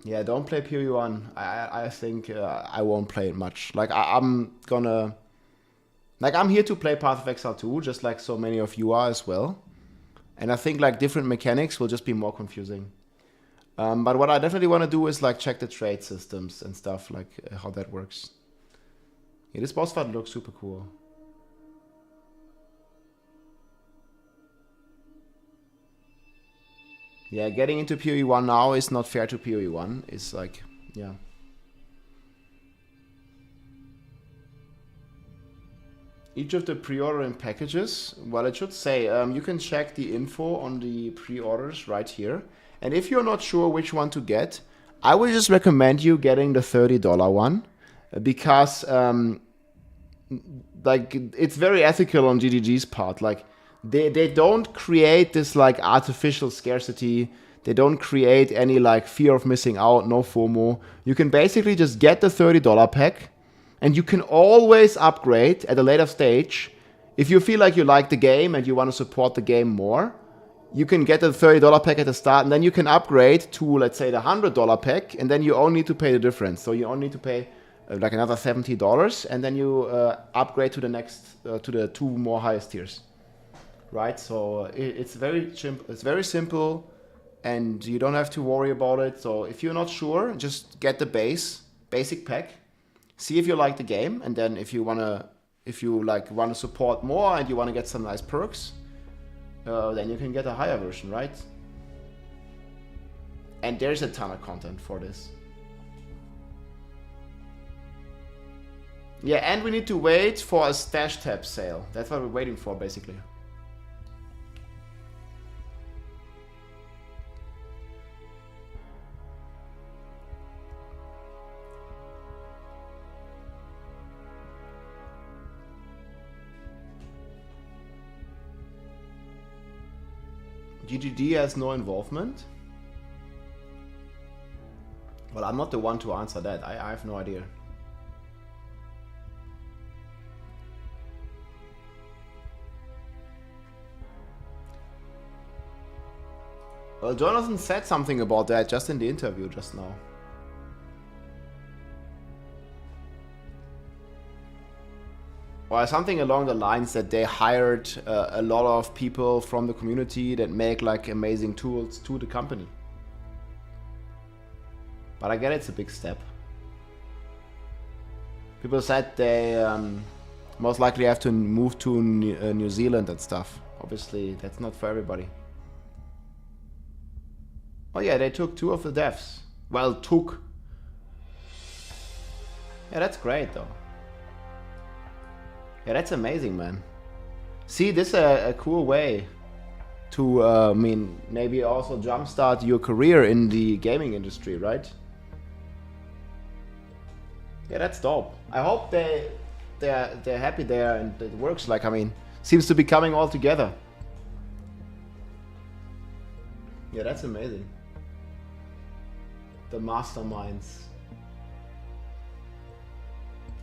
Yeah, don't play PoE 1. I think I won't play it much. Like I'm gonna. Like, I'm here to play Path of Exile 2, just like so many of you are as well. And I think, like, different mechanics will just be more confusing. But what I definitely want to do is, like, check the trade systems and stuff, like, how that works. Yeah, this boss fight looks super cool. Yeah, getting into PoE 1 now is not fair to PoE 1. It's like, yeah. Each of the pre-ordering packages, well, it should say, you can check the info on the pre-orders right here. And if you're not sure which one to get, I would just recommend you getting the $30 one. Because, like, it's very ethical on GGG's part. Like, they don't create this, like, artificial scarcity. They don't create any, like, fear of missing out, no FOMO. You can basically just get the $30 pack. And you can always upgrade at a later stage. If you feel like you like the game and you want to support the game more, you can get the $30 pack at the start, and then you can upgrade to, let's say, the $100 pack, and then you only need to pay the difference. So you only need to pay like another $70, and then you upgrade to the next, to the 2 more highest tiers. Right? So it's very simple, and you don't have to worry about it. So if you're not sure, just get the basic pack. See if you like the game, and then if you want to support more and you want to get some nice perks, then you can get a higher version, right? And there's a ton of content for this. Yeah, and we need to wait for a stash tab sale. That's what we're waiting for, basically. GGD has no involvement? Well, I'm not the one to answer that. I have no idea. Well, Jonathan said something about that just in the interview just now. Or something along the lines that they hired a lot of people from the community that make like amazing tools to the company. But I get it's a big step. People said they most likely have to move to New Zealand and stuff. Obviously, that's not for everybody. Oh yeah, they took 2 of the devs. Well, took. Yeah, that's great though. Yeah, that's amazing, man. See, this is a cool way to, I mean, maybe also jumpstart your career in the gaming industry, right? Yeah, that's dope. I hope they're happy there and it works. Like, I mean, seems to be coming all together. Yeah, that's amazing. The masterminds.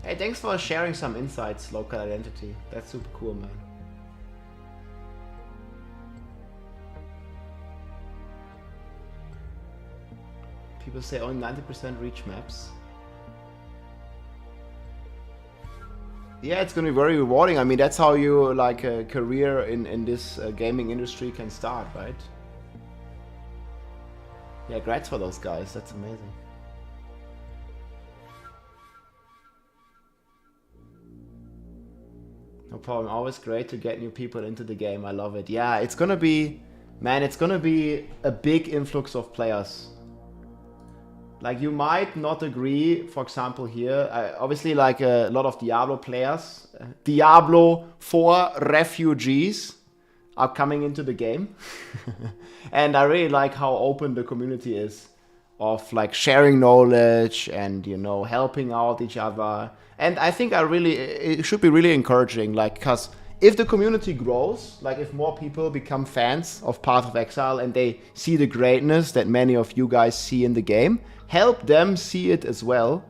Hey, thanks for sharing some insights, Local Identity. That's super cool, man. People say only 90% reach maps. Yeah, it's gonna be very rewarding. I mean, that's how you, like, a career in this gaming industry can start, right? Yeah, congrats for those guys. That's amazing. No problem. Always great to get new people into the game. I love it. Yeah, it's gonna be, man, it's gonna be a big influx of players. Like, you might not agree, for example, here, obviously, like, a lot of Diablo players, Diablo 4 refugees are coming into the game. And I really like how open the community is of, like, sharing knowledge and, you know, helping out each other. And I think it should be really encouraging, like, because if the community grows, like if more people become fans of Path of Exile and they see the greatness that many of you guys see in the game, help them see it as well,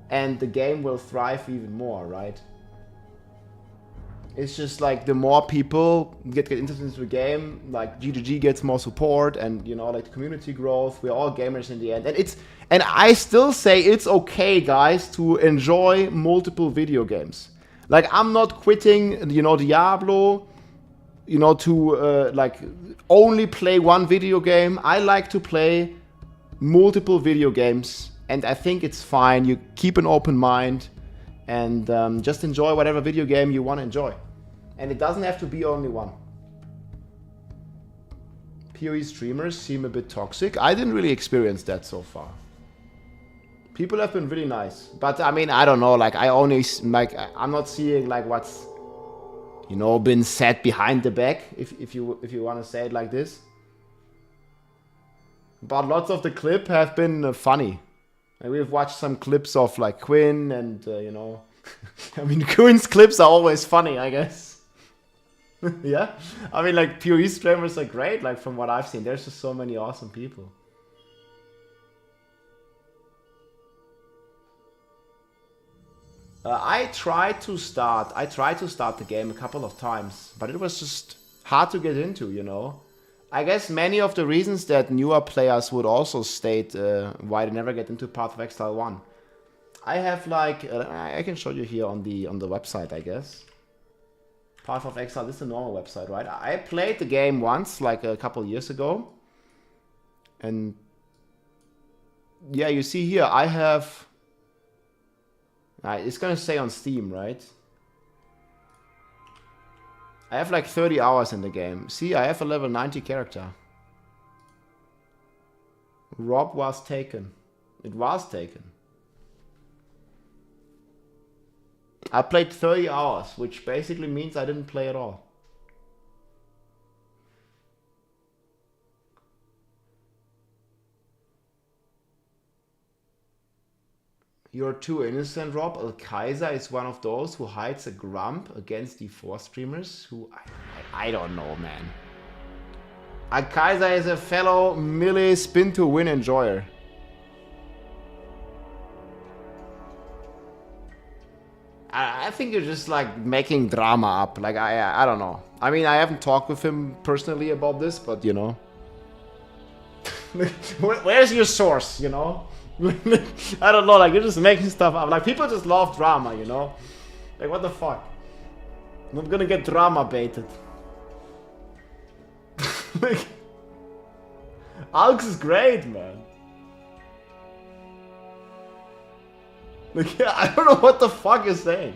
and the game will thrive even more, right? It's just like the more people get interested into the game, like GGG gets more support, and, you know, like the community growth. We're all gamers in the end, and I still say it's okay, guys, to enjoy multiple video games. Like, I'm not quitting, you know, Diablo, you know, to like only play one video game. I like to play multiple video games, and I think it's fine. You keep an open mind and just enjoy whatever video game you want to enjoy. And it doesn't have to be only one. PoE streamers seem a bit toxic. I didn't really experience that so far. People have been really nice, but I mean, I don't know, like, I'm not seeing, like, what's, you know, been said behind the back, if you want to say it like this. But lots of the clip have been funny. And we've watched some clips of, like, Quinn and, you know, I mean, Quinn's clips are always funny, I guess. Yeah? I mean, like, PoE streamers are great, like, from what I've seen. There's just so many awesome people. I tried to start the game a couple of times, but it was just hard to get into, you know. I guess many of the reasons that newer players would also state why they never get into Path of Exile 1. I have, like, I can show you here on the website, I guess. Path of Exile, this is a normal website, right? I played the game once, like a couple years ago. And yeah, you see here, I have... It's gonna say on Steam, right? I have like 30 hours in the game. See, I have a level 90 character. Rob was taken. It was taken. I played 30 hours, which basically means I didn't play at all. You're too innocent, Rob. Al-Kaiser is one of those who hides a grump against the 4 streamers who... I don't know, man. Al-Kaiser is a fellow melee spin-to-win enjoyer. I think you're just, like, making drama up. Like, I don't know. I mean, I haven't talked with him personally about this, but, you know. Where's your source, you know? I don't know, like, you're just making stuff up. Like, people just love drama, you know? Like, what the fuck? I'm not gonna get drama baited. Like, Alex is great, man. Like, yeah, I don't know what the fuck you're saying.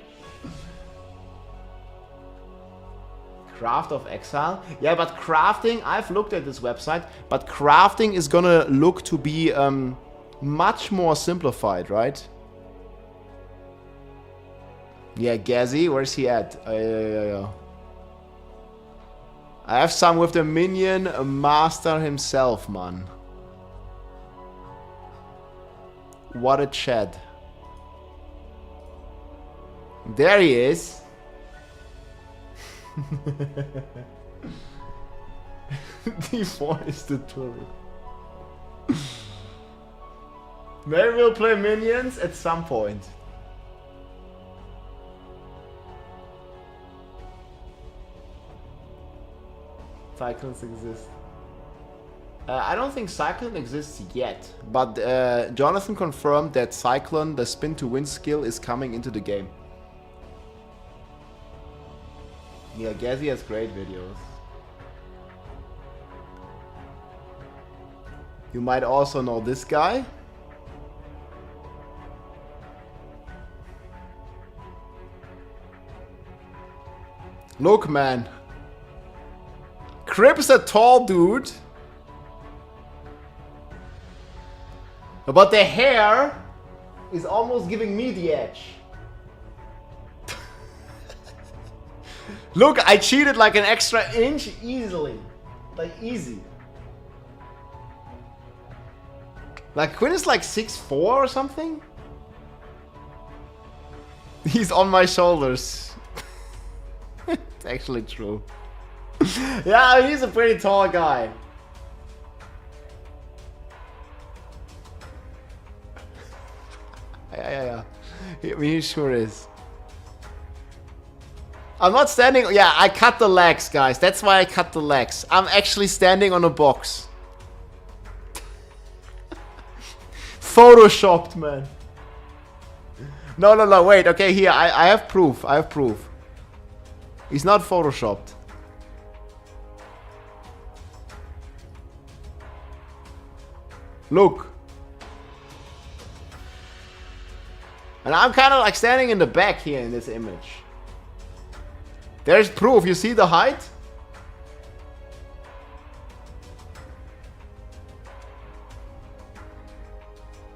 Craft of Exile? Yeah, but crafting, I've looked at this website, but crafting is gonna look to be much more simplified, right? Yeah, Gazi, where's he at? Yeah. I have some with the minion master himself, man. What a Chad. There he is. D4 is the turret. Maybe we'll play minions at some point. Cyclones exist. I don't think Cyclone exists yet, but Jonathan confirmed that Cyclone, the spin to win skill, is coming into the game. Yeah, Gazi has great videos. You might also know this guy. Look, man. Crip is a tall dude. But the hair is almost giving me the edge. Look, I cheated like an extra inch easily. Like, easy. Like, Quinn is like 6'4" or something? He's on my shoulders. It's actually true. Yeah, he's a pretty tall guy. Yeah. I mean, he sure is. I'm not standing... Yeah, I cut the legs, guys. That's why I cut the legs. I'm actually standing on a box. Photoshopped, man. No, wait. Okay, here. I have proof. He's not photoshopped. Look. And I'm kind of like standing in the back here in this image. There's proof. You see the height?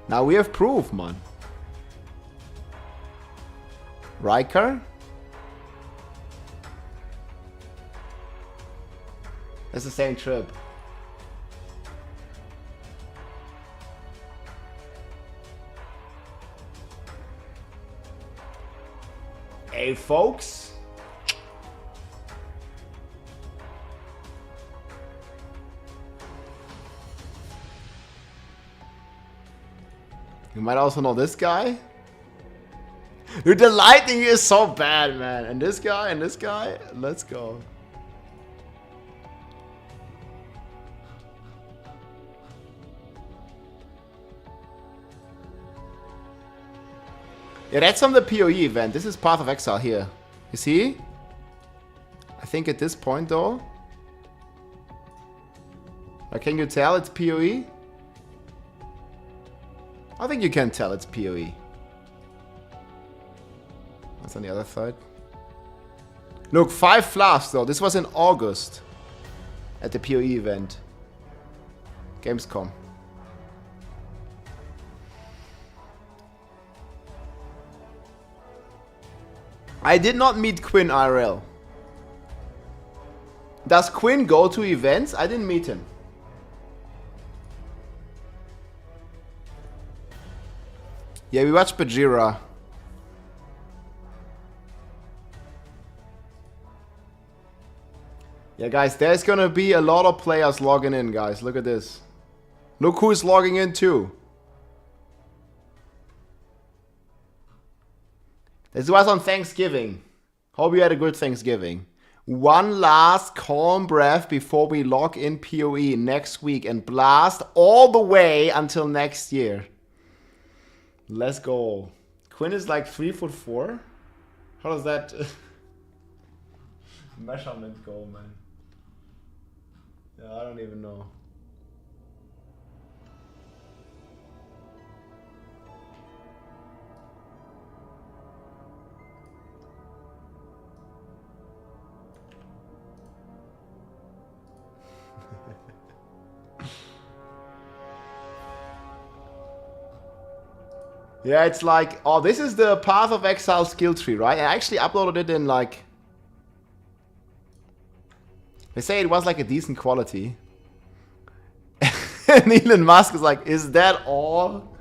Now we have proof, man. Riker? That's the same trip. Hey, folks. You might also know this guy. Dude, the lighting is so bad, man. And this guy, let's go. Yeah, that's from the PoE event. This is Path of Exile here. You see? I think at this point, though. Can you tell it's PoE? I think you can tell it's PoE. That's on the other side. Look, 5 flasks though. This was in August. At the PoE event. Gamescom. I did not meet Quinn IRL. Does Quinn go to events? I didn't meet him. Yeah, we watched Bajira. Yeah, guys, there's gonna be a lot of players logging in, guys. Look at this. Look who's logging in too. This was on Thanksgiving. Hope you had a good Thanksgiving. One last calm breath before we log in PoE next week and blast all the way until next year. Let's go. Quinn is like 3'4". How does that measurement go, man? Yeah, I don't even know. Yeah, it's like, oh, this is the Path of Exile skill tree, right? I actually uploaded it in like, they say it was like a decent quality. And Elon Musk is like, is that all?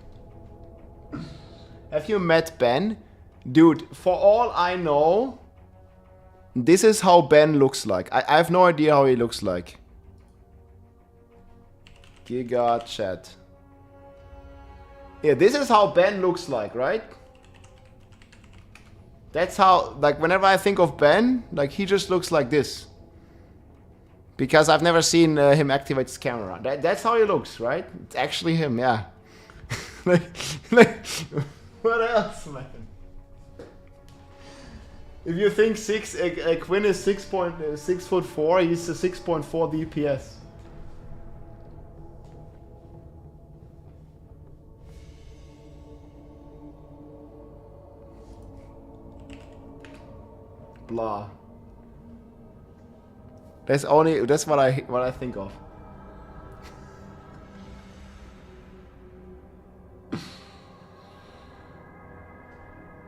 Have you met Ben? Dude, for all I know, this is how Ben looks like. I have no idea how he looks like. Giga chat. Yeah, this is how Ben looks like, right? That's how, like, whenever I think of Ben, like, he just looks like this. Because I've never seen him activate his camera. That's how he looks, right? It's actually him, yeah. like, what else, man? If you think Quinn is 6'4", he's a 6.4 DPS. Blah. That's what I think of.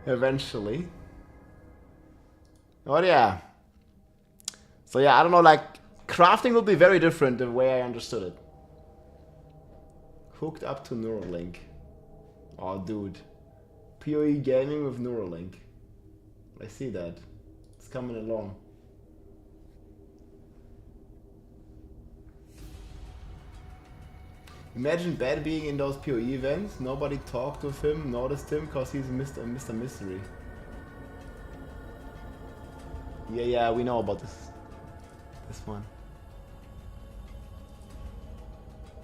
Eventually. Oh yeah. So yeah, I don't know, like, crafting will be very different the way I understood it. Hooked up to Neuralink. Oh dude. PoE gaming with Neuralink. I see that. It's coming along. Imagine Ben being in those PoE events, nobody talked with him, noticed him, because he's Mr. Mystery. Yeah, we know about this one.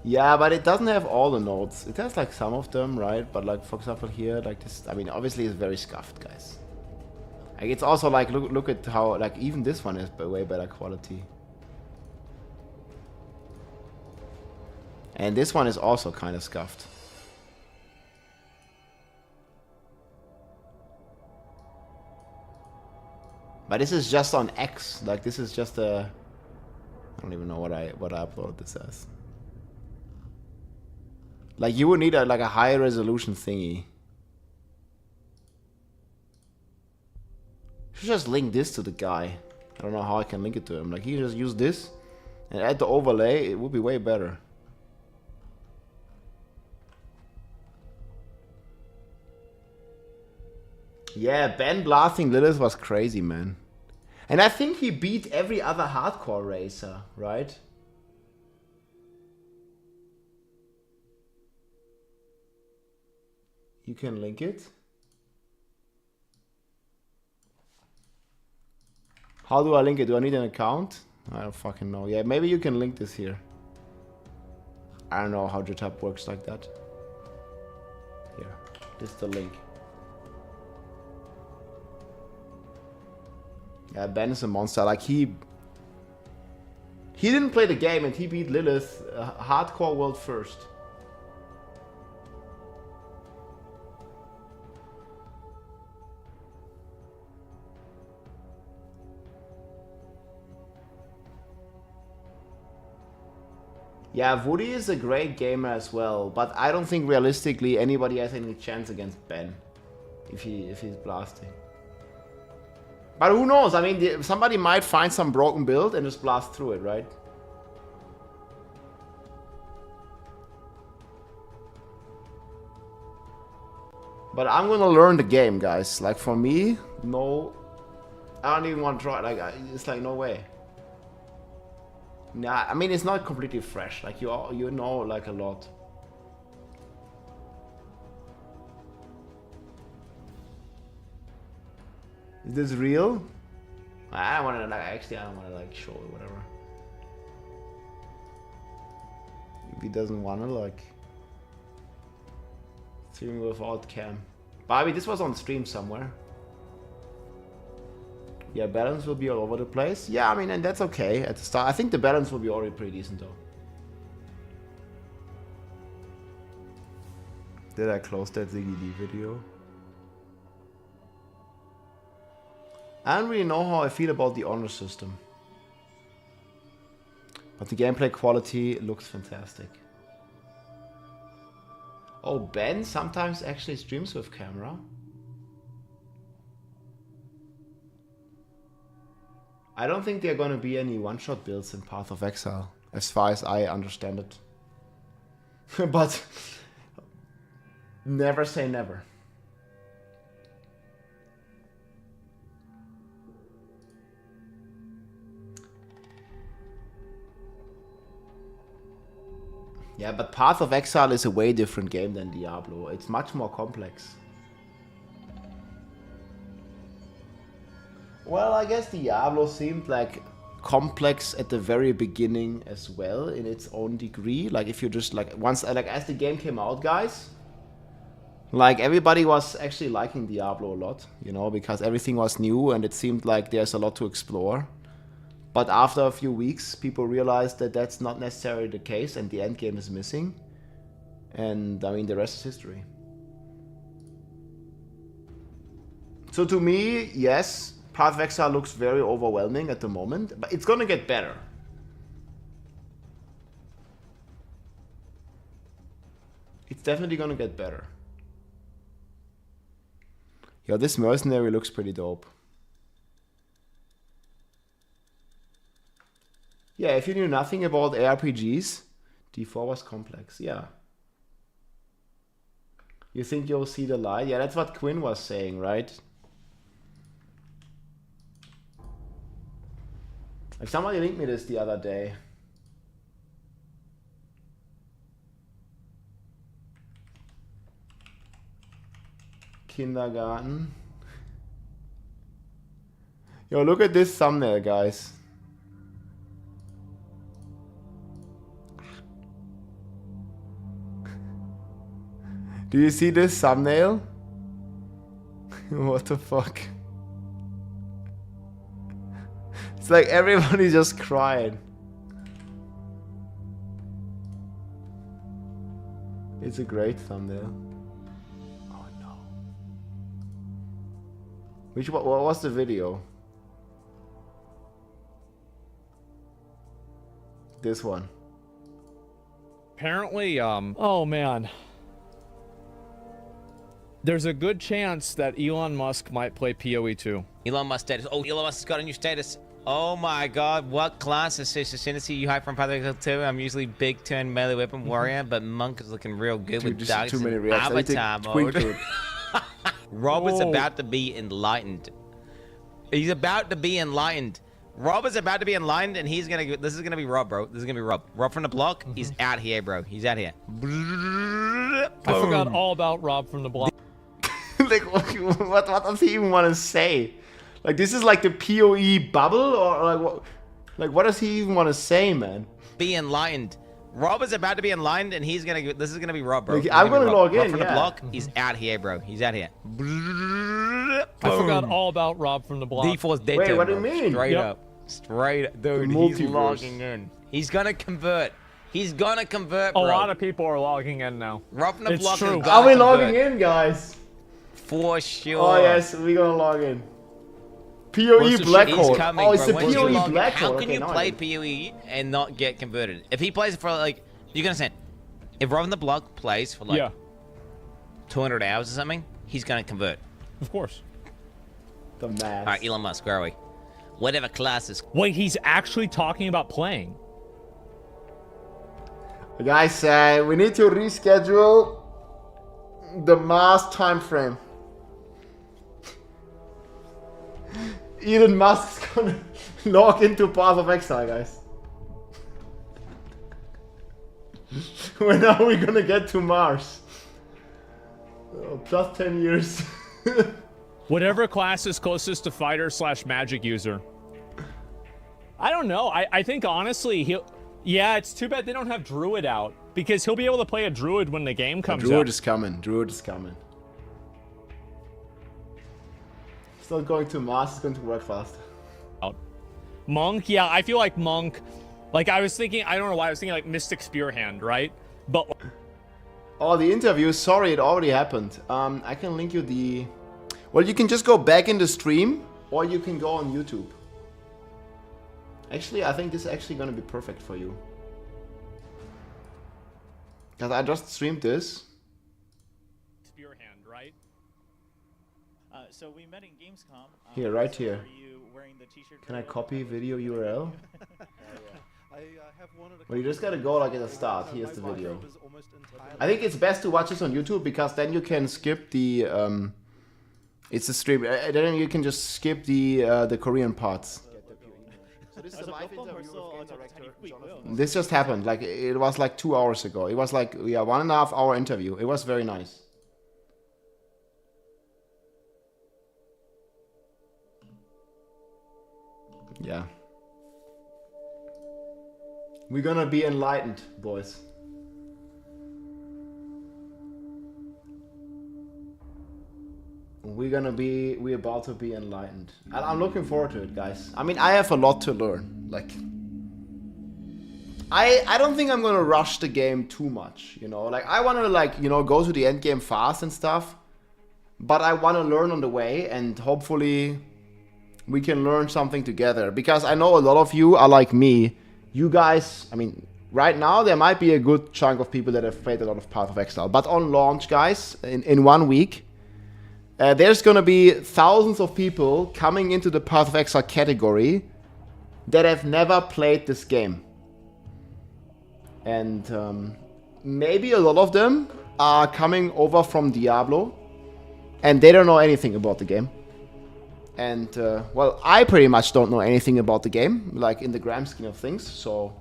Yeah, but it doesn't have all the nodes. It has like some of them, right? But like, for example, here, like this, I mean, obviously it's very scuffed, guys. Like, it's also like, look at how, like, even this one is way better quality. And this one is also kind of scuffed. But this is just on X. Like, this is just a... I don't even know what I uploaded this as. Like, you would need like a high resolution thingy. Should just link this to the guy. I don't know how I can link it to him. Like, he just use this and add the overlay. It would be way better. Yeah, Ben blasting Lilith was crazy, man. And I think he beat every other hardcore racer, right? You can link it. How do I link it? Do I need an account? I don't fucking know. Yeah, maybe you can link this here. I don't know how GitHub works like that. Here, this is the link. Yeah, Ben is a monster. Like, he didn't play the game and he beat Lilith hardcore world first. Yeah, Woody is a great gamer as well, but I don't think realistically anybody has any chance against Ben if he's blasting. But who knows? I mean, somebody might find some broken build and just blast through it, right? But I'm gonna learn the game, guys. Like, for me, no, I don't even want to try. Like, it's like, no way. Nah, I mean, it's not completely fresh. Like, you know, like, a lot. Is this real? I don't want to, like, actually, I don't want to, like, show it, whatever. If he doesn't want to, like, stream without cam. But I mean, this was on stream somewhere. Yeah, balance will be all over the place. Yeah, I mean, and that's okay at the start. I think the balance will be already pretty decent, though. Did I close that Ziggy D video? I don't really know how I feel about the honor system. But the gameplay quality looks fantastic. Oh, Ben sometimes actually streams with camera. I don't think there are going to be any one-shot builds in Path of Exile, as far as I understand it. But never say never. Yeah, but Path of Exile is a way different game than Diablo. It's much more complex. Well, I guess Diablo seemed like complex at the very beginning as well in its own degree. Like if you just like once like as the game came out, guys, like everybody was actually liking Diablo a lot, you know, because everything was new and it seemed like there's a lot to explore. But after a few weeks, people realized that that's not necessarily the case and the end game is missing. And I mean, the rest is history. So to me, yes, Path of Exile looks very overwhelming at the moment, but it's gonna get better. It's definitely gonna get better. Yo, this mercenary looks pretty dope. Yeah, if you knew nothing about ARPGs, D4 was complex, yeah. You think you'll see the light? Yeah, that's what Quinn was saying, right? Like somebody linked me this the other day. Kindergarten. Yo, look at this thumbnail, guys. Do you see this thumbnail? What the fuck? It's like everybody just cried. It's a great thumbnail. Oh no. What was the video? This one. Apparently, oh man. There's a good chance that Elon Musk might play PoE 2. Elon Musk status. Oh, Elon Musk has got a new status. Oh my god, what class of ascendancy you hype from Path of Exile 2? I'm usually big turn melee weapon warrior, but Monk is looking real good with darks and avatar mode. Rob is about to be enlightened. He's about to be enlightened. Rob is about to be enlightened, and he's gonna. This is gonna be Rob, bro. This is gonna be Rob. Rob from the block. He's out here, bro. He's out here. I forgot all about Rob from the block. Like, what does he even want to say? Like, this is like the PoE bubble, or like what does he even want to say, man? Be enlightened. Rob is about to be enlightened, and he's gonna. This is gonna be Rob, bro. Like, I'm gonna log in. Rob from the block. He's out here, bro. He's out here. I forgot all about Rob from the block. D4's dead. Wait, what do you mean? Straight up, dude. He's logging in. He's gonna convert. He's gonna convert, bro. A lot of people are logging in now. Rob from the block. True. Are we logging in, guys? For sure. Oh yes, we're gonna log in. PoE Black Hole. Oh, it's a PoE Black Hole. How can you play PoE and not get converted? If he plays for like, you can understand. If Rob from the block plays for like 200 hours or something, he's gonna convert. Of course. The math. All right, Elon Musk, where are we? Whatever classes. Wait, he's actually talking about playing. Guys, we need to reschedule the Mars time frame. Elon Musk's gonna log into Path of Exile, guys. When are we gonna get to Mars? Oh, plus 10 years. Whatever class is closest to fighter / magic user. I don't know. I think honestly he'll. Yeah, it's too bad they don't have Druid out because he'll be able to play a Druid when the game comes out. Druid is coming. Druid is coming. Still going to Mars. It's going to work fast. Monk, yeah, I feel like Monk. Like I was thinking, I don't know why I was thinking like Mystic Spearhand, right? But oh, the interview. Sorry, it already happened. I can link you the. Well, you can just go back in the stream, or you can go on YouTube. Actually, I think this is actually going to be perfect for you. Because I just streamed this. your hand, right? So we met in Gamescom. Here, right so here. Are you wearing the t-shirt? Can I copy video URL? have one of the Well, you just gotta go like at the start. Here's the video. I think it's best to watch this on YouTube because then you can skip the. It's a stream. Then you can just skip the Korean parts. So this is a live interview with game director Jonathan. This just happened. Like it was like 2 hours ago. It was like 1.5 hour interview. It was very nice. Yeah. We're gonna be enlightened, boys. We're about to be enlightened. And I'm looking forward to it, guys. I mean, I have a lot to learn. Like, I don't think I'm gonna rush the game too much, you know? Like, I wanna, like, you know, go to the end game fast and stuff. But I wanna learn on the way, and hopefully we can learn something together. Because I know a lot of you are like me. You guys, I mean, right now there might be a good chunk of people that have played a lot of Path of Exile. But on launch, guys, in 1 week, there's gonna be thousands of people coming into the Path of Exile category that have never played this game. And maybe a lot of them are coming over from Diablo and they don't know anything about the game. And, well, I pretty much don't know anything about the game, like in the grand scheme of things, so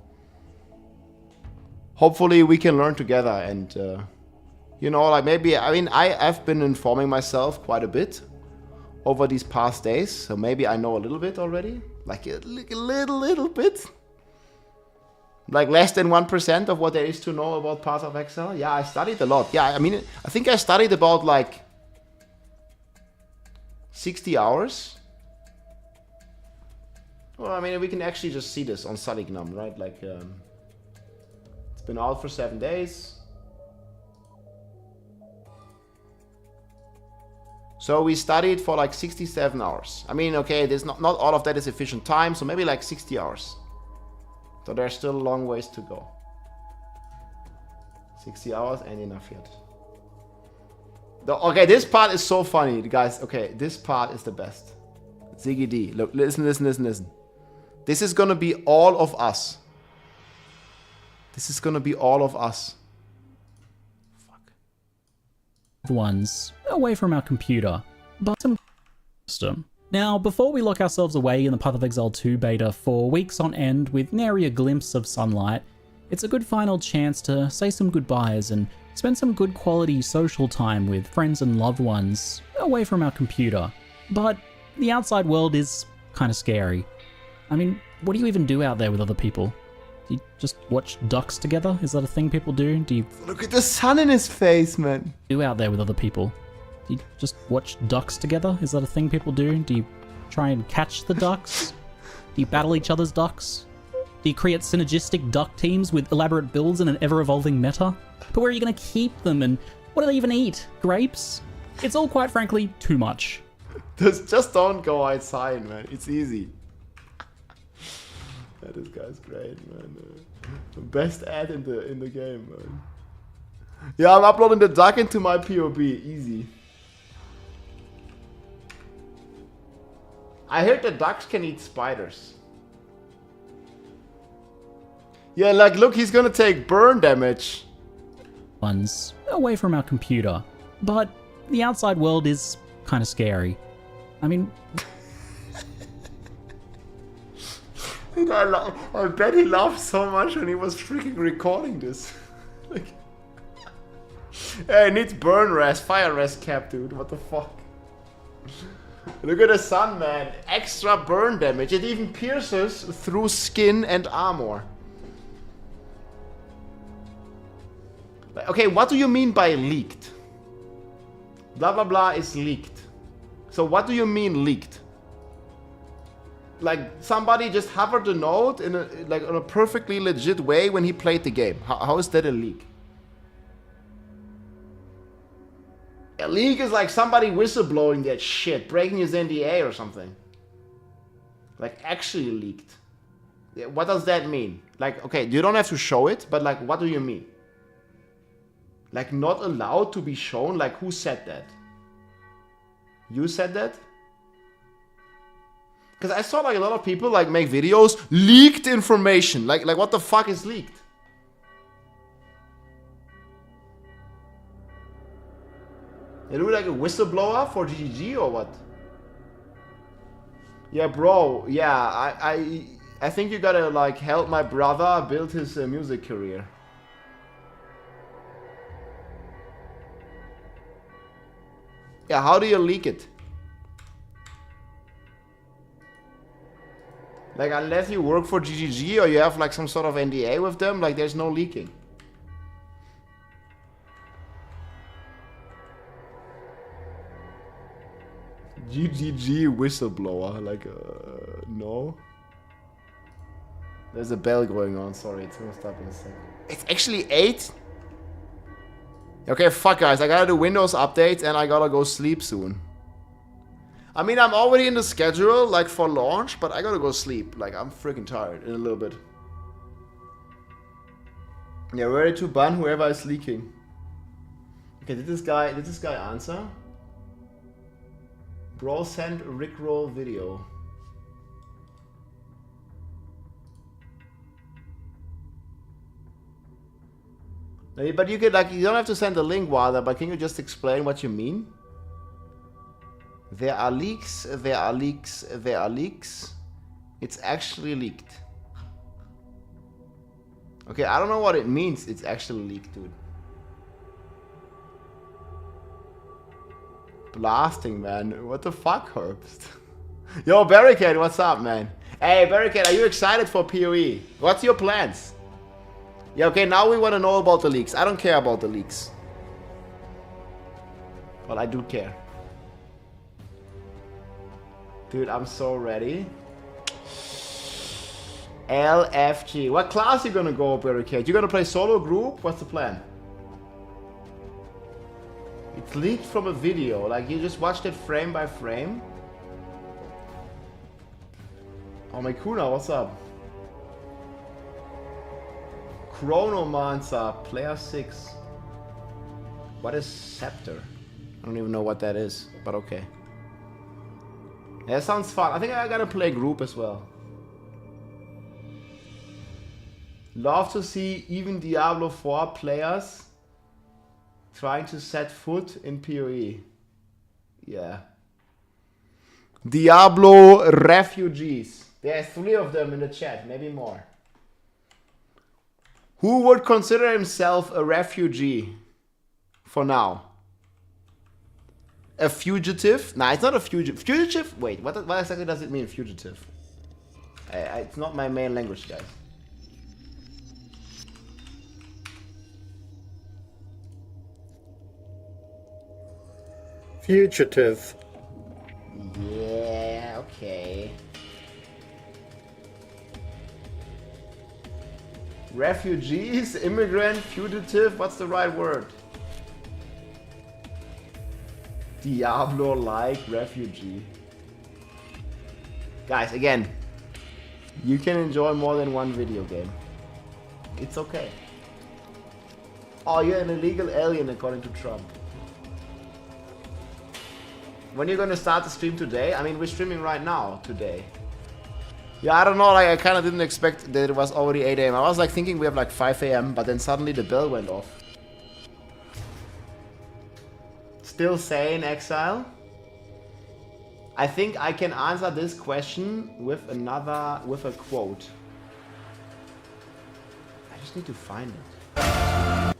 hopefully we can learn together and, you know, like maybe, I mean, I've been informing myself quite a bit over these past days, so maybe I know a little bit already, like a little bit. Like less than 1% of what there is to know about Path of Exile. Yeah, I studied a lot. Yeah, I mean, I think I studied about like 60 hours. Well, I mean, we can actually just see this on Salignum, right? Like, it's been out for 7 days. So we studied for like 67 hours. I mean, okay, there's not all of that is efficient time, so maybe like 60 hours. So there's still a long ways to go. 60 hours ain't enough yet. Okay, this part is so funny, guys. Okay, this part is the best. Ziggy D, look, listen. This is gonna be all of us. This is gonna be all of us. Ones away from our computer, but some system. Now, before we lock ourselves away in the Path of Exile 2 beta for weeks on end with nary a glimpse of sunlight, it's a good final chance to say some goodbyes and spend some good quality social time with friends and loved ones away from our computer. But the outside world is kind of scary. I mean, what do you even do out there with other people? Do you just watch ducks together? Is that a thing people do? Do you look at the sun in his face, man? Do out there with other people? Do you just watch ducks together? Is that a thing people do? Do you try and catch the ducks? Do you battle each other's ducks? Do you create synergistic duck teams with elaborate builds and an ever-evolving meta? But where are you going to keep them, and what do they even eat? Grapes? It's all, quite frankly, too much. Just don't go outside, man. It's easy. Yeah, this guy's great, man. The best ad in the game, man. Yeah, I'm uploading the duck into my POB. Easy. I heard that ducks can eat spiders. Yeah, like, look, he's gonna take burn damage. Ones away from our computer. But the outside world is kind of scary. I mean... I bet he laughed so much when he was freaking recording this. Like, hey, it needs burn rest, fire rest cap, dude. What the fuck? Look at the sun, man. Extra burn damage. It even pierces through skin and armor. Like, okay, what do you mean by leaked? Blah blah blah is leaked. So what do you mean leaked? Like somebody just hovered the node in a perfectly legit way when he played the game. How is that a leak? A leak is like somebody whistleblowing that shit, breaking his NDA or something. Like actually leaked. What does that mean? Like, okay, you don't have to show it, but like, what do you mean? Like not allowed to be shown? Like who said that? You said that? Because I saw like a lot of people like make videos, leaked information. Like what the fuck is leaked? They look like a whistleblower for GGG or what? Yeah, bro. Yeah, I think you gotta like help my brother build his music career. Yeah, how do you leak it? Like unless you work for GGG or you have like some sort of NDA with them, like there's no leaking. GGG whistleblower, like no. There's a bell going on, sorry, it's gonna stop in a second. It's actually 8? Okay, fuck guys, I gotta do Windows updates and I gotta go sleep soon. I mean, I'm already in the schedule, like for launch, but I gotta go sleep. Like, I'm freaking tired in a little bit. Yeah, ready to ban whoever is leaking. Okay, did this guy answer? Bro sent Rickroll video. But you could like, you don't have to send a link, Wilder, but can you just explain what you mean? There are leaks, there are leaks, there are leaks. It's actually leaked. Okay, I don't know what it means, it's actually leaked, dude. Blasting, man. What the fuck, Herbst? Yo, Barricade, what's up, man? Hey, Barricade, are you excited for PoE? What's your plans? Yeah, okay, now we want to know about the leaks. I don't care about the leaks. Well, I do care. Dude, I'm so ready. LFG. What class you gonna go, Barricade? You gonna play solo group? What's the plan? It's leaked from a video. Like, you just watched it frame by frame? Oh, my Kuna, what's up? Chronomancer, player 6. What is Scepter? I don't even know what that is, but okay. Yeah, that sounds fun. I think I gotta play group as well. Love to see even Diablo 4 players trying to set foot in PoE. Yeah. Diablo refugees. There's 3 of them in the chat, maybe more. Who would consider himself a refugee for now? A fugitive? Nah, it's not a fugitive. Fugitive? Wait, what exactly does it mean, fugitive? It's not my main language, guys. Fugitive. Yeah, okay. Refugees, immigrant, fugitive, what's the right word? Diablo-like refugee. Guys, again, you can enjoy more than one video game. It's okay. Oh, you're an illegal alien according to Trump. When are you gonna start the stream today? I mean, we're streaming right now, today. Yeah, I don't know, like, I kind of didn't expect that it was already 8 AM. I was like thinking we have like 5 AM, but then suddenly the bell went off. Still saying Exile? I think I can answer this question with a quote. I just need to find it.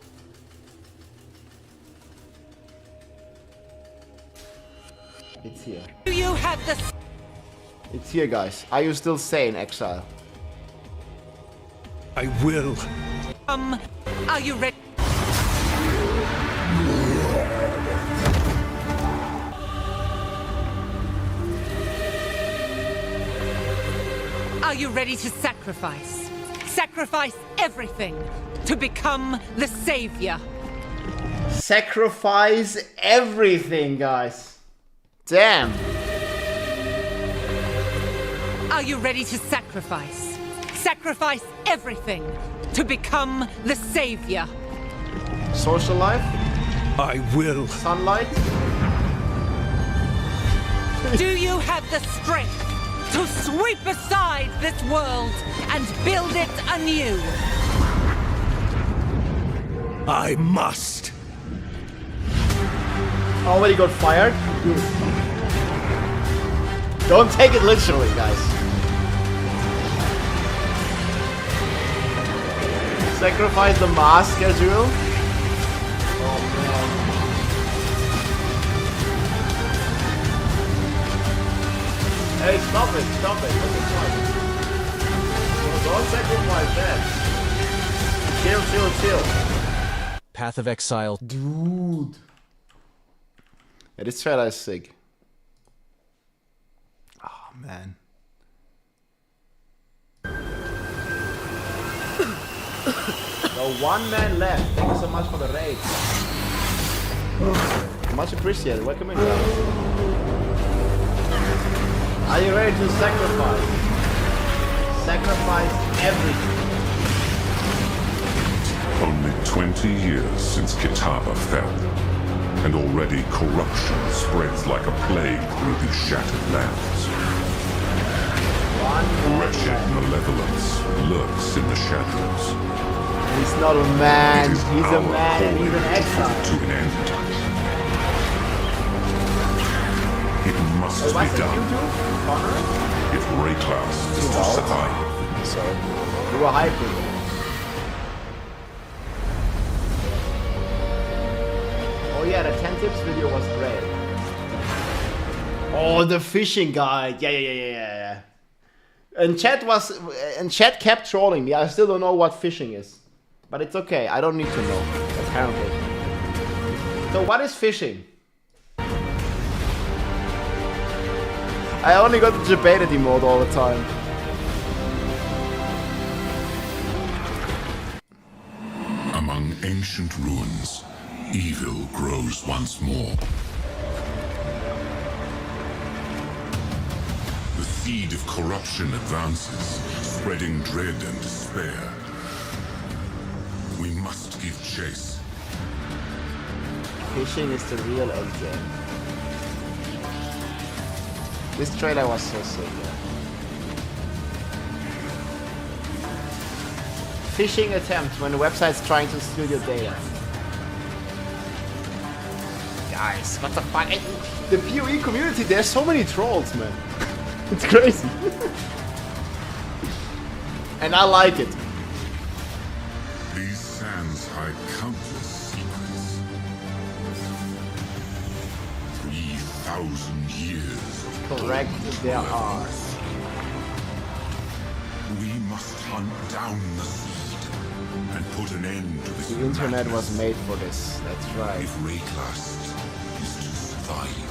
It's here. Do you have the... It's here, guys. Are you still sane, Exile? I will. Are you ready? Are you ready to sacrifice? Sacrifice everything to become the savior. Sacrifice everything, guys. Damn. Are you ready to sacrifice? Sacrifice everything to become the savior. Social life? I will. Sunlight? Do you have the strength to sweep aside this world and build it anew? I must. Already got fired? Don't take it literally, guys. Sacrifice the mask schedule? Oh man. Hey, stop it, stop it. What's the point? Don't sacrifice that. Chill. Path of Exile. Dude. Yeah, this trailer is sick. Oh man. So 1 man left. Thank you so much for the raid. Much appreciated. Welcome in, guys. Are you ready to sacrifice? Sacrifice everything. Only 20 years since Kitava fell, and already corruption spreads like a plague through these shattered lands. Wretched malevolence lurks in the shadows. He's not a man, he's a man and he's an exile. To an end. It must be done. If Rayclass is to survive. So, you were hyping. Oh yeah, the 10 tips video was great. Oh, the fishing guide. Yeah. And chat kept trolling me. I still don't know what fishing is. But it's okay. I don't need to know, apparently. So what is fishing? I only got the debated mode all the time. Among ancient ruins, evil grows once more. The seed of corruption advances, spreading dread and despair. We must give chase. Fishing is the real end game. This trailer was so sick. Phishing attempt when the website's trying to steal your data. Guys, what the fuck? The PoE community, there's so many trolls, man. It's crazy. And I like it. These sands hide countless secrets. 3,000 years. Correct, there are. We must hunt down the seed and put an end to this. The internet was made for this, that's right. If Rayclass is to survive.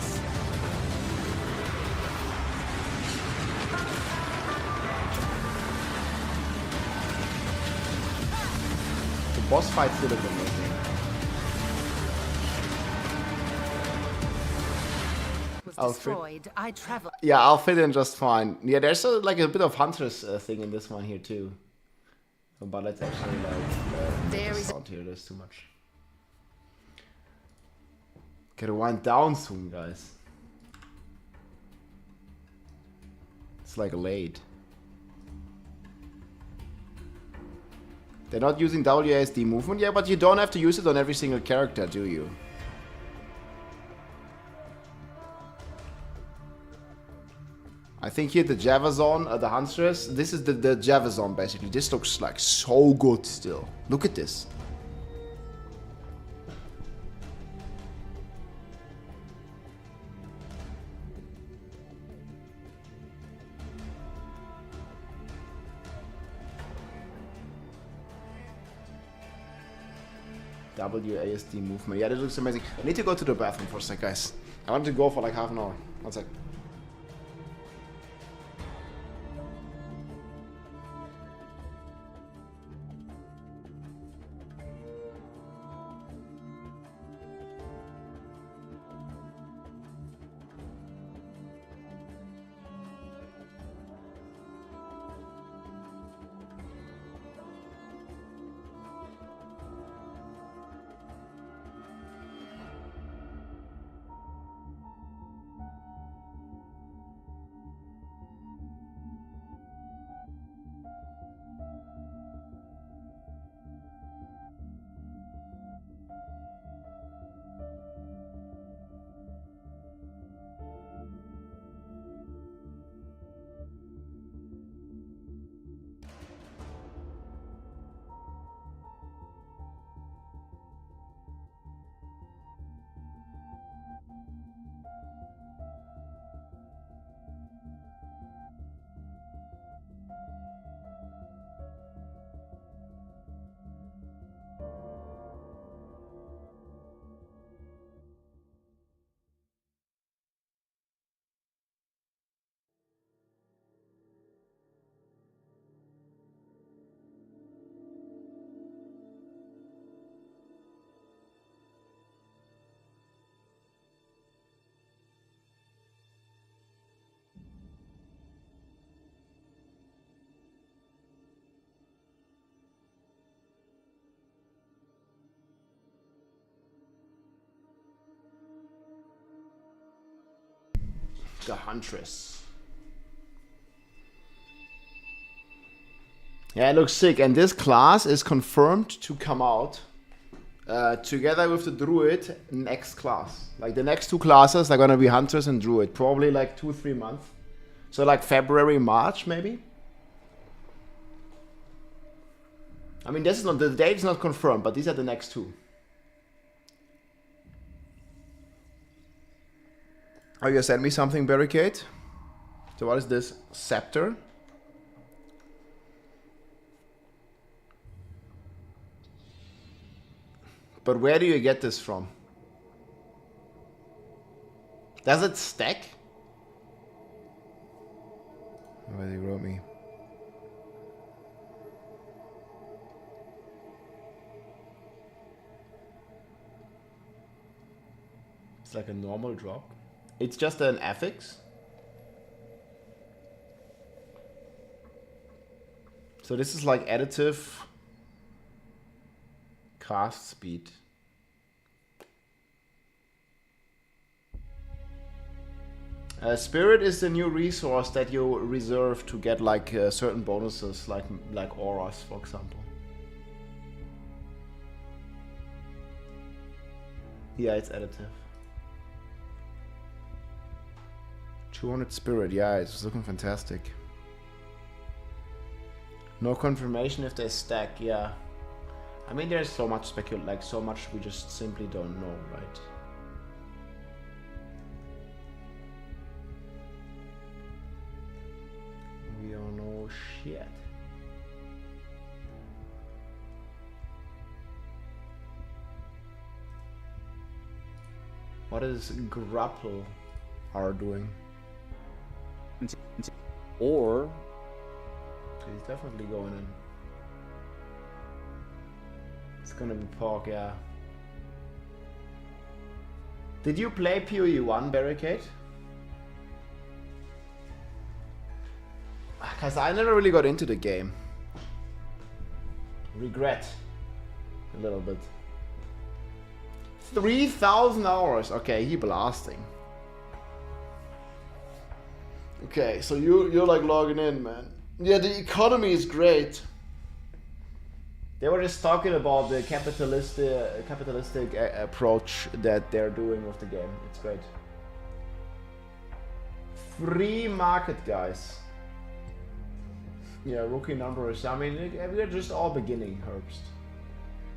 The boss fight still look amazing. I travel. Yeah, I'll fit in just fine. Yeah, there's like a bit of Huntress thing in this one here too. But let's actually there is sound here. There's too much. Gotta wind down soon, guys. It's like late. They're not using WASD movement, yeah, but you don't have to use it on every single character, do you? I think here the Javazon, the Huntress, this is the Javazon basically. This looks like so good still. Look at this. WASD movement. Yeah, that looks amazing. I need to go to the bathroom for a sec, guys. I want to go for like half an hour. 1 sec. The Huntress. Yeah, it looks sick. And this class is confirmed to come out together with the Druid next class. Like the next 2 classes are gonna be Huntress and Druid. Probably like 2-3 months. So like February, March maybe. I mean, this is not, the date is not confirmed, but these are the next 2. Oh, you sent me something, Barricade? So what is this? Scepter? But where do you get this from? Does it stack? Where they wrote me. It's like a normal drop. It's just an affix. So this is like additive cast speed. Spirit is the new resource that you reserve to get like certain bonuses, like auras, for example. Yeah, it's additive. 200 spirit, yeah, it's looking fantastic. No confirmation if they stack, yeah. I mean, there's so much so much we just simply don't know, right? We don't know shit. What is grapple are doing? Or he's definitely going in. It's gonna be Pork, yeah. Did you play PoE 1, Barricade? Because I never really got into the game. Regret. A little bit. 3,000 hours. Okay, he blasting. Okay, so you're like logging in, man. Yeah, the economy is great. They were just talking about the capitalistic approach that they're doing with the game. It's great. Free market, guys. Yeah, rookie numbers. I mean, we're just all beginning, Herbst.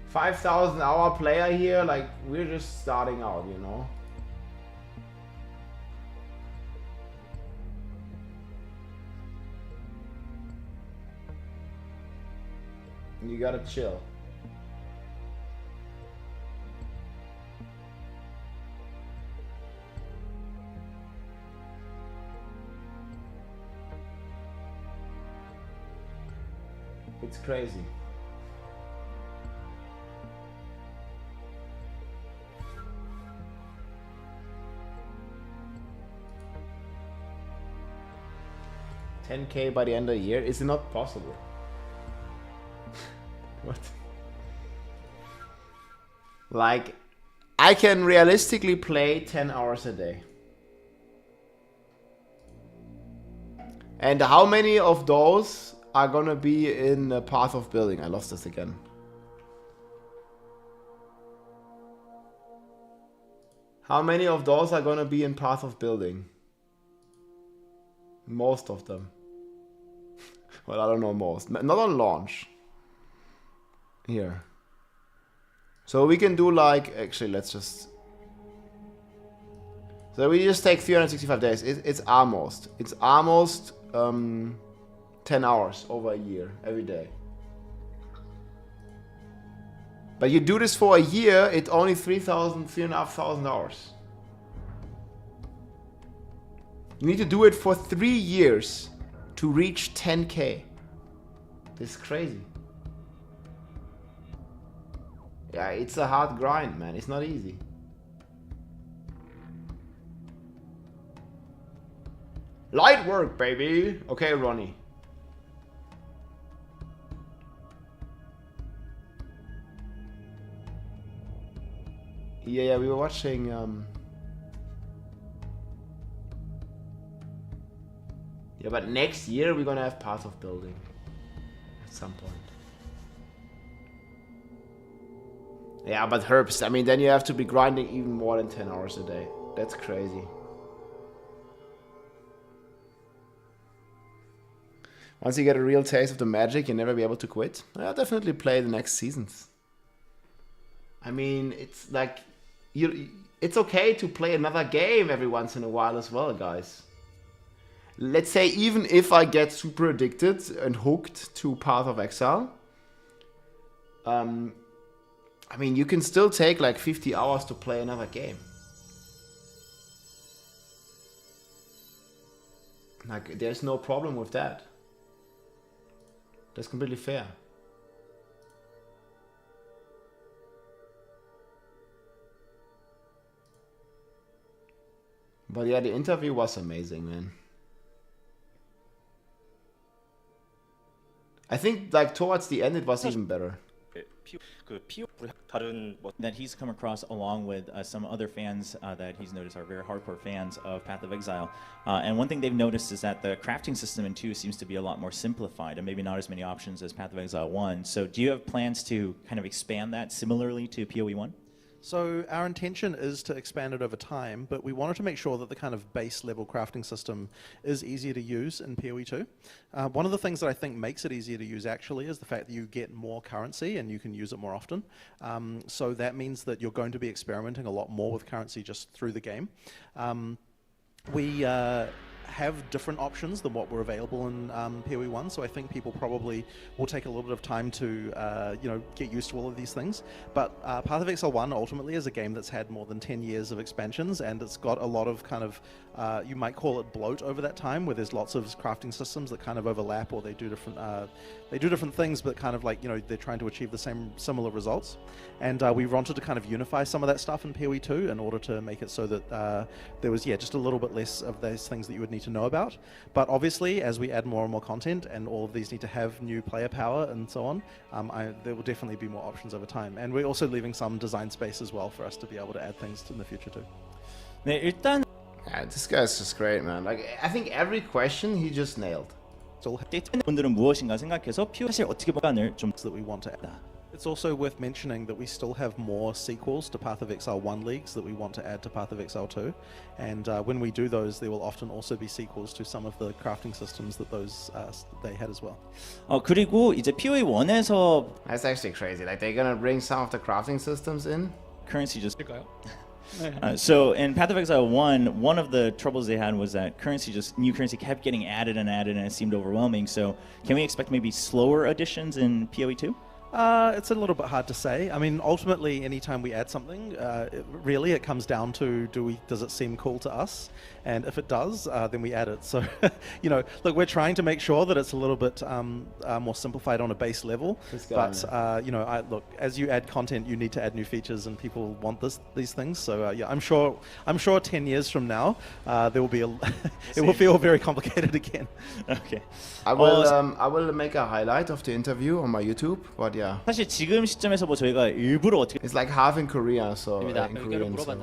5,000 hour player here, like we're just starting out, you know. You gotta chill. It's crazy. $10K by the end of the year? Is it not possible? What? Like, I can realistically play 10 hours a day. And how many of those are gonna be in the Path of Building? I lost this again. How many of those are gonna be in Path of Building? Most of them. Well, I don't know most. Not on launch. Here. So we can do like, actually let's just, so we just take 365 days. It's almost 10 hours over a year, every day. But you do this for a year, it's only 3,500 hours. You need to do it for 3 years to reach 10K. This is crazy. Yeah, it's a hard grind, man. It's not easy. Light work, baby. Okay, Ronnie. Yeah, we were watching Yeah, but next year we're gonna have Path of Building at some point. Yeah, but herbs, I mean, then you have to be grinding even more than 10 hours a day. That's crazy. Once you get a real taste of the magic, you'll never be able to quit. I'll definitely play the next seasons. I mean, it's like, it's okay to play another game every once in a while as well, guys. Let's say even if I get super addicted and hooked to Path of Exile, I mean, you can still take like 50 hours to play another game. Like, there's no problem with that. That's completely fair. But yeah, the interview was amazing, man. I think like towards the end it was even better. That he's come across along with some other fans that he's noticed are very hardcore fans of Path of Exile. And one thing they've noticed is that the crafting system in 2 seems to be a lot more simplified and maybe not as many options as Path of Exile 1. So do you have plans to kind of expand that similarly to PoE 1? So our intention is to expand it over time, but we wanted to make sure that the kind of base level crafting system is easier to use in PoE 2. One of the things that I think makes it easier to use actually is the fact that you get more currency and you can use it more often. So that means that you're going to be experimenting a lot more with currency just through the game. We have different options than what were available in PoE 1, so I think people probably will take a little bit of time to get used to all of these things. But Path of Exile 1 ultimately is a game that's had more than 10 years of expansions, and it's got a lot of kind of, you might call it bloat over that time, where there's lots of crafting systems that kind of overlap, or they do different things, but kind of like, they're trying to achieve the similar results. And we wanted to kind of unify some of that stuff in PoE 2 in order to make it so that there was, just a little bit less of those things that you would need to know about. But obviously, as we add more and more content, and all of these need to have new player power and so on, there will definitely be more options over time. And we're also leaving some design space as well for us to be able to add things in the future too. Yeah, this guy's just great, man. Like, I think every question he just nailed. 분들은 무엇인가 생각해서 사실 어떻게 보면 좀 that we want to add. It's also worth mentioning that we still have more sequels to Path of Exile 1 leagues that we want to add to Path of Exile 2. And when we do those, there will often also be sequels to some of the crafting systems that they had as well. 그리고 이제 PoE 1에서 That's actually crazy. Like, they're gonna bring some of the crafting systems in? Currency just... So in Path of Exile 1, one of the troubles they had was that new currency kept getting added and added, and it seemed overwhelming. So can we expect maybe slower additions in PoE 2? It's a little bit hard to say. I mean, ultimately, anytime we add something, it comes down to does it seem cool to us? And if it does, then we add it. So, look, we're trying to make sure that it's a little bit more simplified on a base level. But look, as you add content, you need to add new features, and people want these things. So I'm sure 10 years from now, there will be it will feel very complicated again. Okay. I will make a highlight of the interview on my YouTube. But yeah. 사실 지금 시점에서 뭐 저희가 일부러 어떻게 It's like half in Korea, so in Korean. So.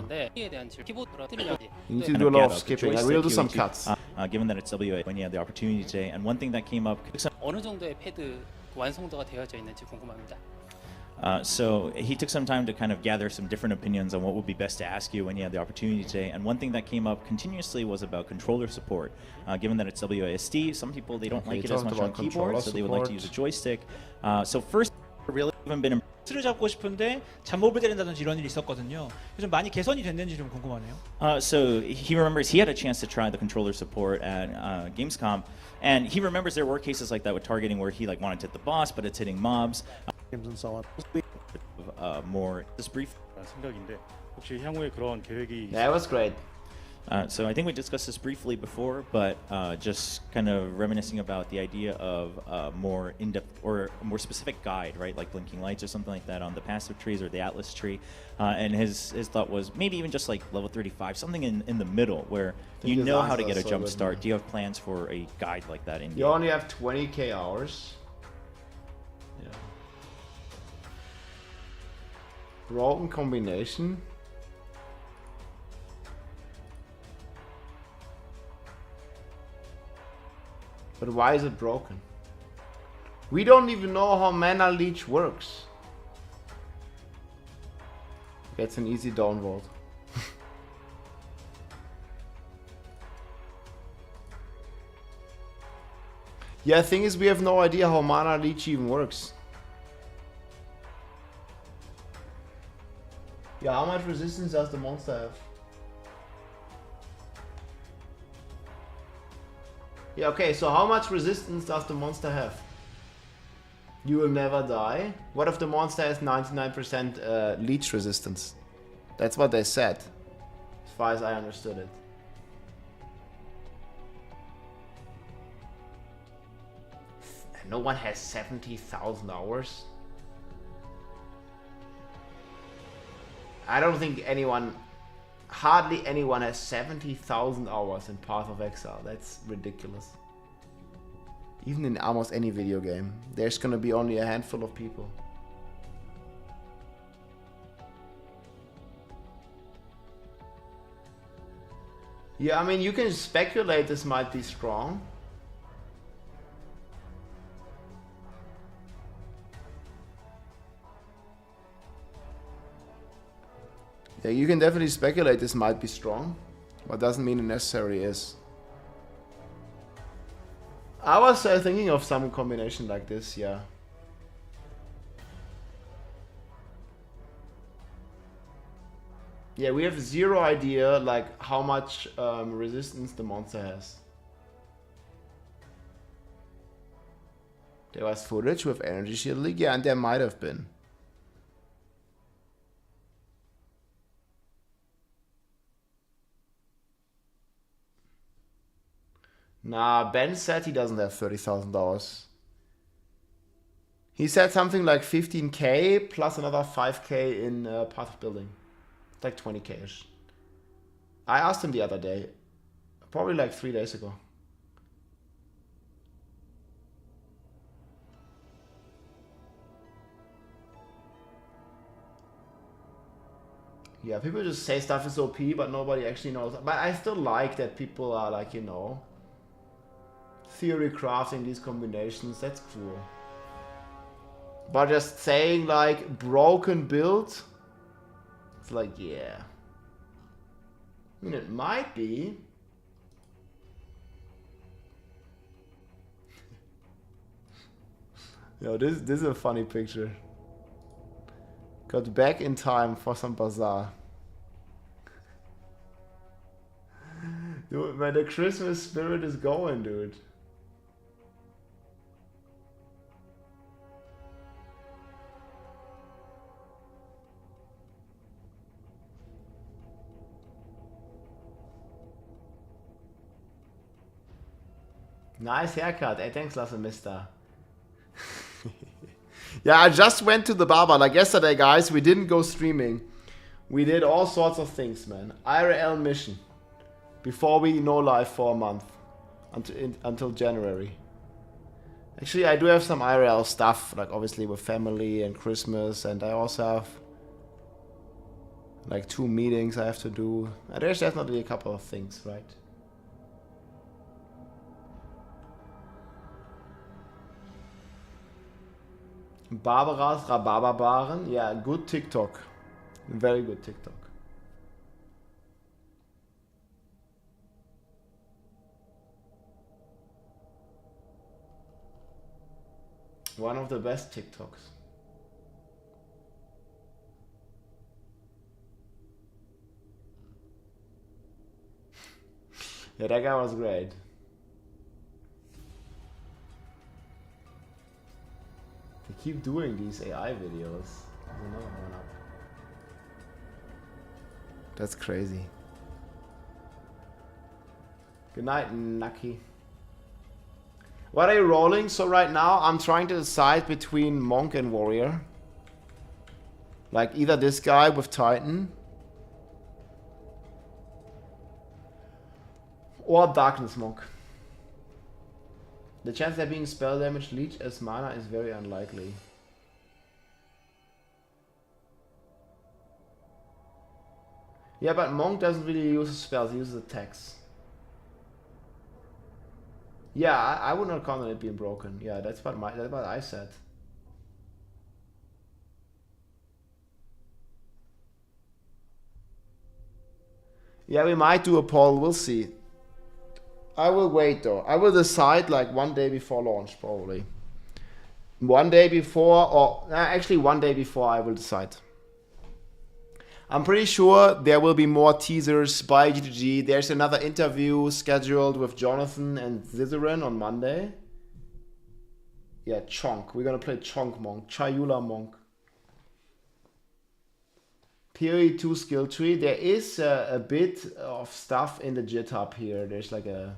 You need to do a lot of skipping. Like, we'll do some cuts. Given that it's WA, when you had the opportunity today, and one thing that came up. 어느 정도의 패드 완성도가 되어져 있는지 궁금합니다. So he took some time to kind of gather some different opinions on what would be best to ask you when you had the opportunity today. And one thing that came up continuously was about controller support. Given that it's WASD, some people, they don't like it as much on keyboard, so they would like to use a joystick. So first, really haven't been... 를 잡고 싶은데 잠복을 때린다든지 이런 일이 있었거든요. 좀 많이 개선이 됐는지 좀 궁금하네요. So he remembers he had a chance to try the controller support at Gamescom, and he remembers there were cases like that with targeting where he wanted to hit the boss, but it's hitting mobs. Games and so on. More just brief. 생각인데 혹시 향후에 그런 계획이? Yeah, it was great. So I think we discussed this briefly before, but just kind of reminiscing about the idea of more in-depth or a more specific guide, right? Like blinking lights or something like that on the passive trees or the Atlas tree. And his thought was maybe even just like level 35, something in the middle where you know how to get a jump start. Do you have plans for a guide like that in game? You only have 20k hours. Yeah. Broken combination. But why is it broken? We don't even know how Mana Leech works. It's an easy downvote. Yeah, the thing is we have no idea how Mana Leech even works. Yeah, how much resistance does the monster have? Yeah, okay, so how much resistance does the monster have? You will never die. What if the monster has 99% leech resistance? That's what they said, as far as I understood it. No one has 70,000 hours? I don't think anyone, hardly anyone has 70,000 hours in Path of Exile. That's ridiculous. Even in almost any video game, there's gonna be only a handful of people. Yeah, I mean, you can speculate this might be strong. Yeah, you can definitely speculate this might be strong, but doesn't mean it necessarily is. I was thinking of some combination like this, yeah. Yeah, we have zero idea like how much resistance the monster has. There was footage with energy shielding, yeah, and there might have been. Nah, Ben said he doesn't have $30,000. He said something like 15k plus another 5k in Path of Building. It's like 20k-ish. I asked him the other day, probably like 3 days ago. Yeah, people just say stuff is OP, but nobody actually knows. But I still like that people are like, you know, theory crafting these combinations. That's cool. But just saying like broken build, it's like, yeah. I mean, it might be. Yo, this is a funny picture. Got back in time for some bazaar. Dude, man, the Christmas spirit is going, dude. Nice haircut. Hey, thanks, Lasse Mister. Yeah, I just went to the barber. Like yesterday, guys, we didn't go streaming. We did all sorts of things, man. IRL mission. Before we no live for a month. Until January. Actually, I do have some IRL stuff. Like, obviously, with family and Christmas. And I also have like 2 meetings I have to do. And there's definitely a couple of things, right? Barbaras Rhabarbarbaren, yeah, good TikTok. Very good TikTok. One of the best TikToks. Yeah, that guy was great. They keep doing these AI videos. There's another one up. That's crazy. Good night, Naki. What are you rolling? So right now I'm trying to decide between Monk and Warrior. Like either this guy with Titan or Darkness Monk. The chance that being spell damage leech as mana is very unlikely. Yeah, but Monk doesn't really use spells, he uses attacks. Yeah, I would not count on it being broken. Yeah, that's what I said. Yeah, we might do a poll. We'll see. I will wait though. I will decide like one day before launch, probably. One day before, or actually 1 day before, I will decide. I'm pretty sure there will be more teasers by GTG. There's another interview scheduled with Jonathan and Zizaran on Monday. Yeah, Chonk. We're gonna play Chonk Monk, Chayula Monk. PoE 2 skill tree. There is a bit of stuff in the GitHub here. There's like a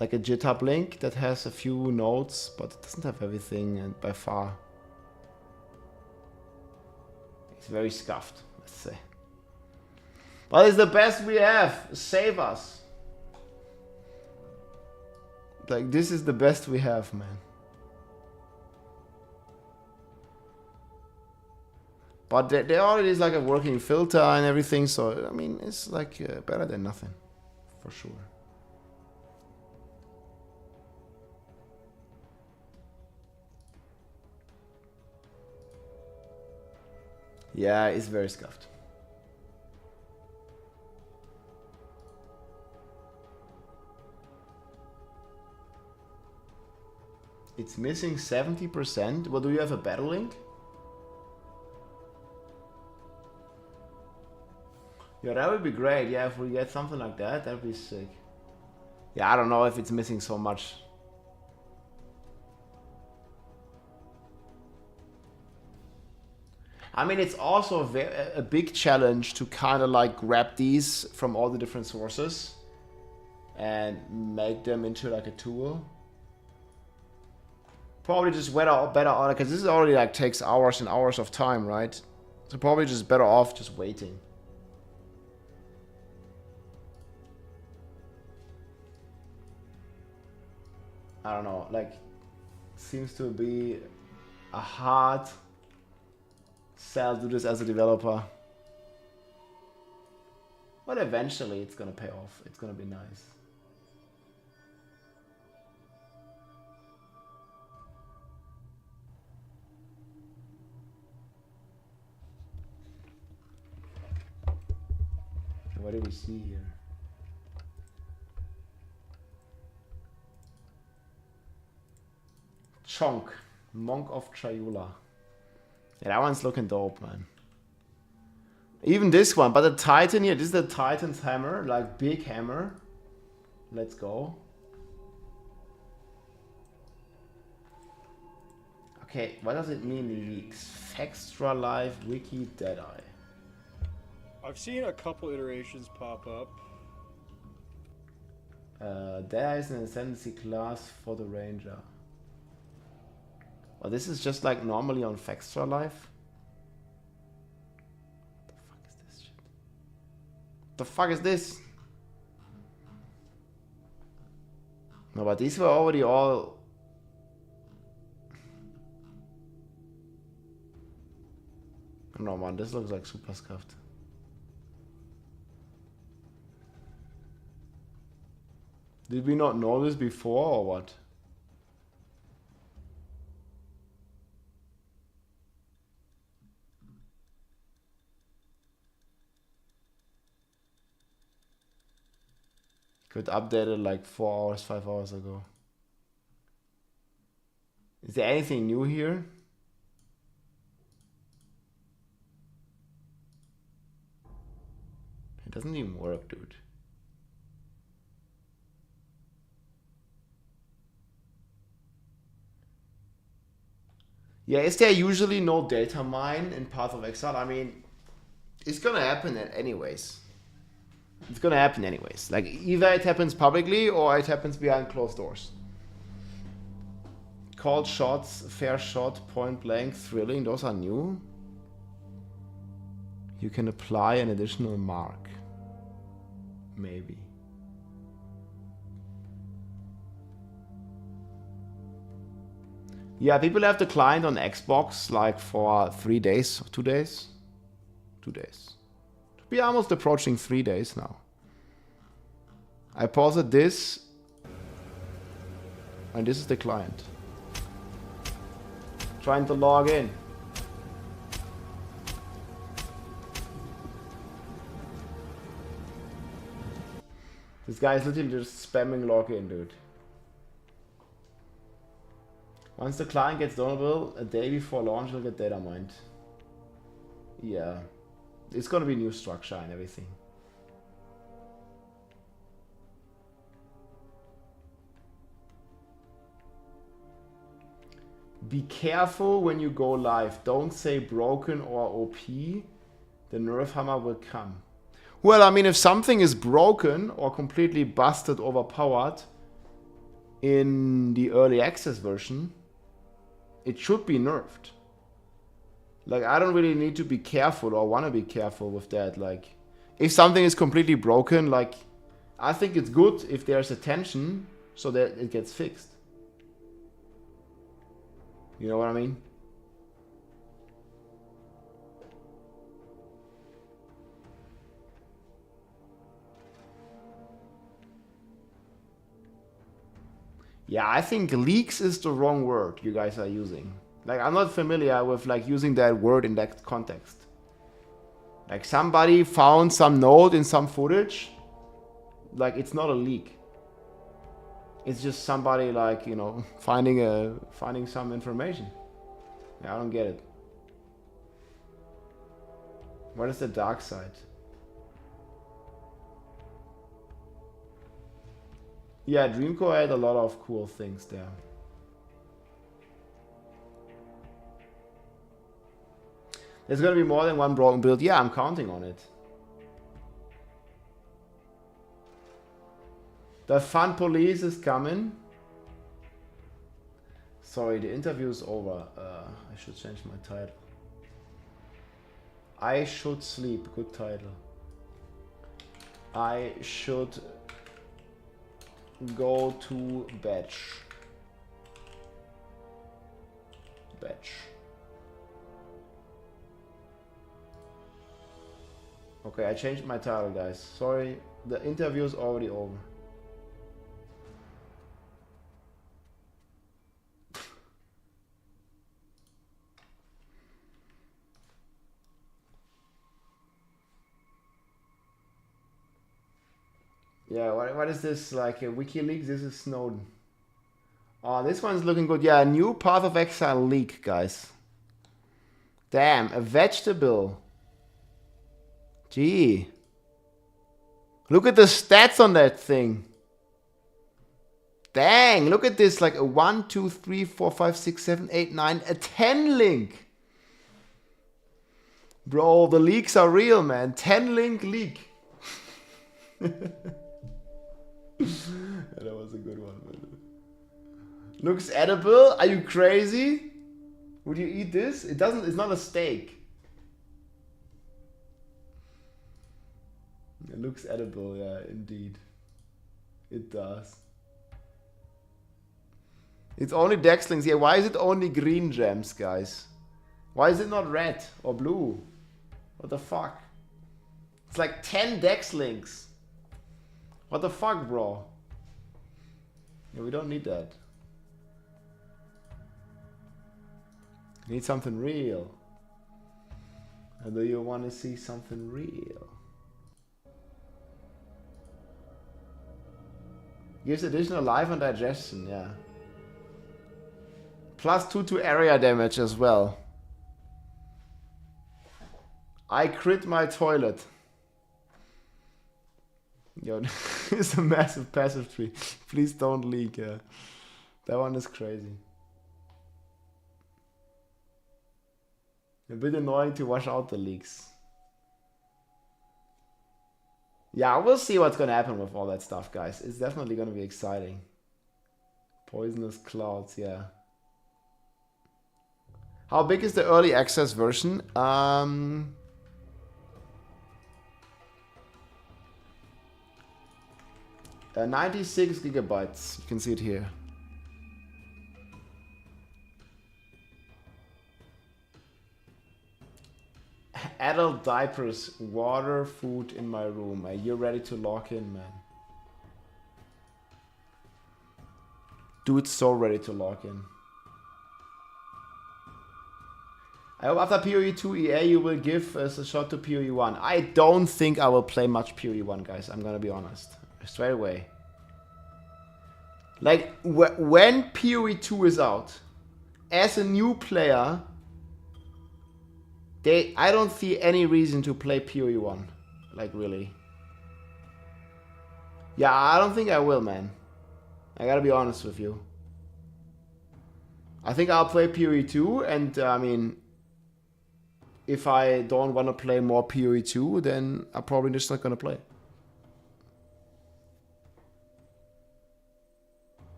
GitHub link that has a few notes, but it doesn't have everything, and by far it's very scuffed, let's say. But it's the best we have. Save us. Like, this is the best we have, man. But there already is like a working filter and everything, so I mean, it's like better than nothing, for sure. Yeah, it's very scuffed. It's missing 70%. Well, do you have a battle link? Yeah, that would be great. Yeah, if we get something like that, that'd be sick. Yeah, I don't know if it's missing so much. I mean, it's also a big challenge to kind of like grab these from all the different sources and make them into like a tool. Probably just better because this is already like takes hours and hours of time, right? So probably just better off just waiting. I don't know, like, seems to be a hard sell to this as a developer. But eventually it's gonna pay off. It's gonna be nice. So what do we see here? Chonk, Monk of Chayula. Yeah, that one's looking dope, man. Even this one, but the Titan here, this is the Titan's hammer, like big hammer. Let's go. Okay, what does it mean, leaks? Extra Life, Wiki, Deadeye. I've seen a couple iterations pop up. Deadeye is an ascendancy class for the Ranger. Well, this is just like normally on Extra Life. The fuck is this? No, but these were already all... No man, this looks like super scuffed. Did we not know this before or what? Could update it like 4 hours, 5 hours ago. Is there anything new here? It doesn't even work, dude. Yeah, is there usually no data mine in Path of Exile? I mean, it's gonna happen anyways. It's gonna happen anyways. Like, either it happens publicly or it happens behind closed doors. Called shots, fair shot, point blank, thrilling, those are new. You can apply an additional mark. Maybe. Yeah, people have the client on Xbox like for 3 days, 2 days. 2 days. We're almost approaching 3 days now. I paused this, and this is the client. Trying to log in. This guy is literally just spamming login, dude. Once the client gets downloadable, a day before launch, will get data mined. Yeah, it's gonna be new structure and everything. Be careful when you go live. Don't say broken or OP. The nerf hammer will come. Well, I mean, if something is broken or completely busted, overpowered in the early access version, it should be nerfed. Like, I don't really need to be careful or want to be careful with that. Like, if something is completely broken, like, I think it's good if there's attention so that it gets fixed. You know what I mean? Yeah, I think leaks is the wrong word you guys are using. Like, I'm not familiar with like using that word in that context. Like, somebody found some node in some footage. Like, it's not a leak. It's just somebody, like, you know, finding some information. Yeah, I don't get it. What is the dark side? Yeah, Dreamcore had a lot of cool things there. There's gonna be more than one broken build. Yeah, I'm counting on it. The fun police is coming. Sorry, the interview is over. I should change my title. I should sleep. Good title. I should go to bed. Okay, I changed my title, guys. Sorry, the interview is already over. Yeah, what is this, like a WikiLeaks? This is Snowden. Oh, this one's looking good. Yeah, new Path of Exile leak, guys. Damn, a vegetable. Gee. Look at the stats on that thing. Dang, look at this, like a 1, 2, 3, 4, 5, 6, 7, 8, 9, a 10 link. Bro, the leaks are real, man. 10 link leak. That was a good one. Looks edible. Are you crazy? Would you eat this? It doesn't. It's not a steak. It looks edible. Yeah, indeed. It does. It's only Dex links. Yeah, why is it only green gems, guys? Why is it not red or blue? What the fuck? It's like 10 Dex links. What the fuck, bro? Yeah, we don't need that. We need something real. Or do you want to see something real? Gives additional life and digestion, yeah. +2 to area damage as well. I crit my toilet. Yo, it's a massive passive tree. Please don't leak. That one is crazy. A bit annoying to wash out the leaks. Yeah, we'll see what's gonna happen with all that stuff, guys. It's definitely gonna be exciting. Poisonous clouds, yeah. How big is the early access version? 96 gigabytes. You can see it here. Adult diapers, water, food in my room. You're ready to lock in, man. Dude's so ready to log in. I hope after PoE 2 EA you will give us a shot to PoE 1. I don't think I will play much PoE 1, guys. I'm gonna be honest. Straight away. Like, when PoE 2 is out, as a new player, I don't see any reason to play PoE 1. Like, really. Yeah, I don't think I will, man. I gotta be honest with you. I think I'll play PoE 2, and I mean, if I don't want to play more PoE 2, then I'm probably just not gonna play.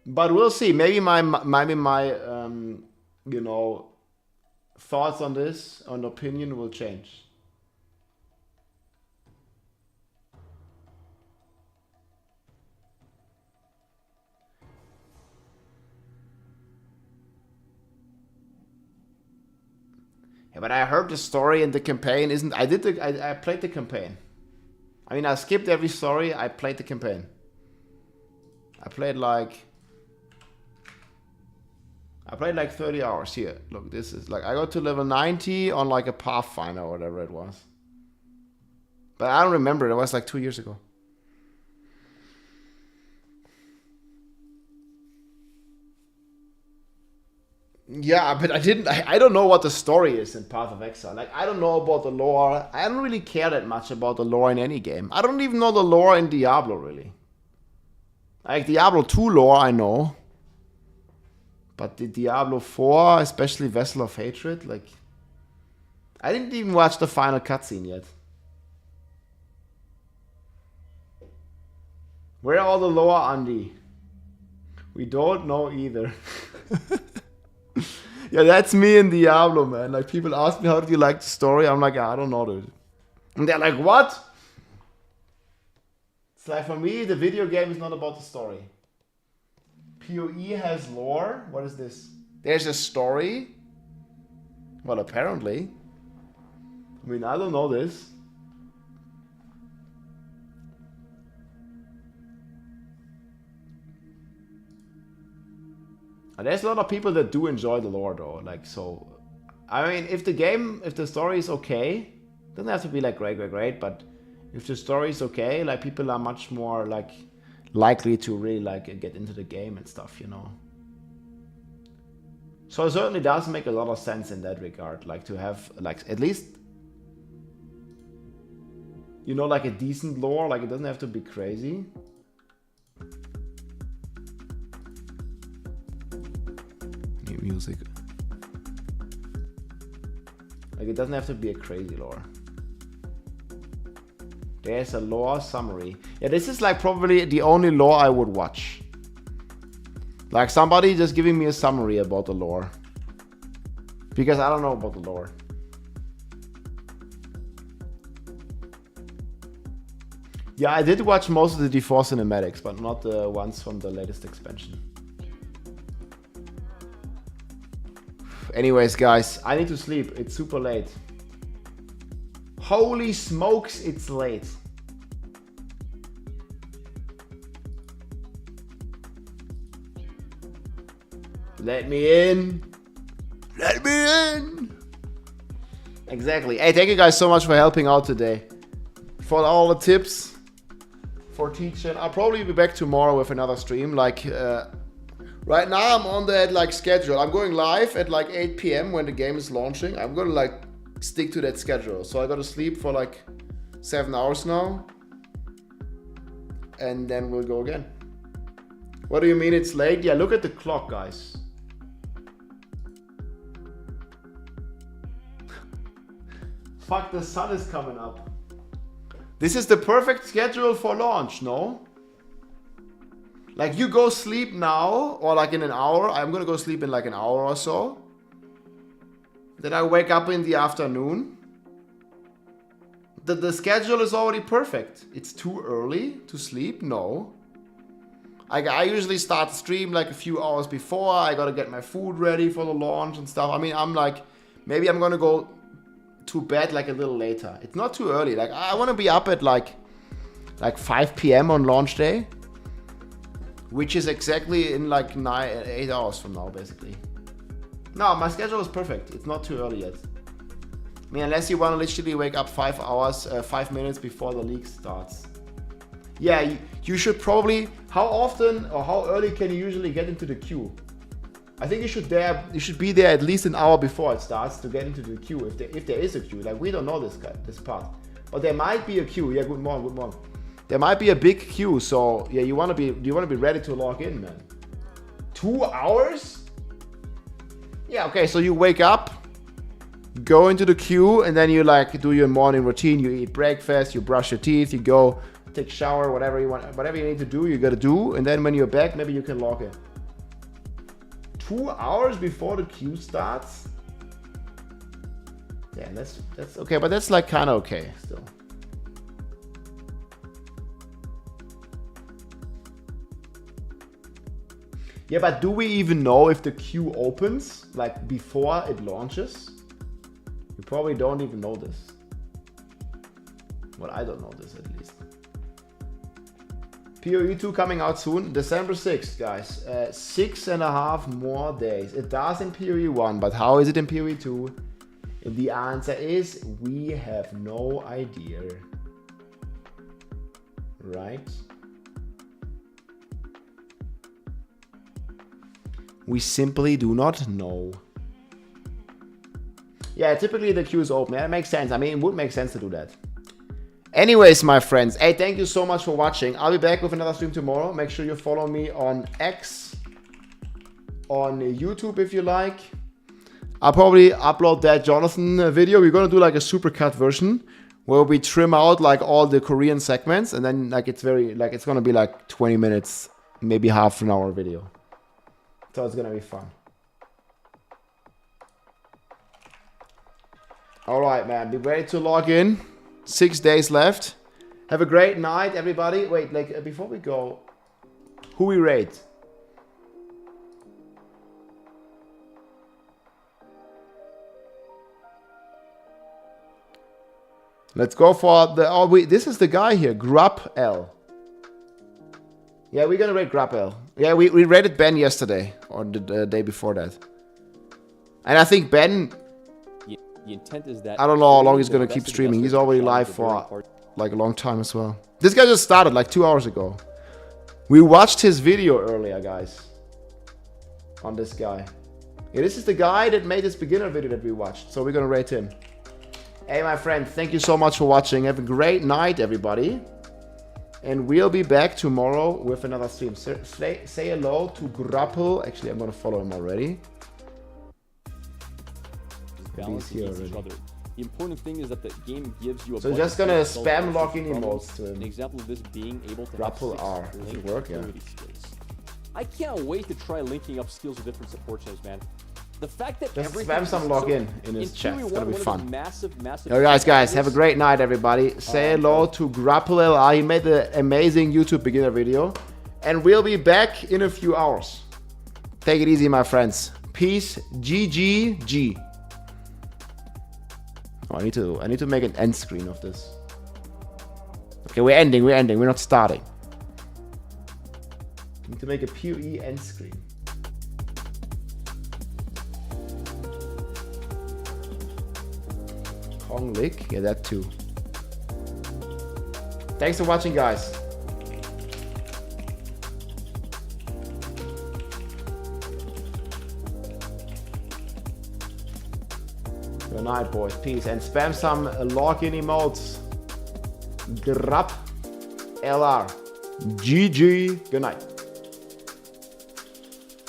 But we'll see. Maybe my you know, thoughts on this, on opinion, will change. Yeah, but I heard the story and the campaign isn't. I played the campaign. I mean, I skipped every story. I played the campaign. I played like 30 hours here. Look, this is like, I got to level 90 on like a Pathfinder or whatever it was. But I don't remember. It was like 2 years ago. Yeah, but I don't know what the story is in Path of Exile. Like, I don't know about the lore. I don't really care that much about the lore in any game. I don't even know the lore in Diablo, really. Like, Diablo 2 lore, I know. But the Diablo 4, especially Vessel of Hatred, like, I didn't even watch the final cutscene yet. Where are all the lore, Andy? We don't know either. Yeah, that's me in Diablo, man. Like, people ask me, how did you like the story? I'm like, I don't know, dude. And they're like, what? It's like, for me, the video game is not about the story. PoE has lore. What is this? There's a story? Well, apparently. I mean, I don't know this. And there's a lot of people that do enjoy the lore, though. Like, so, I mean, if the story is okay, doesn't have to be like great, but if the story is okay, like, people are much more like likely to really like get into the game and stuff, you know. So it certainly does make a lot of sense in that regard, like, to have like at least, you know, like a decent lore. Like, it doesn't have to be crazy. New music. Like, it doesn't have to be a crazy lore. There's a lore summary. Yeah, this is like probably the only lore I would watch. Like, somebody just giving me a summary about the lore. Because I don't know about the lore. Yeah, I did watch most of the D4 cinematics, but not the ones from the latest expansion. Anyways, guys, I need to sleep. It's super late. Holy smokes, it's late. Let me in. Let me in. Exactly. Hey, thank you guys so much for helping out today. For all the tips. For teaching. I'll probably be back tomorrow with another stream. Like, right now I'm on that like schedule. I'm going live at like 8 p.m. when the game is launching. I'm gonna like stick to that schedule. So I gotta sleep for like 7 hours now. And then we'll go again. What do you mean it's late? Yeah, look at the clock, guys. Fuck, the sun is coming up. This is the perfect schedule for launch, no? Like, you go sleep now, or like in an hour. I'm gonna go sleep in like an hour or so. Then I wake up in the afternoon. The schedule is already perfect. It's too early to sleep? No. I usually start the stream like a few hours before. I gotta get my food ready for the launch and stuff. I mean, I'm like, maybe I'm gonna go to bed like a little later. It's not too early. Like, I wanna be up at like 5 p.m. on launch day. which is exactly in like 8 hours from now, basically. No, my schedule is perfect. It's not too early yet. I mean, unless you want to literally wake up 5 minutes before the league starts. Yeah, you should probably. How often or how early can you usually get into the queue? I think you should be there at least an hour before it starts to get into the queue, if there is a queue. Like, we don't know this part, but there might be a queue. Yeah, good morning. There might be a big queue, so yeah, you want to be ready to log in, man. 2 hours? Yeah, okay. So you wake up, go into the queue, and then you like do your morning routine. You eat breakfast, you brush your teeth, you go take a shower, whatever you want, whatever you need to do, you gotta do, and then when you're back, maybe you can log in. 2 hours before the queue starts? Yeah, that's okay, but that's like kind of okay still. Yeah, but do we even know if the queue opens like before it launches? We probably don't even know this. Well, I don't know this at least. PoE 2 coming out soon, December 6th, guys. 6.5 more days. It does in PoE 1, but how is it in PoE 2? The answer is we have no idea. Right? We simply do not know. Yeah, typically the queue is open. Yeah, that makes sense. I mean, it would make sense to do that. Anyways, my friends, hey, thank you so much for watching. I'll be back with another stream tomorrow. Make sure you follow me on X, on YouTube if you like. I'll probably upload that Jonathan video. We're gonna do like a supercut version where we trim out like all the Korean segments, and then like it's gonna be like 20 minutes, maybe half an hour video. So it's gonna be fun. All right, man, be ready to log in. 6 days left. Have a great night, everybody. Wait, like before we go, who we rate? Let's go for the. This is the guy here, Grub L. Yeah, we're gonna rate Grub L. Yeah, we rated Ben yesterday or the day before that, and I think Ben. The intent is that I don't know how long he's gonna keep streaming. He's already live for like a long time as well. This guy just started like 2 hours ago. We watched his video earlier, guys. On this guy. Yeah, this is the guy that made this beginner video that we watched. So we're gonna rate him. Hey, my friend, thank you so much for watching. Have a great night, everybody. And we'll be back tomorrow with another stream. Say hello to Grapple. Actually, I'm gonna follow him already. Balance against each other. The important thing is that the game gives you a. So just gonna spam login emotes to him. An example of this being able to Grapple R. Does it work? Yeah. Skills. I can't wait to try linking up skills with different support channels, man. The fact that just spam some login in his chat. It's gonna be fun. Massive. Yo, guys, have a great night, everybody. Say hello to Grapple LR. He made the amazing YouTube beginner video, and we'll be back in a few hours. Take it easy, my friends. Peace. GGG. Oh, I need to make an end screen of this. Okay, we're ending. We're not starting. I need to make a PoE end screen. Kong Lick? Yeah, that too. Thanks for watching, guys. Good night, boys. Peace. And spam some login emotes. Grub LR. GG. Good night.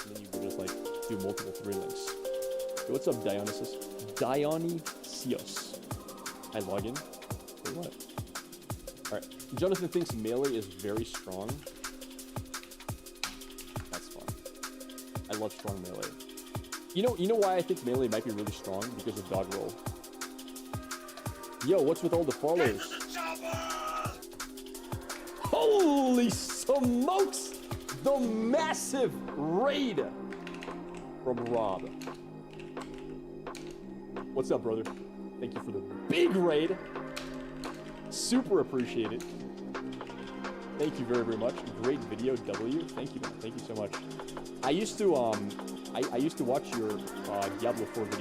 And then you can just like do multiple 3 links. Hey, what's up, Dionysus? Dionysios. I log in. For what? Alright. Jonathan thinks melee is very strong. That's fun. I love strong melee. You know why I think melee might be really strong? Because of dog roll. Yo, what's with all the follows? Holy smokes! The massive raid from Rob. What's up, brother? Thank you for the big raid. Super appreciate it. Thank you very, very much. Great video, W. Thank you, man. Thank you so much. I used to watch your Diablo 4 videos